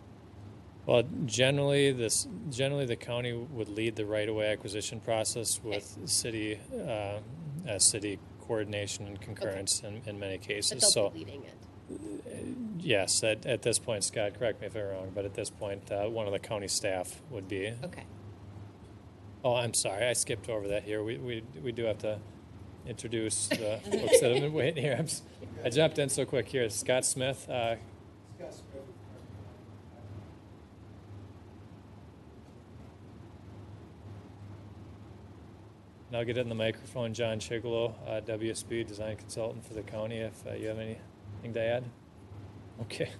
of it? Well, generally the county would lead the right-of-way acquisition process with city coordination and concurrence in many cases. But they'll be leading it. Yes, at this point, Scott, correct me if I'm wrong, but at this point, one of the county staff would be. Okay. Oh, I'm sorry, I skipped over that here. We do have to introduce the folks that have been waiting here. I jumped in so quick here. Scott Smith. And I'll get it in the microphone. John Chigolo, WSB design consultant for the county. If you have anything to add, okay.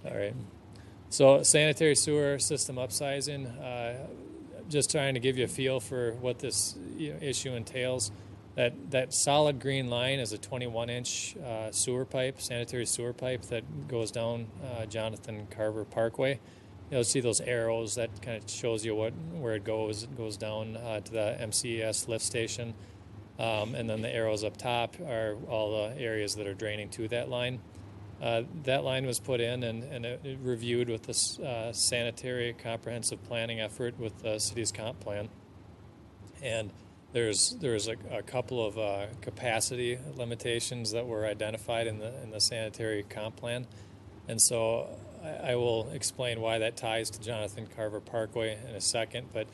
All right. So sanitary sewer system upsizing. Just trying to give you a feel for what this issue entails. That solid green line is a 21-inch sewer pipe, sanitary sewer pipe that goes down Jonathan Carver Parkway. You'll see those arrows that kind of shows you where it goes. It goes down to the MCES lift station, and then the arrows up top are all the areas that are draining to that line. That line was put in and it reviewed with this sanitary comprehensive planning effort with the city's comp plan. And there's a couple of capacity limitations that were identified in the sanitary comp plan. And so I will explain why that ties to Jonathan Carver Parkway in a second, but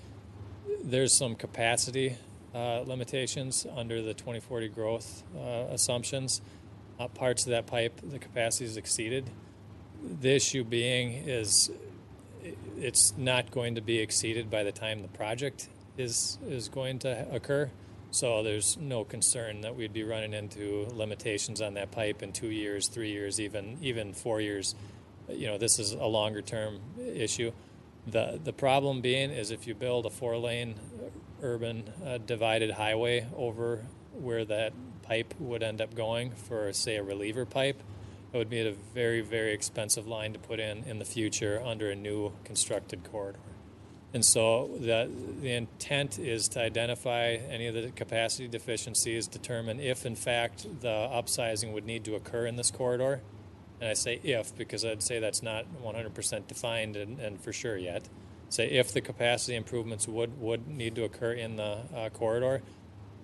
there's some capacity limitations under the 2040 growth assumptions. Parts of that pipe, the capacity is exceeded. The issue being is it's not going to be exceeded by the time the project is going to occur. So there's no concern that we'd be running into limitations on that pipe in 2 years, 3 years, even 4 years. This is a longer term issue. The problem being is if you build a 4-lane urban divided highway over where that pipe would end up going for, say, a reliever pipe, it would be a very, very expensive line to put in the future under a new constructed corridor. And so the intent is to identify any of the capacity deficiencies, determine if, in fact, the upsizing would need to occur in this corridor. And I say if because I'd say that's not 100% defined and for sure yet. Say if the capacity improvements would need to occur in the corridor,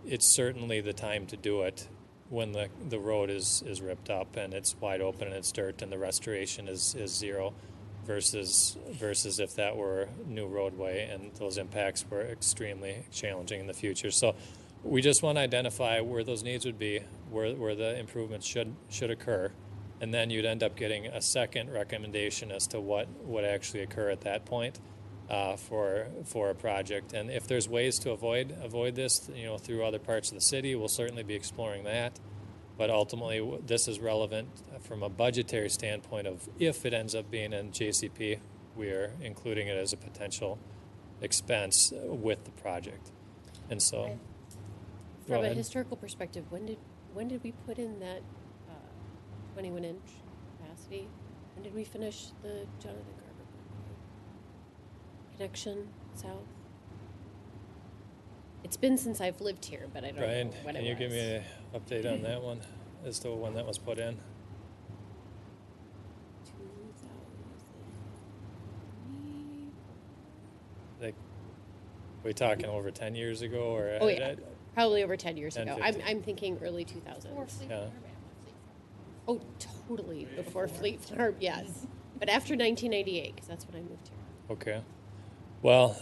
it's certainly the time to do it when the road is ripped up and it's wide open and it's dirt and the restoration is zero versus if that were new roadway and those impacts were extremely challenging in the future. So we just want to identify where those needs would be, where the improvements should occur, and then you'd end up getting a second recommendation as to what would actually occur at that point for a project. And if there's ways to avoid this, through other parts of the city, we'll certainly be exploring that. But ultimately, this is relevant from a budgetary standpoint of if it ends up being in JCP, we are including it as a potential expense with the project. And so, from a historical perspective, when did we put in that 21-inch capacity? When did we finish the Jonathan Carver connection south? It's been since I've lived here, but I don't know when it was. Can you give me an update on that one as to when that was put in? we talking over 10 years ago, or? Oh yeah, probably over 10 years 10, ago. 15. I'm thinking early 2000s. Yeah. Oh, totally. Before Fleet Farm, yes. But after 1998, because that's when I moved here. Okay. Well,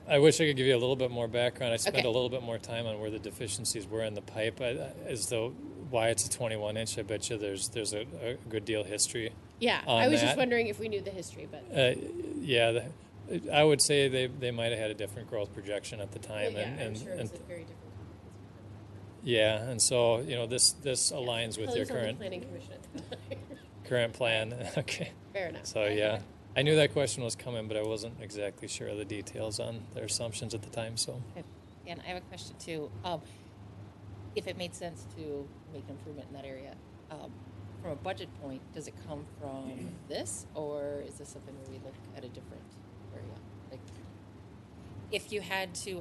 I wish I could give you a little bit more background. I spent Okay. a little bit more time on where the deficiencies were in the pipe. As though why it's a 21 inch, I bet you there's a good deal of history. Yeah, on I was that. just wondering if we knew the history, but Yeah, I would say they might have had a different growth projection at the time, well, yeah, and I'm sure it's a very different. yeah, and so this aligns with your Kelly's on the current planning commission at the time. current plan. Okay. Fair enough. So yeah, I knew that question was coming, but I wasn't exactly sure of the details on their assumptions at the time. So. Okay. And I have a question too. If it made sense to make an improvement in that area, from a budget point, does it come from this, or is this something where we look at a different area? Like, if you had to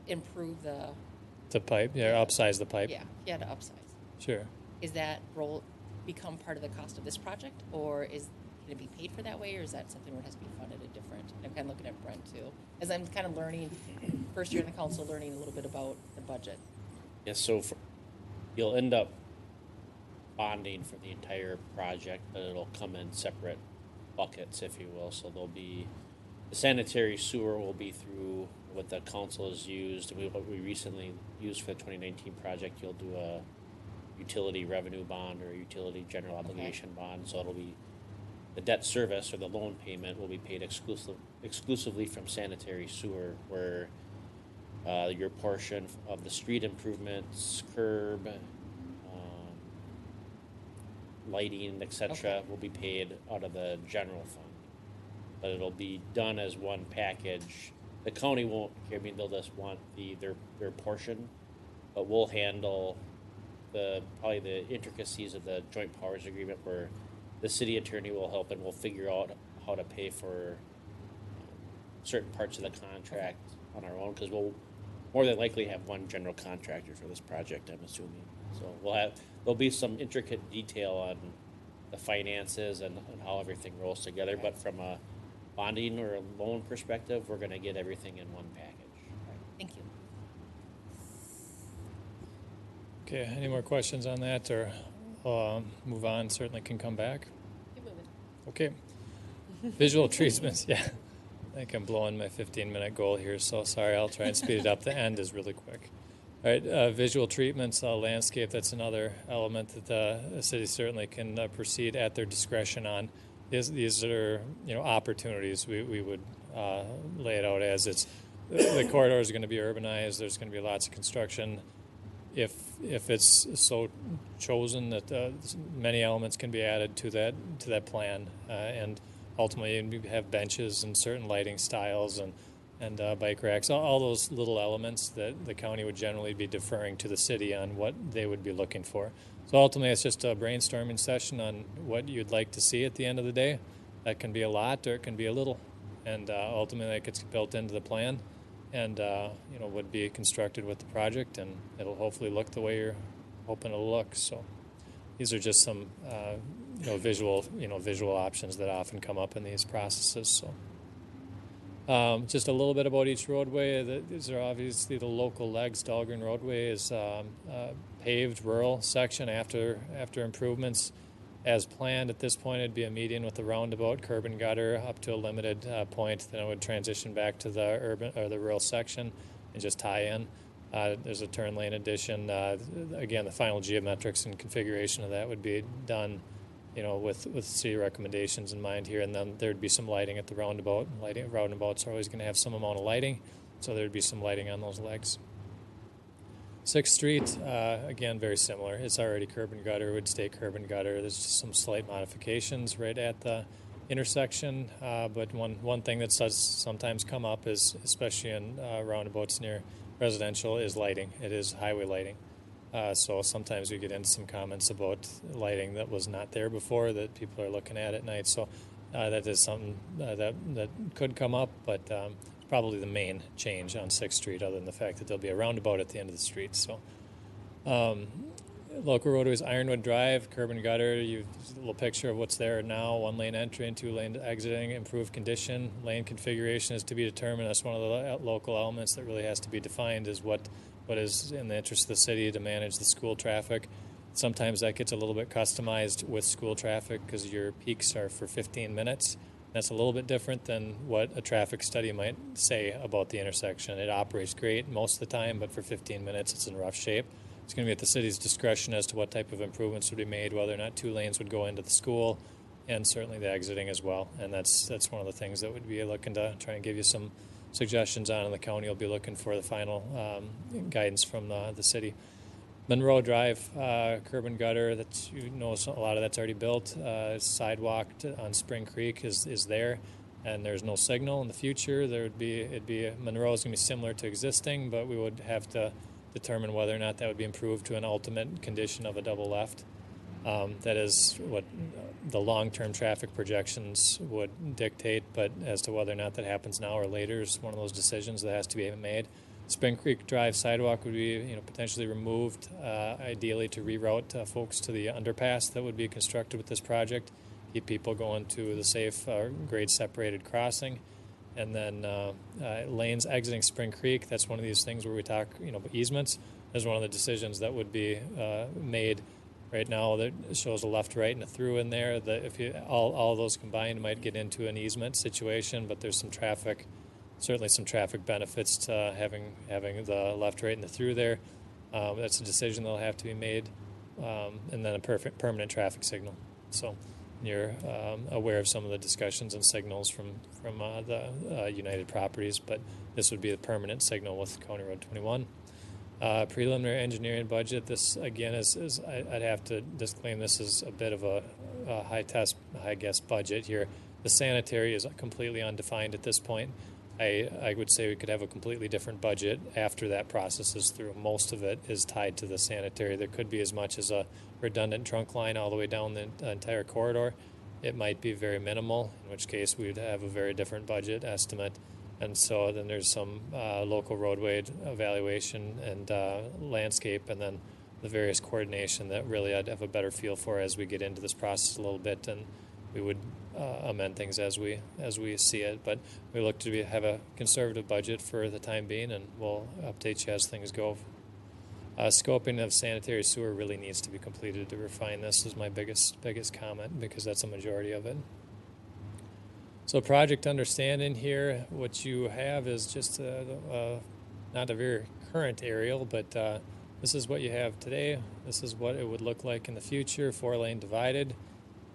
improve The pipe, yeah, upsize the pipe. yeah, if you had to upsize, Sure. is that role become part of the cost of this project, or can it be paid for that way, or is that something where it has to be funded a different? I'm kind of looking at Brent too, as I'm kind of learning, first year in the council, learning a little bit about the budget. Yeah, so you'll end up bonding for the entire project, but it'll come in separate buckets, if you will. So there'll be the sanitary sewer will be through what the council has used. What we recently used for the 2019 project, you'll do a utility revenue bond or a utility general obligation bond. So it'll be the debt service or the loan payment will be paid exclusively from sanitary sewer, where your portion of the street improvements, curb, lighting, etc., will be paid out of the general fund. But it'll be done as one package. The county won't care. I mean, they'll just want their portion, but we'll handle probably the intricacies of the joint powers agreement, where the city attorney will help and we'll figure out how to pay for certain parts of the contract on our own, because we'll more than likely have one general contractor for this project, I'm assuming. So there'll be some intricate detail on the finances and how everything rolls together, but from a bonding or a loan perspective, we're going to get everything in one package. Thank you. Okay. Any more questions on that, or move on? Certainly can come back. Keep moving. Okay. Visual treatments. Yeah. I think I'm blowing my 15-minute goal here, so sorry. I'll try and speed it up. The end is really quick. All right. Visual treatments, landscape. That's another element that the city certainly can proceed at their discretion on. These are opportunities we would lay it out as. It's the corridor is going to be urbanized. There's going to be lots of construction. If it's so chosen that many elements can be added to that plan, and ultimately you have benches and certain lighting styles and bike racks, all those little elements that the county would generally be deferring to the city on what they would be looking for. So ultimately it's just a brainstorming session on what you'd like to see at the end of the day. That can be a lot or it can be a little, and ultimately it gets built into the plan and would be constructed with the project, and it'll hopefully look the way you're hoping it'll look. So these are just some visual options that often come up in these processes. So just a little bit about each roadway. These are obviously the local legs. Dahlgren Roadway is paved rural section after improvements as planned. At this point, it'd be a median with the roundabout, curb and gutter up to a limited point. Then it would transition back to the urban or the rural section and just tie in. There's a turn lane addition. Again, the final geometrics and configuration of that would be done, with city recommendations in mind here. And then there'd be some lighting at the roundabout. Roundabouts are always going to have some amount of lighting, so there'd be some lighting on those legs. 6th Street, again, very similar. It's already curb and gutter, would stay curb and gutter. There's just some slight modifications right at the intersection. But one thing that does sometimes come up is, especially in roundabouts near residential, is lighting. It is highway lighting. So sometimes we get into some comments about lighting that was not there before that people are looking at night. So that is something that could come up, but probably the main change on 6th Street, other than the fact that there'll be a roundabout at the end of the street. So local roadways, Ironwood Drive, curb and gutter. You've a little picture of what's there now. 1 lane entry and 2 lane exiting. Improved condition. Lane configuration is to be determined. That's one of the local elements that really has to be defined. Is what is in the interest of the city to manage the school traffic. Sometimes that gets a little bit customized with school traffic because your peaks are for 15 minutes. That's a little bit different than what a traffic study might say about the intersection. It operates great most of the time, but for 15 minutes it's in rough shape. It's going to be at the city's discretion as to what type of improvements would be made, whether or not 2 lanes would go into the school, and certainly the exiting as well. And that's one of the things that would be looking to try and give you some suggestions on, and the county will be looking for the final guidance from the city. Monroe Drive, curb and gutter, that's, a lot of that's already built. Sidewalk on Spring Creek is there, and there's no signal in the future. Monroe is going to be similar to existing, but we would have to determine whether or not that would be improved to an ultimate condition of a double left. That is what the long-term traffic projections would dictate, but as to whether or not that happens now or later is one of those decisions that has to be made. Spring Creek Drive sidewalk would be potentially removed, ideally to reroute folks to the underpass that would be constructed with this project, keep people going to the safe grade-separated crossing. And then lanes exiting Spring Creek, that's one of these things where we talk, easements. Is one of the decisions that would be made right now. That shows a left, right, and a through in there. That if all of those combined might get into an easement situation, but there's certainly some traffic benefits to having the left, right, and the through there. That's a decision that'll have to be made, and then a permanent traffic signal. So you're aware of some of the discussions and signals from the United Properties, but this would be the permanent signal with County Road 21. Preliminary engineering budget. This again is I'd have to disclaim this is a bit of a high guess budget here. The sanitary is completely undefined at this point. I would say we could have a completely different budget after that process is through. Most of it is tied to the sanitary. There could be as much as a redundant trunk line all the way down the entire corridor. It might be very minimal, in which case we would have a very different budget estimate. And so then there's some local roadway evaluation and landscape, and then the various coordination that really I'd have a better feel for as we get into this process a little bit, and we would amend things as we see it. But we look to have a conservative budget for the time being, and we'll update you as things go. Scoping of sanitary sewer really needs to be completed to refine this is my biggest comment, because that's a majority of it. So project understanding here, what you have is just not a very current aerial, but this is what you have today. This is what it would look like in the future, 4-lane divided.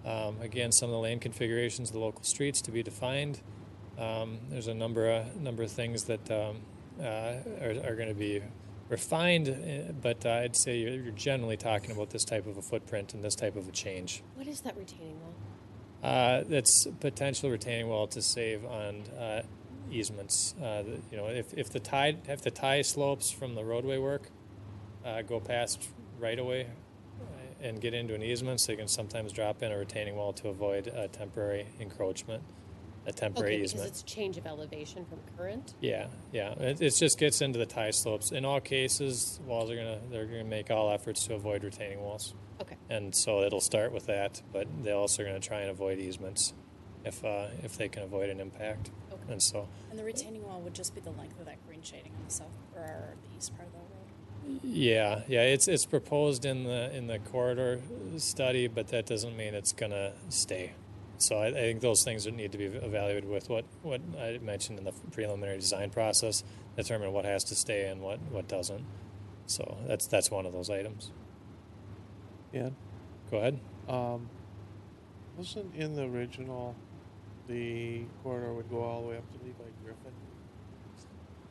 Again, some of the lane configurations of the local streets to be defined. There's a number of things that are going to be refined, but I'd say you're generally talking about this type of a footprint and this type of a change. What is that retaining wall? That's potential retaining wall to save on easements. If the tie slopes from the roadway work go past right away and get into an easement, so you can sometimes drop in a retaining wall to avoid a temporary encroachment, a temporary easement. Because it's change of elevation from current? Yeah. It just gets into the tie slopes. In all cases, they're gonna make all efforts to avoid retaining walls. Okay. And so it'll start with that, but they're also going to try and avoid easements if they can avoid an impact. Okay. And the retaining wall would just be the length of that green shading on the south or the east part of the road. Yeah. It's proposed in the corridor study, but that doesn't mean it's going to stay. So I think those things would need to be evaluated with what I mentioned in the preliminary design process, determine what has to stay and what doesn't. So that's one of those items. Yeah. Go ahead. Wasn't in the original the corridor would go all the way up to Levi Griffin?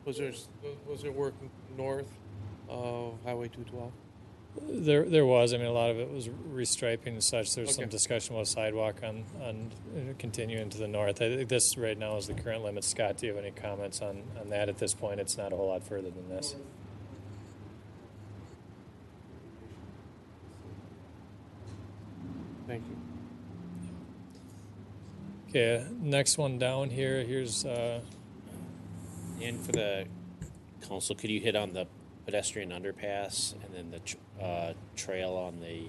Was there work north of Highway 212? There was. I mean, a lot of it was restriping and such. There's some discussion about sidewalk on continuing to the north. I think this right now is the current limit. Scott, do you have any comments on that at this point? It's not a whole lot further than this. Thank you. Okay, next one down here. Here's and for the council, could you hit on the pedestrian underpass and then the trail on the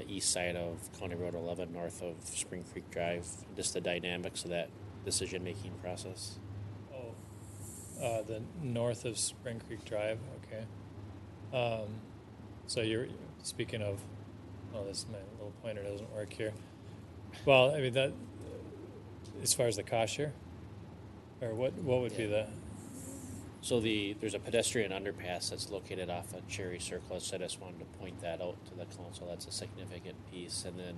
east side of County Road 11 north of Spring Creek Drive, just the dynamics of that decision-making process. The north of Spring Creek Drive, okay. So you're speaking of, oh, this my little pointer doesn't work here. Well, I mean, that, as far as the cost share, or what would be the? So there's a pedestrian underpass that's located off of Cherry Circle, so I just wanted to point that out to the council. That's a significant piece. And then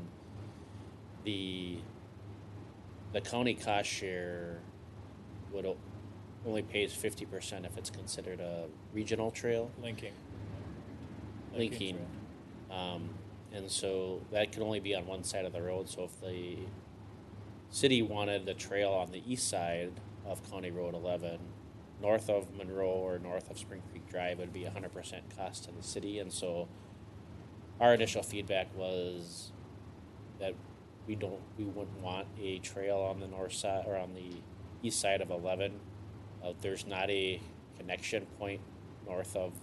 the county cost share would only pays 50% if it's considered a regional trail. Linking. And so that could only be on one side of the road. So if the city wanted the trail on the east side of County Road 11, north of Monroe or north of Spring Creek Drive, it would be 100% cost to the city. And so our initial feedback was that we wouldn't want a trail on the north side or on the east side of 11. There's not a connection point north of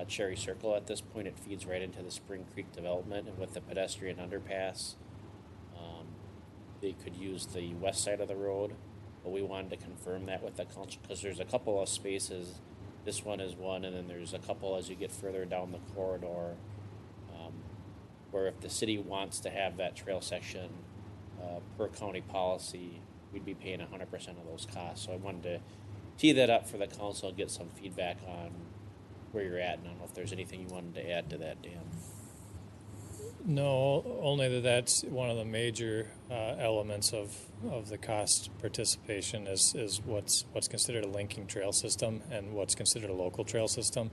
Cherry Circle at this point. It feeds right into the Spring Creek development, and with the pedestrian underpass, they could use the west side of the road. But we wanted to confirm that with the council because there's a couple of spaces. This one is one, and then there's a couple as you get further down the corridor, where if the city wants to have that trail section per county policy, we'd be paying 100% of those costs. So I wanted to tee that up for the council and get some feedback on where you're at, and I don't know if there's anything you wanted to add to that, Dan. No, only that that's one of the major elements of the cost participation is what's considered a linking trail system and what's considered a local trail system.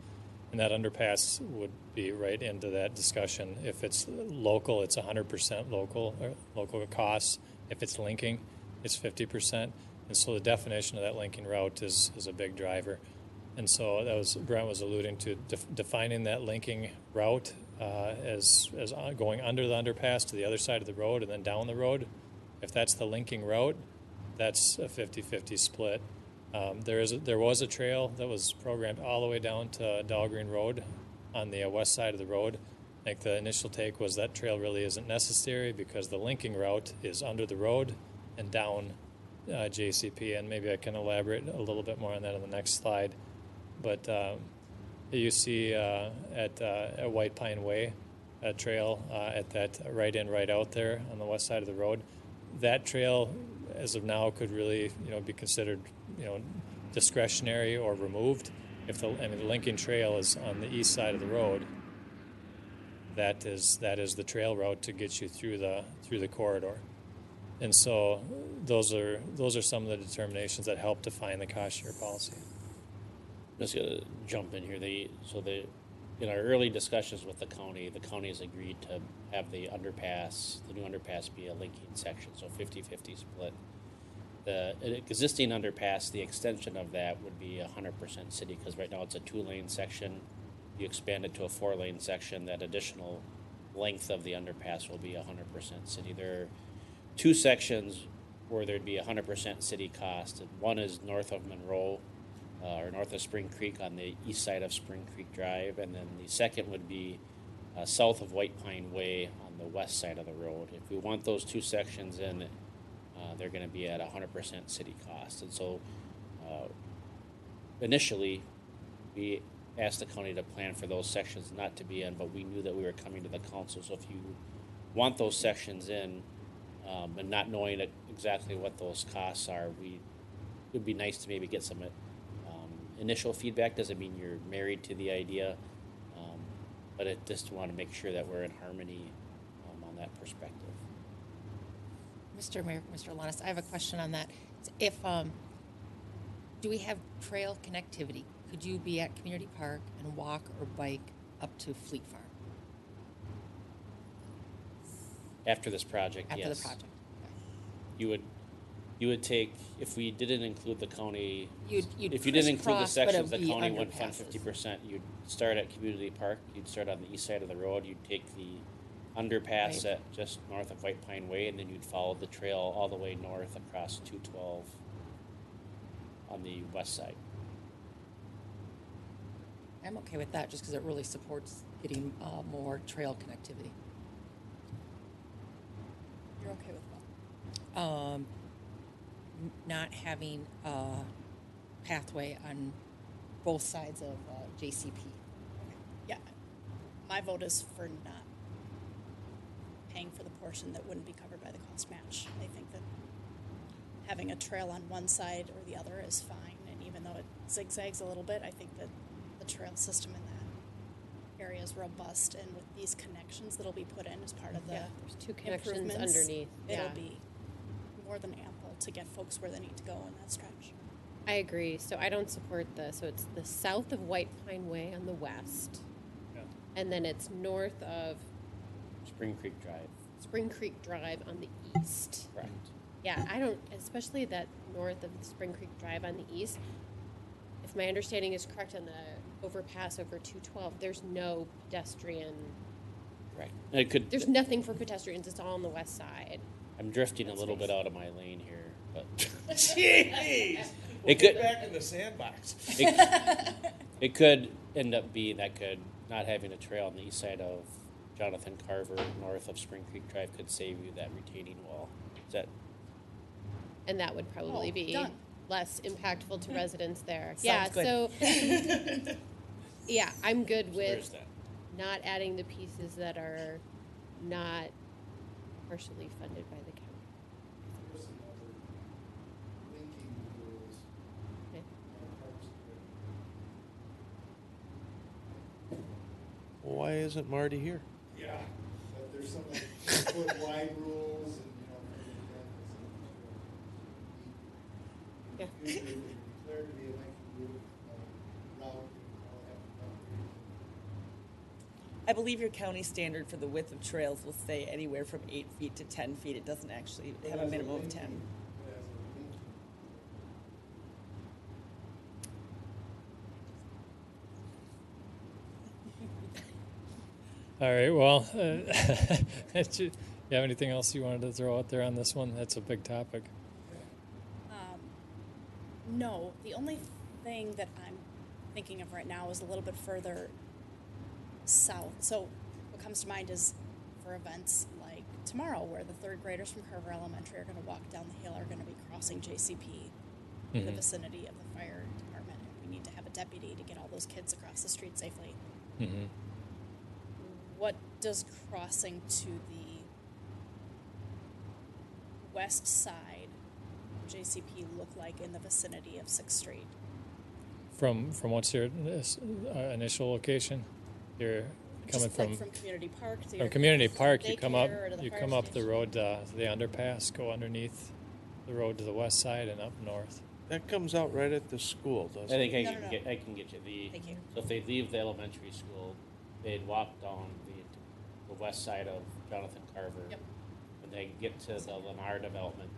And that underpass would be right into that discussion. If it's local, it's 100% local costs. If it's linking, it's 50%. And so the definition of that linking route is a big driver. And so that was Brent was alluding to defining that linking route as going under the underpass to the other side of the road and then down the road. If that's the linking route, that's a 50-50 split. There was a trail that was programmed all the way down to Dahlgreen Road on the west side of the road. I think the initial take was that trail really isn't necessary because the linking route is under the road and down JCP, and maybe I can elaborate a little bit more on that on the next slide. But you see at White Pine Way, a trail at that right in, right out there on the west side of the road. That trail, as of now, could really be considered discretionary or removed. If the linking trail is on the east side of the road, that is the trail route to get you through the corridor. And so those are some of the determinations that help define the cost share policy. Just gonna jump in here. In our early discussions with the county has agreed to have the new underpass be a linking section, so 50-50 split. The existing underpass, the extension of that would be 100% city, because right now it's a 2-lane section. You expand it to a 4-lane section, that additional length of the underpass will be 100% city. There are 2 sections where there'd be 100% city cost. And one is north of Monroe, or north of Spring Creek on the east side of Spring Creek Drive, and then the second would be south of White Pine Way on the west side of the road. If we want those 2 sections in, they're going to be at 100% city cost. And so initially, we asked the county to plan for those sections not to be in, but we knew that we were coming to the council. So if you want those sections in, and not knowing exactly what those costs are, it would be nice to maybe get some initial feedback. Doesn't mean you're married to the idea, but I just want to make sure that we're in harmony on that perspective. Mr. Mayor, Mr. Alanis, I have a question on that. If do we have trail connectivity? Could you be at Community Park and walk or bike up to Fleet Farm? After this project, After yes. the project. Okay. You would take, if we didn't include the county, You'd if you didn't include the crisscross, but sections, the it'd be county would fund underpasses. 50%. You'd start at Community Park. You'd start on the east side of the road. You'd take the underpass Right. at just north of White Pine Way, and then you'd follow the trail all the way north across 212 on the west side. I'm okay with that just because it really supports getting more trail connectivity. You're okay with what? Not having a pathway on both sides of JCP. Yeah, my vote is for not paying for the portion that wouldn't be covered by the cost match. I think that having a trail on one side or the other is fine, and even though it zigzags a little bit, I think that the trail system in that area is robust, and with these connections that'll be put in as part of the there's 2 connections improvements, underneath. it'll be more than ample to get folks where they need to go in that stretch. I agree. So I don't support so it's the south of White Pine Way on the west, and then it's north of Spring Creek Drive. Spring Creek Drive on the east. Correct. Yeah, I don't, especially that north of Spring Creek Drive on the east. If my understanding is correct, on the overpass over 212, there's no pedestrian. Right. It could. There's nothing for pedestrians. It's all on the west side. I'm drifting a little bit out of my lane here, but Jeez! It could back in the sandbox. It could end up being that could not having a trail on the east side of Jonathan Carver, north of Spring Creek Drive, could save you that retaining wall. Is that? And that would probably be done. less impactful to residents there. Sounds good. So yeah, I'm good So there's with that. not adding the pieces that are not partially funded by the county. Okay. Why isn't Marty here? Yeah, but there's some like 6-foot wide rules and, Yeah. usually if you're declared to be a lengthy route, route, you have to come I believe your county standard for the width of trails will say anywhere from 8 feet to 10 feet. It doesn't actually have a minimum of 10. All right, well, do you have anything else you wanted to throw out there on this one? That's a big topic. No, the only thing that I'm thinking of right now is a little bit further south. So what comes to mind is for events like tomorrow, where the 3rd graders from Carver Elementary are going to walk down the hill, are going to be crossing JCP in the vicinity of the fire department. And we need to have a deputy to get all those kids across the street safely. Mm-hmm. What does crossing to the west side of JCP look like in the vicinity of 6th Street? From what's your initial location? You're coming Just like from Community Park to from your Community Park. You come up daycare or to the fire up the station? road, the underpass, go underneath the road to the west side and up north. That comes out right at the school, I doesn't it? think No. I can get you Thank you. So if they leave the elementary school, they'd walk down the west side of Jonathan Carver. Yep. When they get to the Lennar development,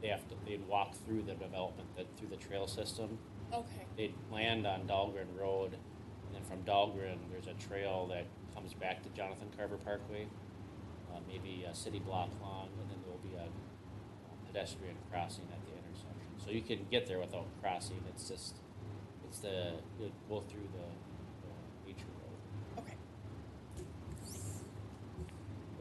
they'd walk through the development, through the trail system. Okay. They'd land on Dahlgren Road, and then from Dahlgren, there's a trail that comes back to Jonathan Carver Parkway, maybe a city block long, and then there'll be a pedestrian crossing at the intersection. So you can get there without crossing. You'll go through the nature road. Okay.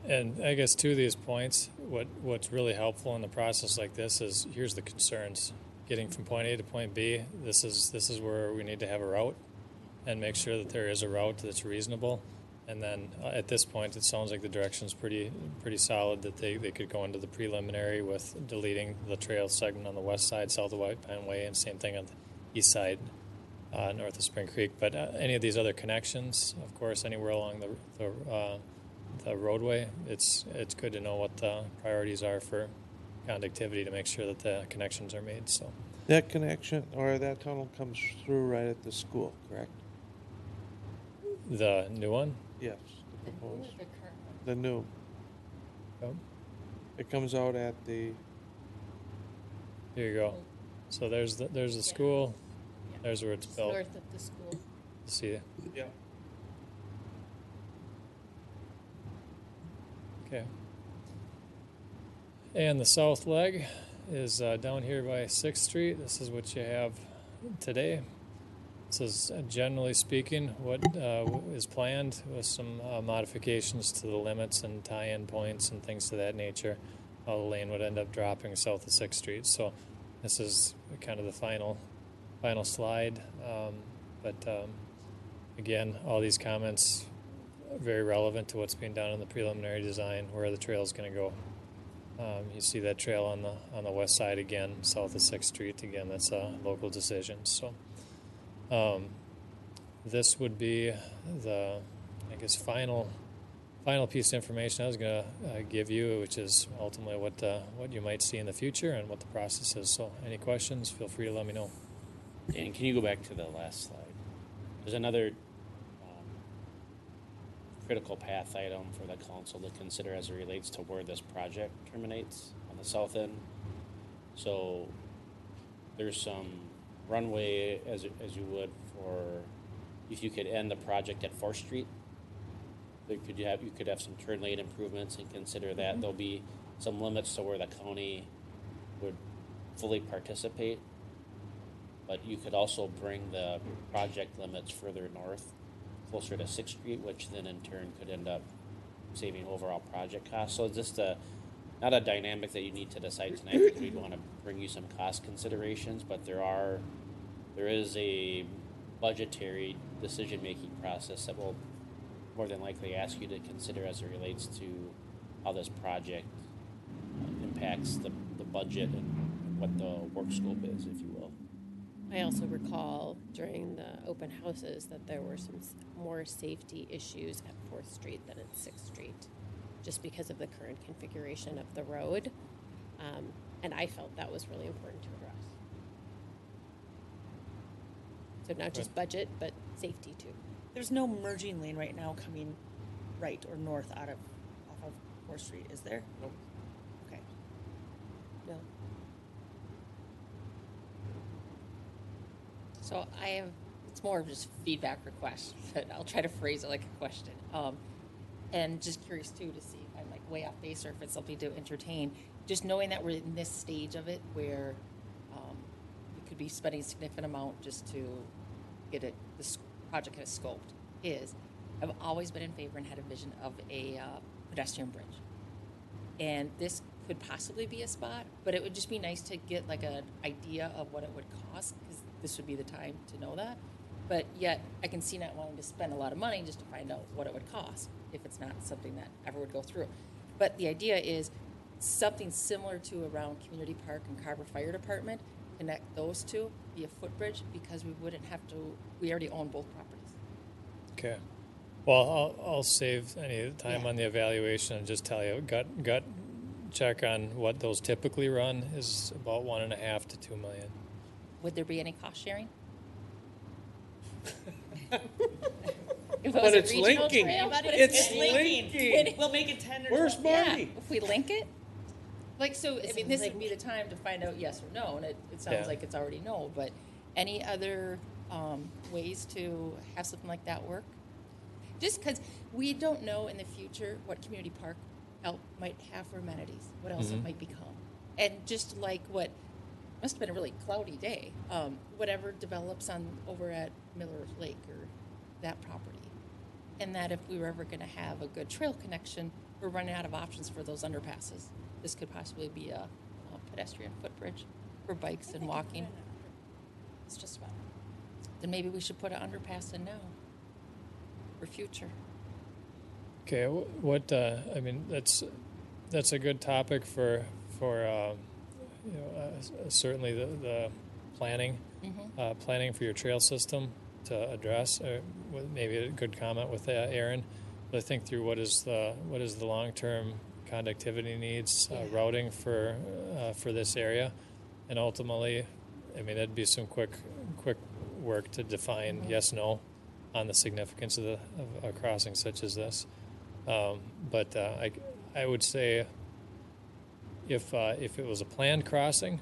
And I guess to these points, what's really helpful in the process like this is here's the concerns: getting from point A to point B. This is where we need to have a route, and make sure that there is a route that's reasonable. And then at this point, it sounds like the direction's pretty solid that they could go into the preliminary with deleting the trail segment on the west side, south of White Pine Way, and same thing on the east side, north of Spring Creek. But any of these other connections, of course, anywhere along the roadway, it's good to know what the priorities are for conductivity to make sure that the connections are made. So That connection or that tunnel comes through right at the school, correct? the new one. Yes, the proposed. The new. Yep. It comes out at the. Here you go. So there's the school. There's where it's Just built. north of the school. See. Yeah. Okay. And the south leg is down here by 6th Street. This is what you have today. This is generally speaking what is planned, with some modifications to the limits and tie-in points and things of that nature. How the lane would end up dropping south of 6th Street. So this is kind of the final slide. Again, all these comments are very relevant to what's being done in the preliminary design, where the trail is going to go. You see that trail on the west side again, south of 6th Street. Again, that's a local decision. So this would be the, I guess, final piece of information I was going to give you, which is ultimately what you might see in the future and what the process is. So any questions, feel free to let me know. And can you go back to the last slide? There's another critical path item for the council to consider as it relates to where this project terminates on the south end. So there's some runway as you would for if you could end the project at 4th Street. You could have some turn lane improvements and consider that. Mm-hmm. There'll be some limits to where the county would fully participate, but you could also bring the project limits further north, closer to 6th Street, which then in turn could end up saving overall project costs. So it's just not a dynamic that you need to decide tonight, because we'd want to bring you some cost considerations, but there is a budgetary decision-making process that will more than likely ask you to consider as it relates to how this project impacts the budget and what the work scope is, if you will. I also recall during the open houses that there were some more safety issues at 4th Street than at 6th Street, just because of the current configuration of the road. And I felt that was really important to address. So not just budget, but safety too. There's no merging lane right now coming right or north off of 4th Street, is there? Nope. Okay. No. So it's more of just feedback request, but I'll try to phrase it like a question. And just curious too to see if I'm like way off base or if it's something to entertain. Just knowing that we're in this stage of it where we could be spending a significant amount just to get this project kind of scoped. I've always been in favor and had a vision of a pedestrian bridge. And this could possibly be a spot, but it would just be nice to get like an idea of what it would cost, because this would be the time to know that. But yet I can see not wanting to spend a lot of money just to find out what it would cost if it's not something that ever would go through. But the idea is something similar to around Community Park and Carver Fire Department, connect those two, be a footbridge, because we wouldn't have to, we already own both properties. Okay. Well, I'll save any time on the evaluation and just tell you, gut check on what those typically run is about $1.5 to $2 million. Would there be any cost sharing? But it's linking. It's linking. We'll make it 10 or Where's 12. Marty? Yeah, if we link it. Like, so, I mean, this would be the time to find out yes or no, and it sounds like it's already no, but any other ways to have something like that work? Just because we don't know in the future what Community Park might have for amenities, what else it might become. And just like what must have been a really cloudy day, whatever develops over at Miller Lake or that property. And that if we were ever going to have a good trail connection, we're running out of options for those underpasses. This could possibly be a pedestrian footbridge for bikes and walking. It's just about. Then maybe we should put an underpass in now for future. Okay, I mean, that's a good topic for certainly the planning, planning for your trail system to address. Maybe a good comment with Aaron. But think through what is the long-term conductivity needs, routing for this area, and ultimately, I mean, that'd be some quick work to define yes, no, on the significance of a crossing such as this. But I would say if it was a planned crossing,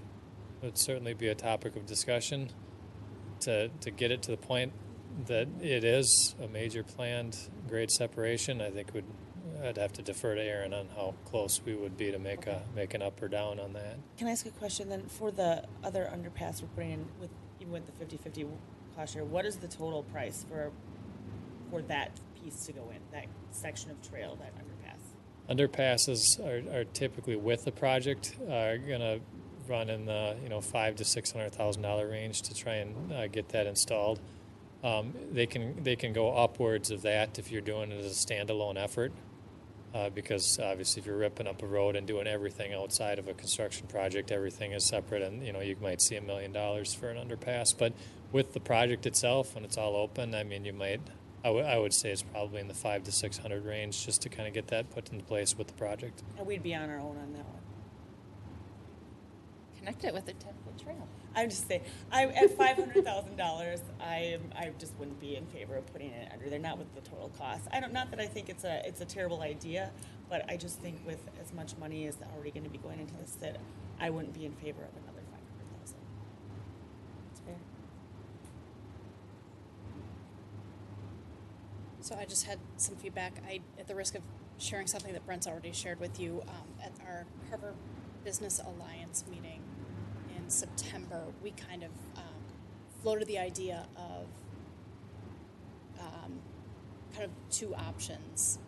it would certainly be a topic of discussion to get it to the point that it is a major planned grade separation. I think I'd have to defer to Aaron on how close we would be to make an up or down on that. Can I ask a question then? For the other underpass we're putting in, even with the 50-50 cost share, what is the total price for that piece to go in, that section of trail, that underpass? Underpasses are typically with the project are going to run in the $500,000 to $600,000 range to try and get that installed. They can go upwards of that if you're doing it as a standalone effort, because obviously if you're ripping up a road and doing everything outside of a construction project, everything is separate, and you might see $1 million for an underpass. But with the project itself, when it's all open, I mean, I would say it's probably in the 500 to 600 range just to kind of get that put into place with the project. And we'd be on our own on that one. Connect it with a 10-foot trail. I'm just saying, at $500,000, I just wouldn't be in favor of putting it under there, not with the total cost. Not that I think it's a terrible idea, but I just think with as much money as already going to be going into this, that I wouldn't be in favor of another $500,000. That's fair. So I just had some feedback. At the risk of sharing something that Brent's already shared with you, at our Carver Business Alliance meeting in September, we kind of floated the idea of kind of two options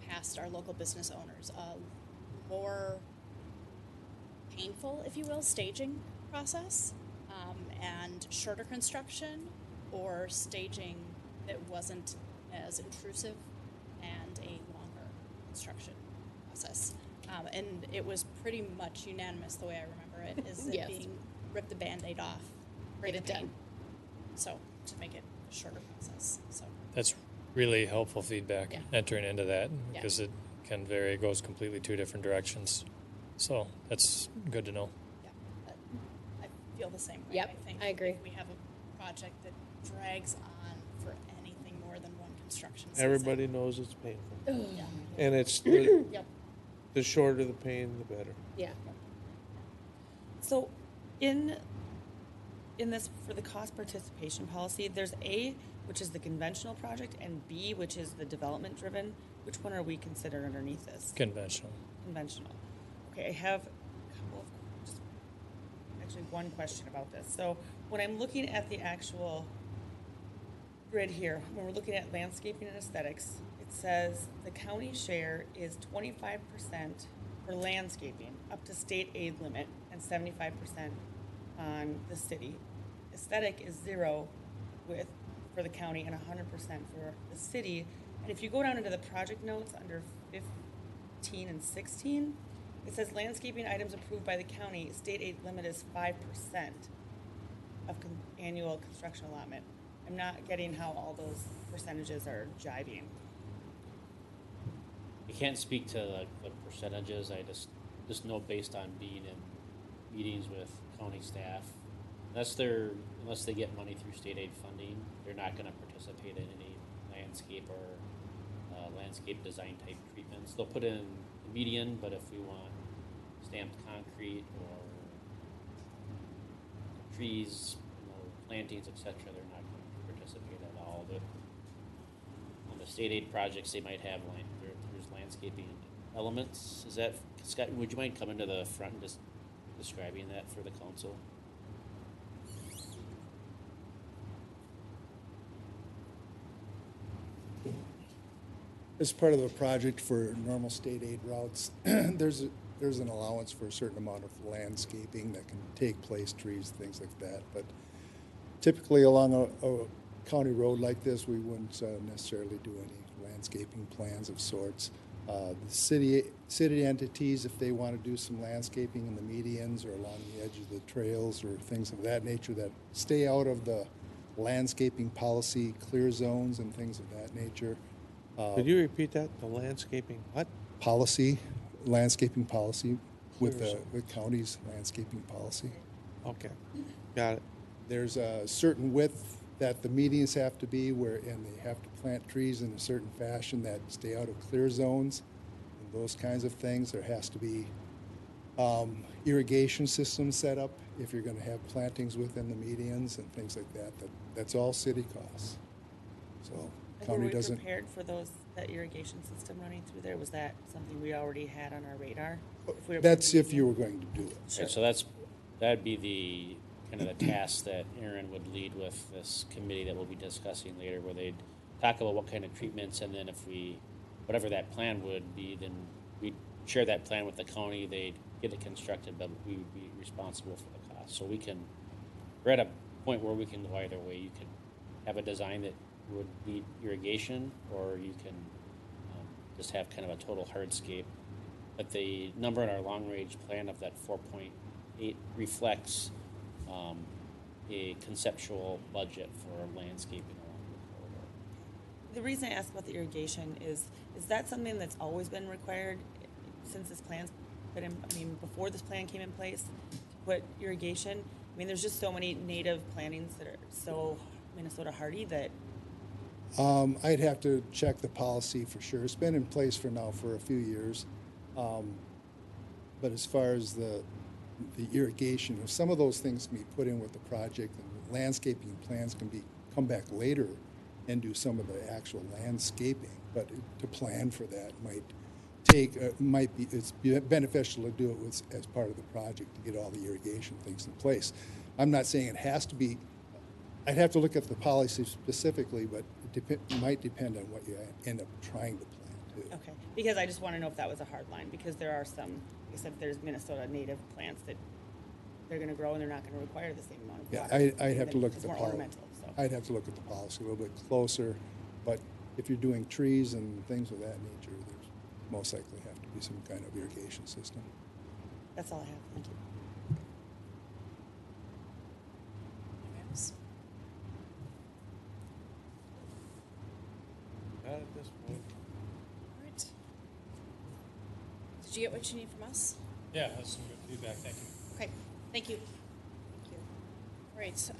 past our local business owners. A more painful, if you will, staging process and shorter construction, or staging that wasn't as intrusive and a longer construction process. And it was pretty much unanimous, the way I remember it, is it being rip the Band-Aid off, Get it done. So to make it a shorter process. So That's really helpful feedback entering into that, Yeah. because it can vary. It goes completely two different directions. So that's good to know. yeah, I feel the same way. Yep, I think I agree. if we have a project that drags on for anything more than one construction season. Everybody knows it's painful. Yeah. And it's the, Yep. the shorter the pain, the better. Yeah. So in this, for the cost participation policy, there's A, which is the conventional project, and B, which is the development driven. Which one are we considered underneath this? Conventional. Conventional. Okay, I have a couple of, just actually one question about this. So when I'm looking at the actual grid here, when we're looking at landscaping and aesthetics, it says the county share is 25% for landscaping up to state aid limit and 75% on the city. Aesthetic is 0 for the county and 100% for the city. And if you go down into the project notes under 15 and 16, it says landscaping items approved by the county, state aid limit is 5% of annual construction allotment. I'm not getting how all those percentages are jiving. I can't speak to the percentages. I just know based on being in meetings with county staff, unless they get money through state aid funding, they're not going to participate in any landscape or landscape design type treatments. They'll put in the median, but if we want stamped concrete or trees, plantings, etc., they're not going to participate at all. But on the state aid projects, they might have there's landscaping elements. Is that, Scott, would you mind coming to the front and just describing that for the council? As part of the project for normal state aid routes, there's an allowance for a certain amount of landscaping that can take place, trees, things like that. But typically along a county road like this, we wouldn't necessarily do any landscaping plans of sorts. The city entities, if they want to do some landscaping in the medians or along the edge of the trails or things of that nature that stay out of the landscaping policy, clear zones and things of that nature. Could you repeat that? The landscaping what? Policy, landscaping policy with the county's landscaping policy. Okay, got it. There's a certain width that the medians have to be and they have to plant trees in a certain fashion that stay out of clear zones and those kinds of things. There has to be irrigation systems set up if you're going to have plantings within the medians and things like that. That's all city costs. So county doesn't. Were we prepared for that irrigation system running through there? Was that something we already had on our radar? That's if you were going to do it. Sure. So that'd be the kind of the tasks that Aaron would lead with this committee that we'll be discussing later, where they'd talk about what kind of treatments, and then if we, whatever that plan would be, then we'd share that plan with the county. They'd get it constructed, but we would be responsible for the cost. So we're at a point where we can go either way. You could have a design that would need irrigation, or you can just have kind of a total hardscape. But the number in our long-range plan of that 4.8 reflects a conceptual budget for landscaping along the corridor. The reason I asked about the irrigation is that something that's always been required since this plan's put in, I mean, before this plan came in place, to put irrigation? I mean, there's just so many native plantings that are so Minnesota hardy that. I'd have to check the policy for sure. It's been in place for a few years. But as far as the irrigation, if some of those things can be put in with the project, and landscaping plans can come back later and do some of the actual landscaping. But to plan for that it's beneficial to do it as part of the project to get all the irrigation things in place. I'm not saying it has to be. I'd have to look at the policy specifically, but it might depend on what you end up trying to plan too. Okay, because I just want to know if that was a hard line, because there are some, like I said, there's Minnesota native plants that they're going to grow and they're not going to require the same amount of water. Yeah, I'd have to look at it's the more policy. ornamental. So. I'd have to look at the policy a little bit closer, but if you're doing trees and things of that nature, there's most likely have to be some kind of irrigation system. That's all I have. Thank you. Not at this point. All right. Did you get what you need from us? Yeah, that's some good feedback. Thank you. Okay, thank you. Thank you. All right,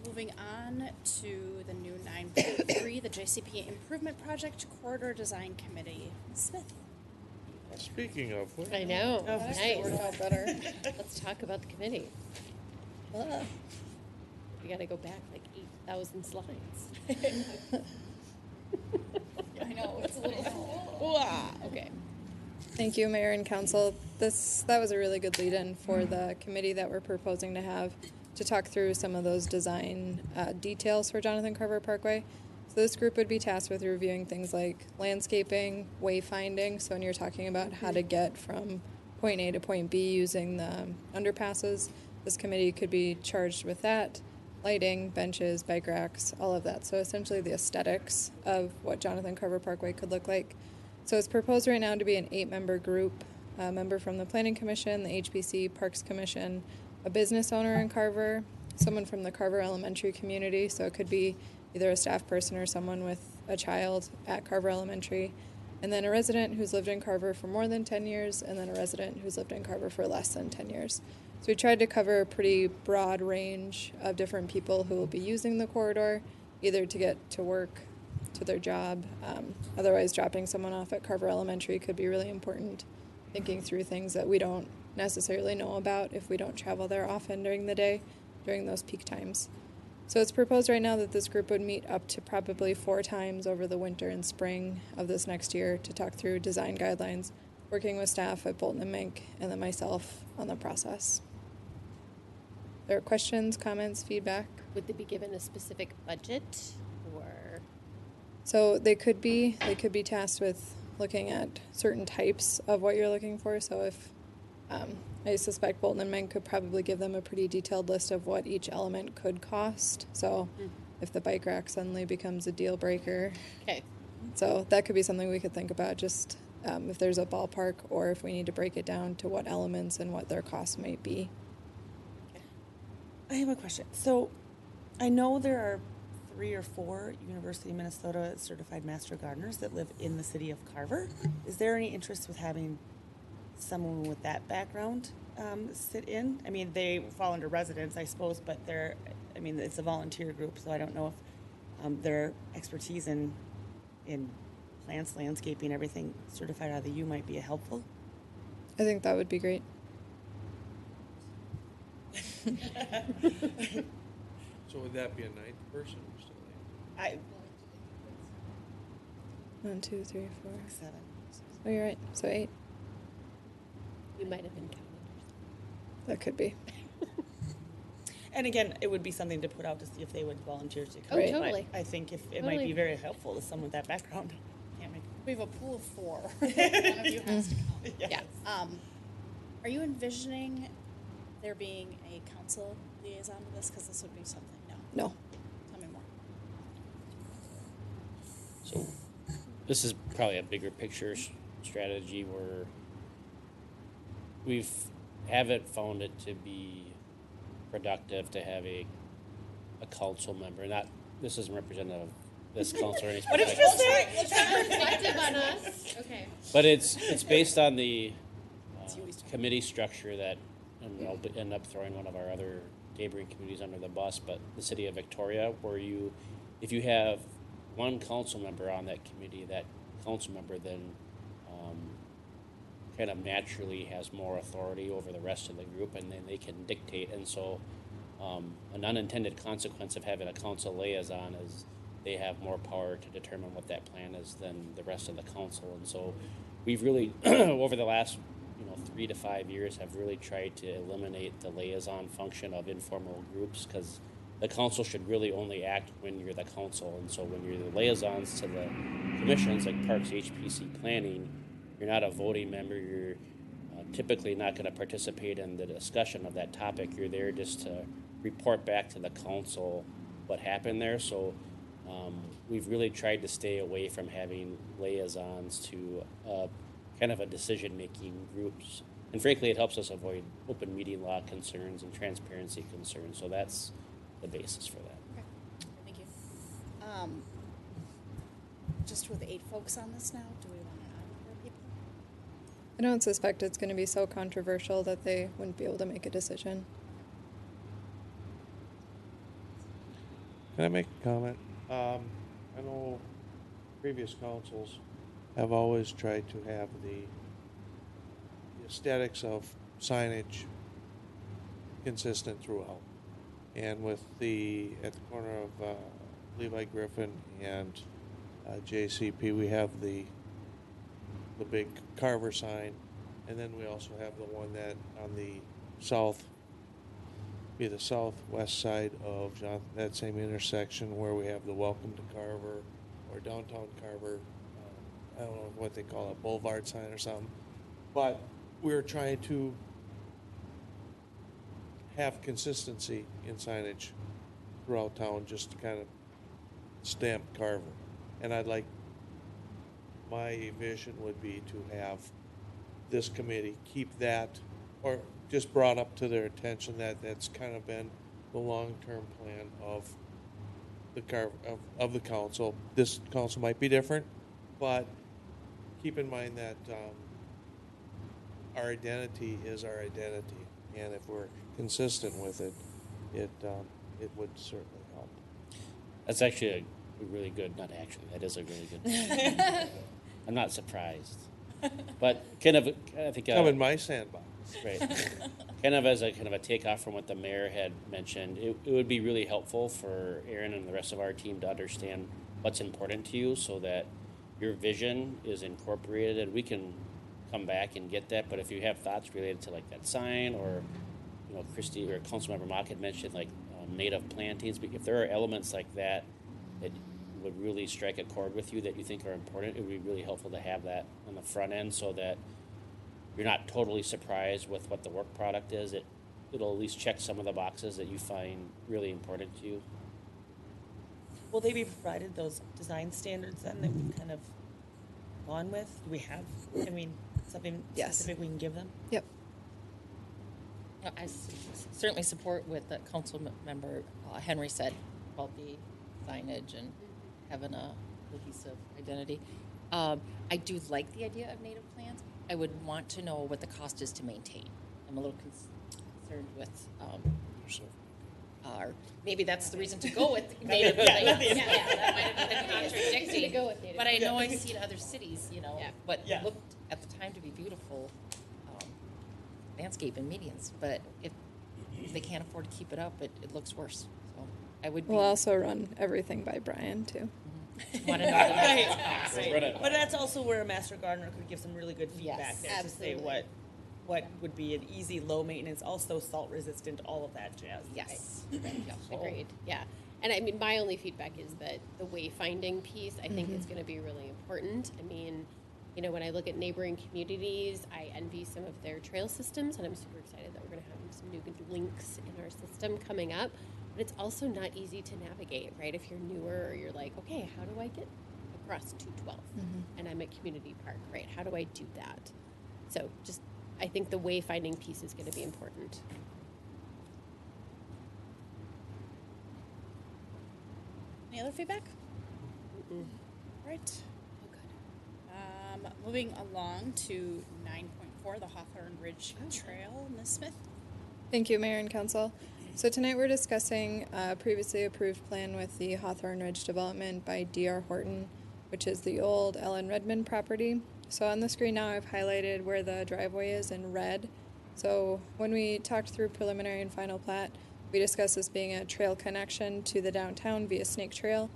moving on to the new 9.3, the JCP Improvement Project Corridor Design Committee. Smith. Speaking of which. I know. Oh, Nice. worked out better. Let's talk about the committee. We got to go back like 8,000 slides. I know, it's a little. Okay. Thank you, Mayor and Council. That was a really good lead-in for the committee that we're proposing to have to talk through some of those design details for Jonathan Carver Parkway. So this group would be tasked with reviewing things like landscaping, wayfinding. So when you're talking about how to get from point A to point B using the underpasses, this committee could be charged with that. Lighting, benches, bike racks, all of that. So essentially the aesthetics of what Jonathan Carver Parkway could look like. So it's proposed right now to be an 8-member group, a member from the Planning Commission, the HBC Parks Commission, a business owner in Carver, someone from the Carver Elementary community, so it could be either a staff person or someone with a child at Carver Elementary, and then a resident who's lived in Carver for more than 10 years, and then a resident who's lived in Carver for less than 10 years. So we tried to cover a pretty broad range of different people who will be using the corridor, either to get to work, to their job. Otherwise, dropping someone off at Carver Elementary could be really important, thinking through things that we don't necessarily know about if we don't travel there often during the day, during those peak times. So it's proposed right now that this group would meet up to probably 4 times over the winter and spring of this next year to talk through design guidelines, working with staff at Bolton and Mink, and then myself on the process. There are questions, comments, feedback? Would they be given a specific budget, or? So they could be tasked with looking at certain types of what you're looking for. So if I suspect Bolton and Mink could probably give them a pretty detailed list of what each element could cost. So if the bike rack suddenly becomes a deal breaker. Okay. So that could be something we could think about, just if there's a ballpark, or if we need to break it down to what elements and what their costs might be. I have a question. So I know there are 3 or 4 University of Minnesota certified master gardeners that live in the city of Carver. Is there any interest with having someone with that background sit in? I mean, they fall under residents, I suppose, but it's a volunteer group, so I don't know if their expertise in plants, landscaping, everything certified out of the U might be helpful. I think that would be great. So would that be a 9th person or something? 1, 2, 3, 4, 7. Oh, you're right. So 8. You might have been counting. That could be. And again, it would be something to put out to see if they would volunteer to come. Oh, But totally. I think if it might be very helpful to someone with that background. Can't make. We have a pool of 4. One of you has to come. Yes. Yeah. Are you envisioning there being a council liaison to this? Because this would be something. No. Tell me more. So this is probably a bigger picture strategy where haven't found it to be productive to have a council member. Not this isn't representative of this council or anything. What did you say? Reflective on us. Okay. But it's based on the committee structure that, and I'll end up throwing one of our other neighboring communities under the bus, but the city of Victoria, where if you have one council member on that committee, that council member then kind of naturally has more authority over the rest of the group, and then they can dictate. And so an unintended consequence of having a council liaison is they have more power to determine what that plan is than the rest of the council. And so we've really, over the last 3 to 5 years, have really tried to eliminate the liaison function of informal groups, because the council should really only act when you're the council. And so when you're the liaisons to the commissions like Parks, HPC, Planning, you're not a voting member. You're typically not going to participate in the discussion of that topic. You're there just to report back to the council what happened there. So we've really tried to stay away from having liaisons to kind of a decision-making groups. And frankly, it helps us avoid open meeting law concerns and transparency concerns. So that's the basis for that. Okay. Thank you. Just with 8 folks on this now, do we want to add more people? I don't suspect it's going to be so controversial that they wouldn't be able to make a decision. Can I make a comment? I know previous councils have always tried to have the aesthetics of signage consistent throughout. And with at the corner of Levi Griffin and JCP, we have the big Carver sign, and then we also have the one that on the southwest side of that same intersection where we have the Welcome to Carver or Downtown Carver. I don't know what they call it, boulevard sign or something. But we're trying to have consistency in signage throughout town, just to kind of stamp Carver. And my vision would be to have this committee keep that, or just brought up to their attention that that's kind of been the long-term plan of the council. This council might be different, but keep in mind that our identity is our identity, and if we're consistent with it, it would certainly help. That's actually a really good, not actually, that is a really good I'm not surprised. But kind of, I think... Come in my sandbox. Right. Kind of as a takeoff from what the mayor had mentioned, it would be really helpful for Aaron and the rest of our team to understand what's important to you so that your vision is incorporated, and we can come back and get that. But if you have thoughts related to like that sign, or Christy or Councilmember Mock had mentioned like native plantings, but if there are elements like that that would really strike a chord with you that you think are important, it would be really helpful to have that on the front end so that you're not totally surprised with what the work product is. It'll at least check some of the boxes that you find really important to you. Will they be provided those design standards then that we've kind of gone with? Do we have, something specific we can give them? Yep. I certainly support what the council member Henry said about the signage and having a cohesive identity. I do like the idea of native plants. I would want to know what the cost is to maintain. I'm a little concerned with, or maybe that's the reason to go with native plants. That might have been contradicting. Go with native. But I know I've seen other cities, what looked at the time to be beautiful landscape and medians. But if they can't afford to keep it up, it looks worse. So I would be. We'll also run everything by Brian too. Want to know the Right. But that's also where a master gardener could give some really good feedback there to say what what would be an easy, low maintenance, also salt resistant, all of that jazz. Yes. Yep, agreed. Yeah. And I mean, my only feedback is that the wayfinding piece, I think, is going to be really important. I mean, you know, when I look at neighboring communities, I envy some of their trail systems, and I'm super excited that we're going to have some new good links in our system coming up. But it's also not easy to navigate, right? If you're newer or you're like, okay, how do I get across 212? And I'm at Community Park, right? How do I do that? So just, I think the wayfinding piece is going to be important. Any other feedback? Right. Oh, good. Moving along to 9.4, the Hawthorne Ridge Trail. Ms. Smith? Thank you, Mayor and Council. So tonight we're discussing a previously approved plan with the Hawthorne Ridge development by D.R. Horton, which is the old Ellen Redmond property. So on the screen now I've highlighted where the driveway is in red. So when we talked through preliminary and final plat, we discussed this being a trail connection to the downtown via Snake Trail.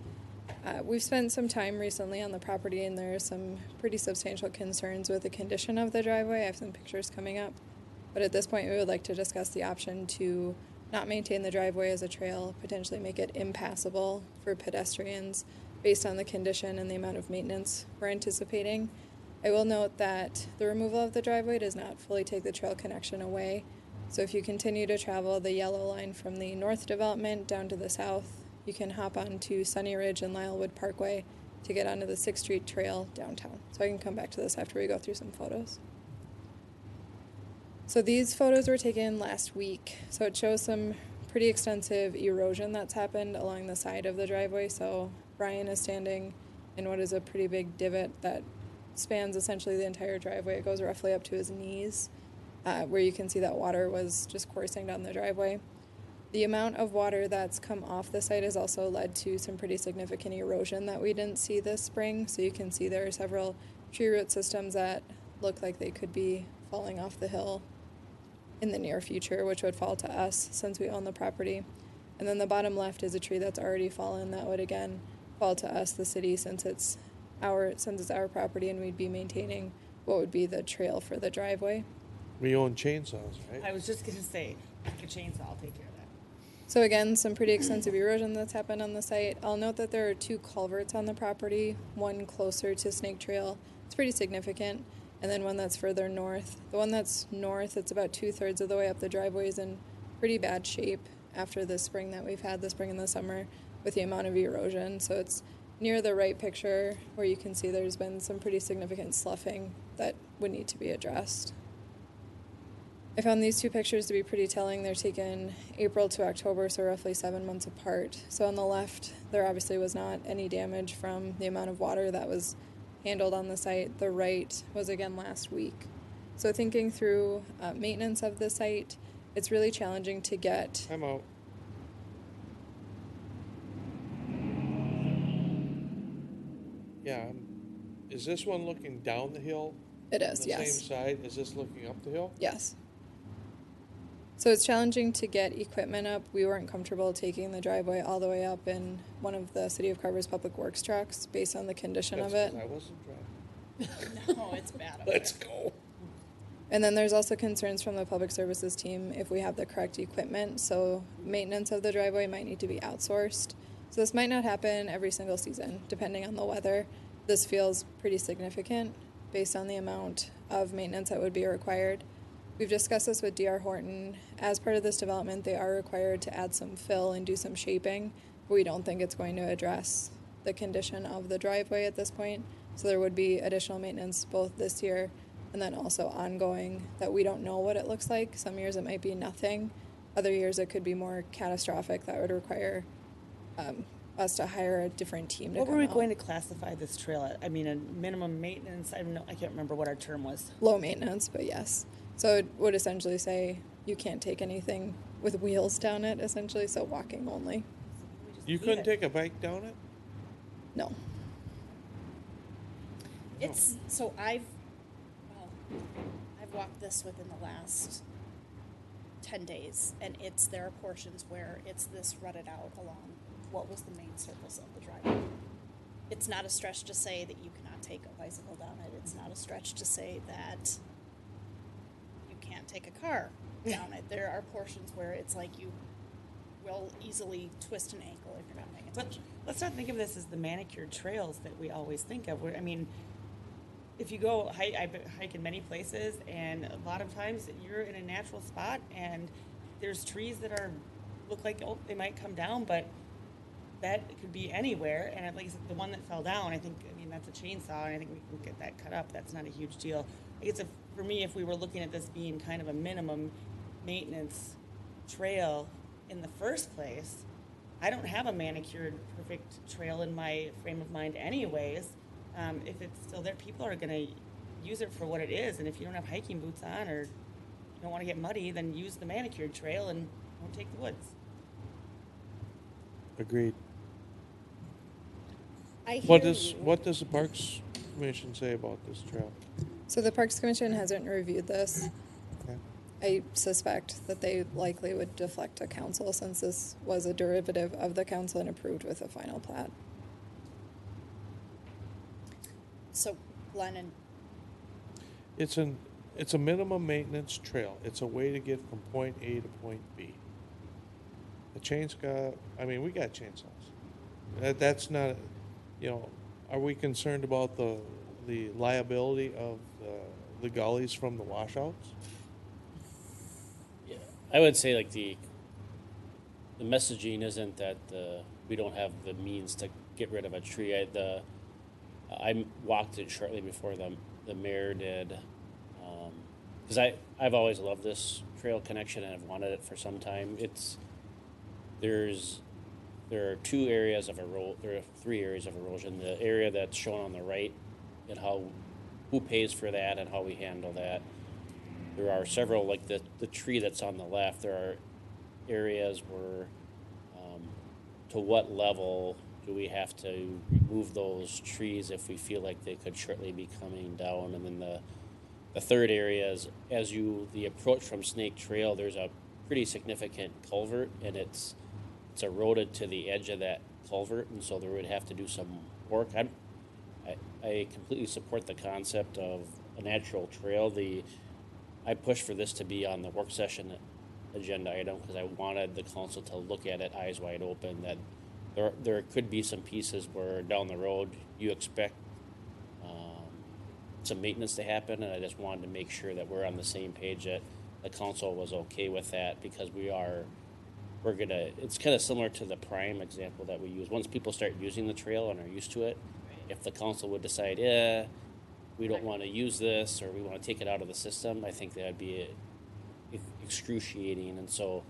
We've spent some time recently on the property, and there are some pretty substantial concerns with the condition of the driveway. I have some pictures coming up. But at this point, we would like to discuss the option to not maintain the driveway as a trail, potentially make it impassable for pedestrians based on the condition and the amount of maintenance we're anticipating. I will note that the removal of the driveway does not fully take the trail connection away. So if you continue to travel the yellow line from the north development down to the south, you can hop onto Sunny Ridge and Lylewood Parkway to get onto the 6th Street Trail downtown. So I can come back to this after we go through some photos. So these photos were taken last week. So it shows some pretty extensive erosion that's happened along the side of the driveway. So Brian is standing in what is a pretty big divot that spans essentially the entire driveway. It goes roughly up to his knees, where you can see that water was just coursing down the driveway. The amount of water that's come off the site has also led to some pretty significant erosion that we didn't see this spring. So you can see there are several tree root systems that look like they could be falling off the hill in the near future, which would fall to us since we own the property. And then the bottom left is a tree that's already fallen that would again fall to us, the city, since it's our property, and we'd be maintaining what would be the trail for the driveway. We own chainsaws, right? I was just going to say, a chainsaw, I'll take care of that. So again, some pretty extensive erosion that's happened on the site. I'll note that there are 2 culverts on the property, one closer to Snake Trail. It's pretty significant. And then one that's further north. The one that's north, it's about 2/3 of the way up the driveway, is in pretty bad shape after the spring that we've had, the spring and the summer, with the amount of erosion. So it's near the right picture where you can see there's been some pretty significant sloughing that would need to be addressed. I found these 2 pictures to be pretty telling. They're taken April to October, so roughly 7 months apart. So on the left, there obviously was not any damage from the amount of water that was handled on the site. The right was again last week. So thinking through maintenance of the site, it's really challenging to get. I'm out. Yeah. Is this one looking down the hill? It is, on the yes. same side? Is this looking up the hill? Yes. So it's challenging to get equipment up. We weren't comfortable taking the driveway all the way up in one of the City of Carver's public works trucks based on the condition of it. I wasn't driving. No, it's bad up Let's there. go. And then there's also concerns from the public services team if we have the correct equipment. So maintenance of the driveway might need to be outsourced. So this might not happen every single season, depending on the weather. This feels pretty significant based on the amount of maintenance that would be required. We've discussed this with D.R. Horton. As part of this development, they are required to add some fill and do some shaping, but we don't think it's going to address the condition of the driveway at this point. So there would be additional maintenance both this year and then also ongoing that we don't know what it looks like. Some years it might be nothing. Other years it could be more catastrophic that would require us to hire a different team to What come were we out. going to classify this trail at? I mean, a minimum maintenance? I don't know. I can't remember what our term was. Low maintenance, but yes. So it would essentially say you can't take anything with wheels down it, essentially, so walking only. You couldn't take a bike down it? No. It's so I've walked this within the last 10 days, and there are portions where it's this rutted out along what was the main surface of the driveway. It's not a stretch to say that you cannot take a bicycle down it. It's not a stretch to say that you can't take a car down it. There are portions where it's like you will easily twist an ankle if you're not paying attention. But let's not think of this as the manicured trails that we always think of. I mean, if you go I hike in many places, and a lot of times you're in a natural spot, and there's trees that look like they might come down, but that could be anywhere. And like I said, the one that fell down, I mean, that's a chainsaw, and I think we can get that cut up. That's not a huge deal. I guess for me, if we were looking at this being kind of a minimum maintenance trail in the first place, I don't have a manicured perfect trail in my frame of mind anyways. If it's still there, people are going to use it for what it is. And if you don't have hiking boots on, or you don't want to get muddy, then use the manicured trail and don't take the woods. Agreed. I What hear does you. what does the Parks Commission say about this trail? So the Parks Commission hasn't reviewed this. Okay. I suspect that they likely would deflect to council, since this was a derivative of the council and approved with a final plat. So, Glenn, It's a minimum maintenance trail. It's a way to get from point A to point B. The chainsaw, we got chainsaws. That's not, are we concerned about the liability of the gullies from the washouts? Yeah, I would say like the messaging isn't that we don't have the means to get rid of a tree. I walked it shortly before the mayor did, because I've always loved this trail connection and I've wanted it for some time. There are 2 areas of there are 3 areas of erosion. The area that's shown on the right, and who pays for that and how we handle that. There are several, like the tree that's on the left. There are areas where, to what level do we have to remove those trees if we feel like they could shortly be coming down? And then the third area is, the approach from Snake Trail, there's a pretty significant culvert, and it's eroded to the edge of that culvert, and so there would have to do some work. I completely support the concept of a natural trail. I pushed for this to be on the work session agenda item because I wanted the council to look at it eyes wide open, that there could be some pieces where down the road you expect some maintenance to happen, and I just wanted to make sure that we're on the same page, that the council was okay with that, because it's kind of similar to the Prime example that we use. Once people start using the trail and are used to it, if the council would decide, we don't want to use this, or we want to take it out of the system, I think that would be excruciating. And so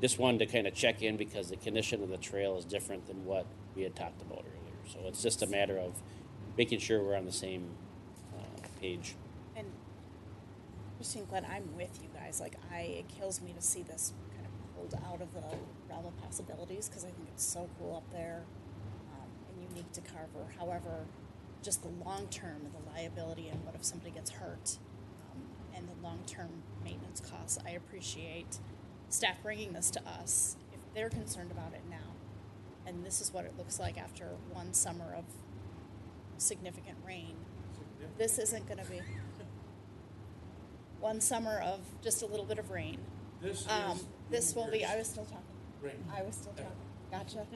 just wanted to kind of check in, because the condition of the trail is different than what we had talked about earlier. So it's just a matter of making sure we're on the same page. And Christine, Glenn, I'm with you guys. It kills me to see this kind of pulled out of the realm of possibilities, because I think it's so cool up there and unique to Carver. However, just the long term, the liability, and what if somebody gets hurt, and the long term maintenance costs. I appreciate staff bringing this to us if they're concerned about it now. And this is what it looks like after one summer of significant rain. This isn't going to be one summer of just a little bit of rain. This will be. I was still talking. Rain. I was still talking. Gotcha.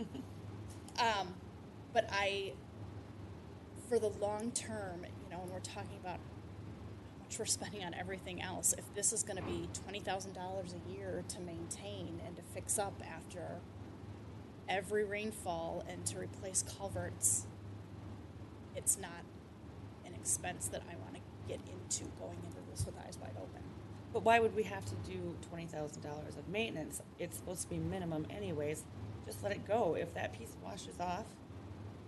But for the long term, when we're talking about how much we're spending on everything else, if this is going to be $20,000 a year to maintain and to fix up after every rainfall and to replace culverts, it's not an expense that I want to get into going into this with eyes wide open. But why would we have to do $20,000 of maintenance? It's supposed to be minimum anyways. Just let it go. If that piece washes off,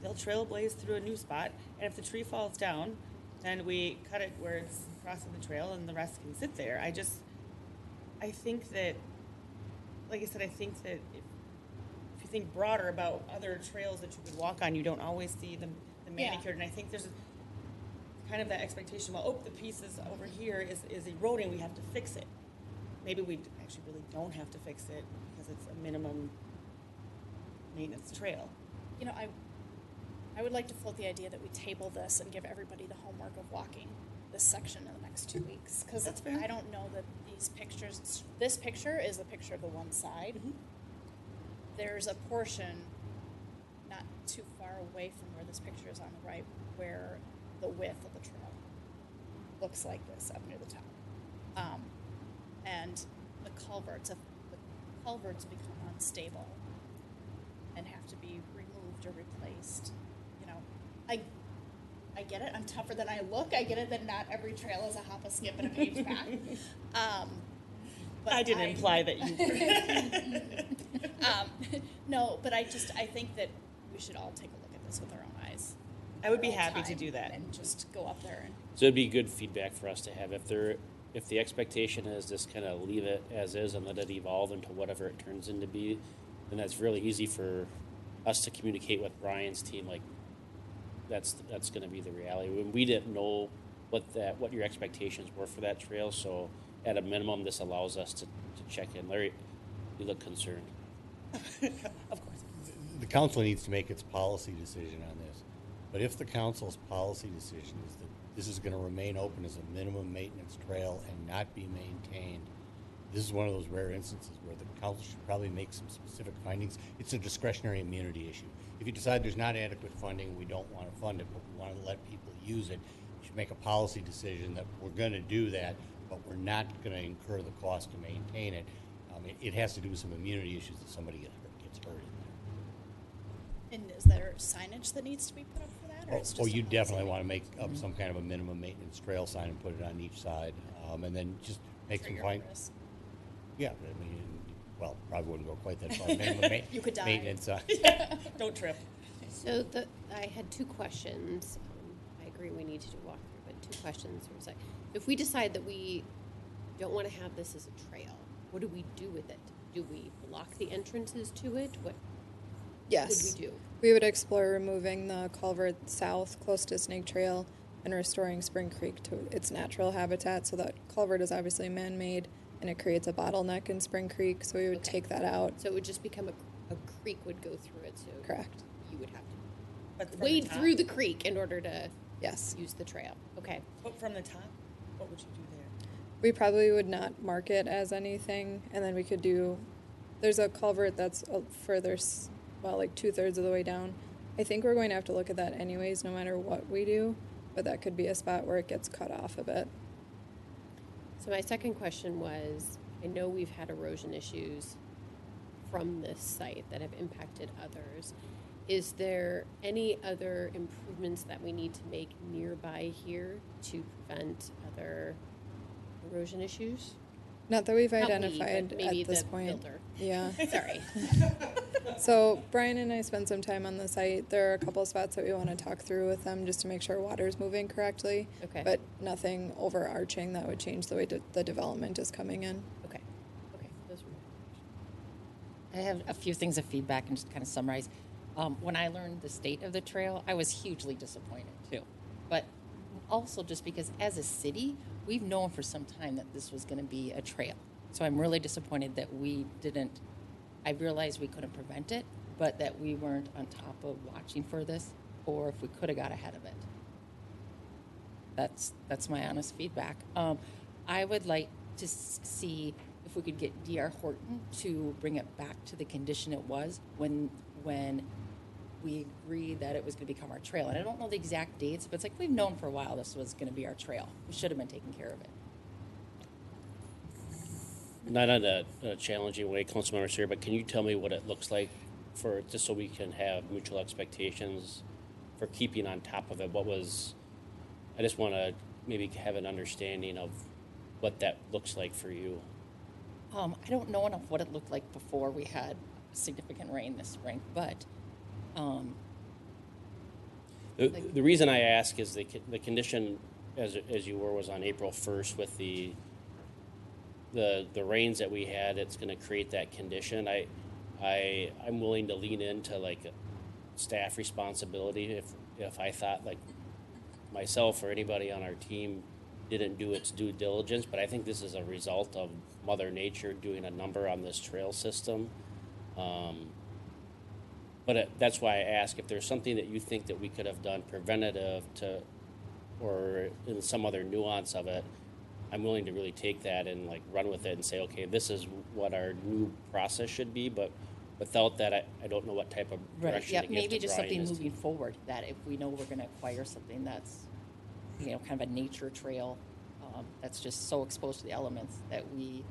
they'll trailblaze through a new spot. And if the tree falls down, then we cut it where it's crossing the trail and the rest can sit there. I think that, like I said, if you think broader about other trails that you could walk on, you don't always see the manicured. And I think there's kind of that expectation, the piece is over here is eroding, we have to fix it. Maybe we actually really don't have to fix it because it's a minimum maintenance trail. I would like to float the idea that we table this and give everybody the homework of walking this section in the next 2 weeks, because I don't know that the these pictures, this picture is a picture of the one side. Mm-hmm. There's a portion not too far away from where this picture is on the right where the width of the trail looks like this up near the top. And the culverts become unstable and have to be removed or replaced. You know, I get it. I'm tougher than I look. I get it that not every trail is a hop, a skip, and a paved path. But I didn't imply that you were. No, but I think that we should all take a look at this with our own eyes. I would be at all happy to time do that. and just go up there and. So it'd be good feedback for us to have if the expectation is just kind of leave it as is and let it evolve into whatever it turns into be, then that's really easy for us to communicate with Brian's team. Like that's going to be the reality. When we didn't know what your expectations were for that trail, so at a minimum, this allows us to check in. Larry, you look concerned. Of course. The council needs to make its policy decision on this. But if the council's policy decision is that this is going to remain open as a minimum maintenance trail and not be maintained, this is one of those rare instances where the council should probably make some specific findings. It's a discretionary immunity issue. If you decide there's not adequate funding, we don't want to fund it, but we want to let people use it, you should make a policy decision that we're going to do that, but we're not going to incur the cost to maintain it. It has to do with some immunity issues if somebody gets hurt in there. And is there signage that needs to be put up for that? Or it's just You a definitely policy? want to make up some kind of a minimum maintenance trail sign and put it on each side, and then just make For some your fine. risk. Yeah, I mean, well, probably wouldn't go quite that far. Minimum You could die. maintenance. Don't trip. So I had two questions. I agree we need to do a walkthrough, but two questions. If we decide that we don't want to have this as a trail, what do we do with it? Do we block the entrances to it? What Yes. would we do? We would explore removing the culvert south close to Snake Trail and restoring Spring Creek to its natural habitat. So that culvert is obviously man-made and it creates a bottleneck in Spring Creek. So we would take that out. So it would just become a creek would go through it. So Correct. You would have But to from wade the top? through the creek in order to Yes. use the trail. Okay. But from the top, what would you do there? We probably would not mark it as anything, and then we could do. There's a culvert that's further, like 2/3 of the way down. I think we're going to have to look at that anyways, no matter what we do. But that could be a spot where it gets cut off a bit. So my second question was, I know we've had erosion issues from this site that have impacted others. Is there any other improvements that we need to make nearby here to prevent other erosion issues? Not that we've Not we, identified but maybe at this the point. builder. Yeah. Sorry. So Brian and I spent some time on the site. There are a couple of spots that we want to talk through with them just to make sure water's moving correctly. Okay. But nothing overarching that would change the way the development is coming in. Okay. Okay. Those were I have a few things of feedback and just kind of summarize. When I learned the state of the trail, I was hugely disappointed too. But also just because as a city, we've known for some time that this was going to be a trail. So I'm really disappointed that we didn't, I realized we couldn't prevent it, but that we weren't on top of watching for this, or if we could have got ahead of it. That's my honest feedback. I would like to see if we could get D.R. Horton to bring it back to the condition it was when we agreed that it was going to become our trail. And I don't know the exact dates, but it's like we've known for a while this was going to be our trail. We should have been taking care of it. Not in a challenging way, Councilmember Sear, but can you tell me what it looks like just so we can have mutual expectations for keeping on top of it? I just want to maybe have an understanding of what that looks like for you. I don't know enough what it looked like before we had significant rain this spring, but The reason I ask is the condition, as you were, was on April 1st with the rains that we had. It's going to create that condition. I'm willing to lean into like a staff responsibility if I thought like myself or anybody on our team didn't do its due diligence, but I think this is a result of Mother Nature doing a number on this trail system. But that's why I ask if there's something that you think that we could have done preventative or in some other nuance of it, I'm willing to really take that and like run with it and say, okay, this is what our new process should be, but without that, I don't know what type of Right, direction yeah, to give maybe to just Brian something as to- moving forward, that if we know we're gonna acquire something that's, you know, kind of a nature trail, that's just so exposed to the elements that we,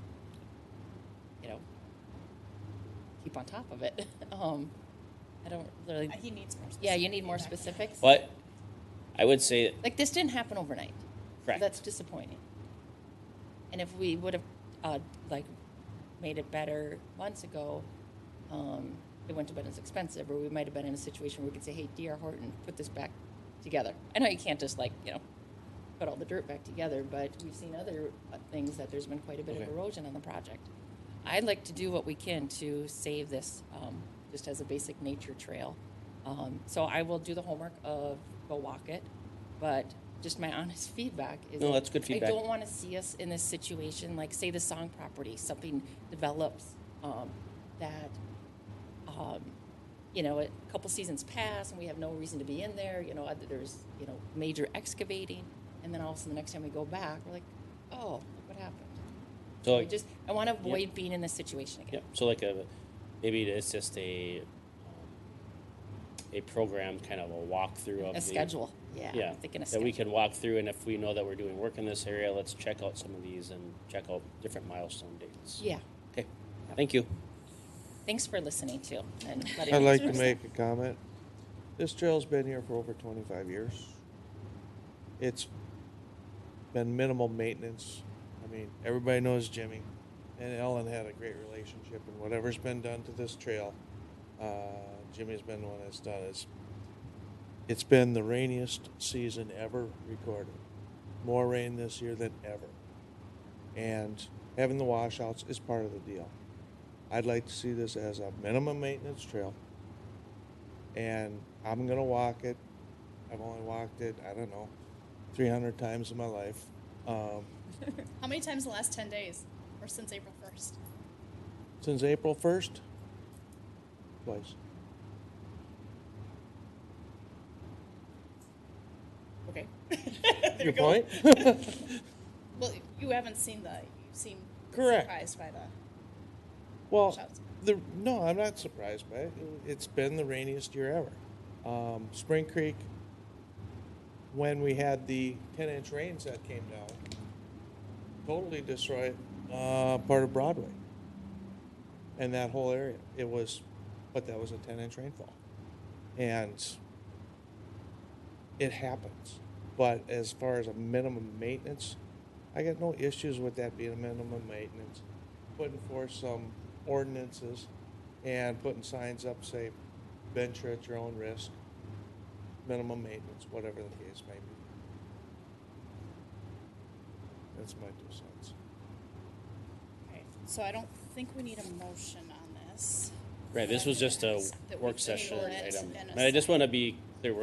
you know, keep on top of it. I don't really. He needs more. Yeah, you need more specifics. But I would say, Like, this didn't happen overnight. Correct. So that's disappointing. And if we would have, like, made it better months ago, it wouldn't have been as expensive, or we might have been in a situation where we could say, hey, D.R. Horton, put this back together. I know you can't just, like, you know, put all the dirt back together, but we've seen other things that there's been quite a bit of erosion on the project. I'd like to do what we can to save this, just as a basic nature trail. So I will do the homework of go walk it, but just my honest feedback is No, that's good feedback. I don't want to see us in this situation, like say the Song property, something develops that, you know, a couple seasons pass and we have no reason to be in there, you know, there's, you know, major excavating, and then all of a sudden the next time we go back, we're like, oh, look what happened. So I want to avoid being in this situation again. Yep. So like maybe it's just a program, kind of a walkthrough of A schedule. Yeah, Yeah. I'm thinking a that we can walk through, and if we know that we're doing work in this area, let's check out some of these and check out different milestone dates. Yeah. Okay. Thank you. Thanks for listening too, and letting I'd me like to express make a comment. This trail's been here for over 25 years. It's been minimal maintenance. I mean, everybody knows Jimmy, and Ellen had a great relationship, and whatever's been done to this trail, Jimmy's been the one that's done it. It's been the rainiest season ever recorded. More rain this year than ever. And having the washouts is part of the deal. I'd like to see this as a minimum maintenance trail. And I'm going to walk it. I've only walked it, I don't know, 300 times in my life. How many times in the last 10 days? Or since April 1st? Since April 1st? Twice. Okay. Your point? Well, you haven't seen you seem Correct. surprised by the Well, shouts. no, I'm not surprised by it. It's been the rainiest year ever. Spring Creek, when we had the 10-inch rains that came down, totally destroyed part of Broadway and that whole area. But that was a 10-inch rainfall. And it happens. But as far as a minimum maintenance, I got no issues with that being a minimum maintenance. Putting forth some ordinances and putting signs up, say, venture at your own risk, minimum maintenance, whatever the case may be. That's my 2 cents. Okay, so I don't think we need a motion on this. Right. This was just a That we work session table it item. and And I just want to be clear,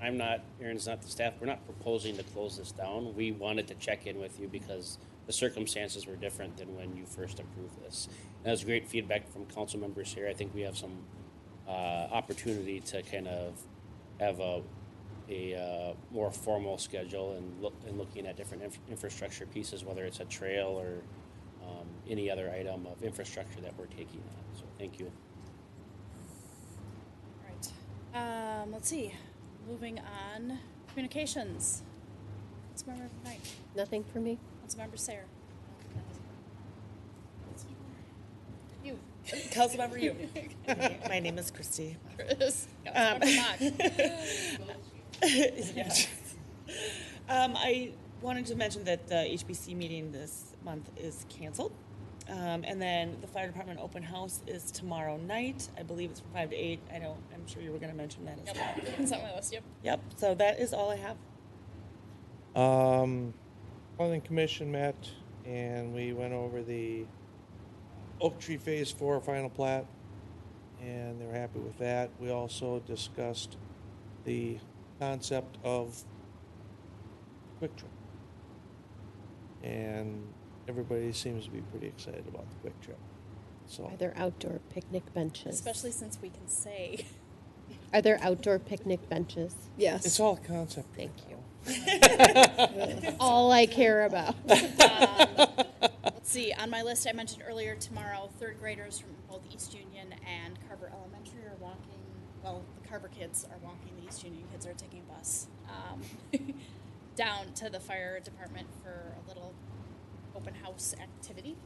Aaron's not the staff, we're not proposing to close this down. We wanted to check in with you because the circumstances were different than when you first approved this. And that was great feedback from council members here. I think we have some opportunity to kind of have a more formal schedule and looking at different infrastructure pieces, whether it's a trail or any other item of infrastructure that we're taking on. So thank you. All right. Let's see. Moving on. Communications. Councilmember Knight. Nothing for me. Councilmember Sayer. You. Councilmember, you. My name is Christy. Chris. Councilmember Mock. Yes. I wanted to mention that the HBC meeting this month is canceled. And then the fire department open house is tomorrow night. I believe it's from 5 to 8. I'm sure you were going to mention that as well. It's on my list, yep. Yep. So that is all I have. Planning Commission met and we went over the Oak Tree Phase 4 final plat, and they were happy with that. We also discussed the concept of Quick Trip, and everybody seems to be pretty excited about the Quick Trip. So, Are there outdoor picnic benches? Especially since we can say. Are there outdoor picnic benches? Yes. It's all concept. Thank you. All I care about. Let's see, on my list I mentioned earlier, tomorrow, third graders from both East Union and Carver Elementary are walking, well, the Carver kids are walking, the East Union kids are taking a bus down to the fire department for a little open house activity.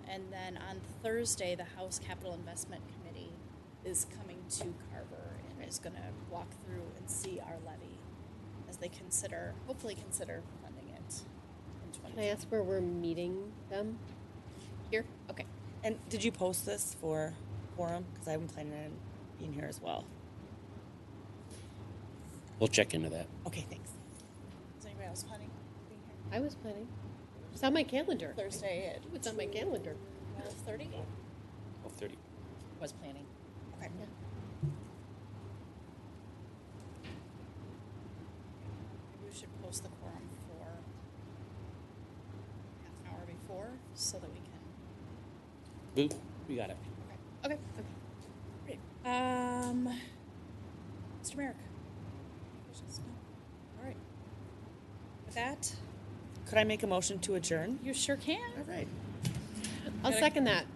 And then on Thursday, the House Capital Investment Committee is coming to Carver and is going to walk through and see our levy as they hopefully consider funding it in 2020. Can I ask where we're meeting them? Here? Okay. And did you post this for quorum? Because I'm planning on being here as well. We'll check into that. Okay, thanks. Is anybody else planning on being here? I was planning. It's on my calendar. Thursday at It's on my calendar. 12:30? 12:30. Was planning. Okay. Yeah. Maybe we should post the quorum for half an hour before so that we can. Boo, we got it. Okay. Great. Mr. Merrick. Questions? No? All right. With that, Could I make a motion to adjourn? you sure can. All right. I'll second that.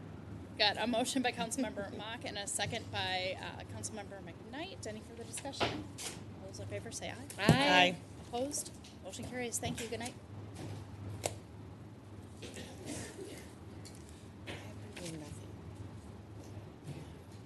Got a motion by Councilmember Mock and a second by Councilmember McKnight. Any further discussion? All those in favor say aye. Aye. Opposed? Motion carries. Thank you. Good night.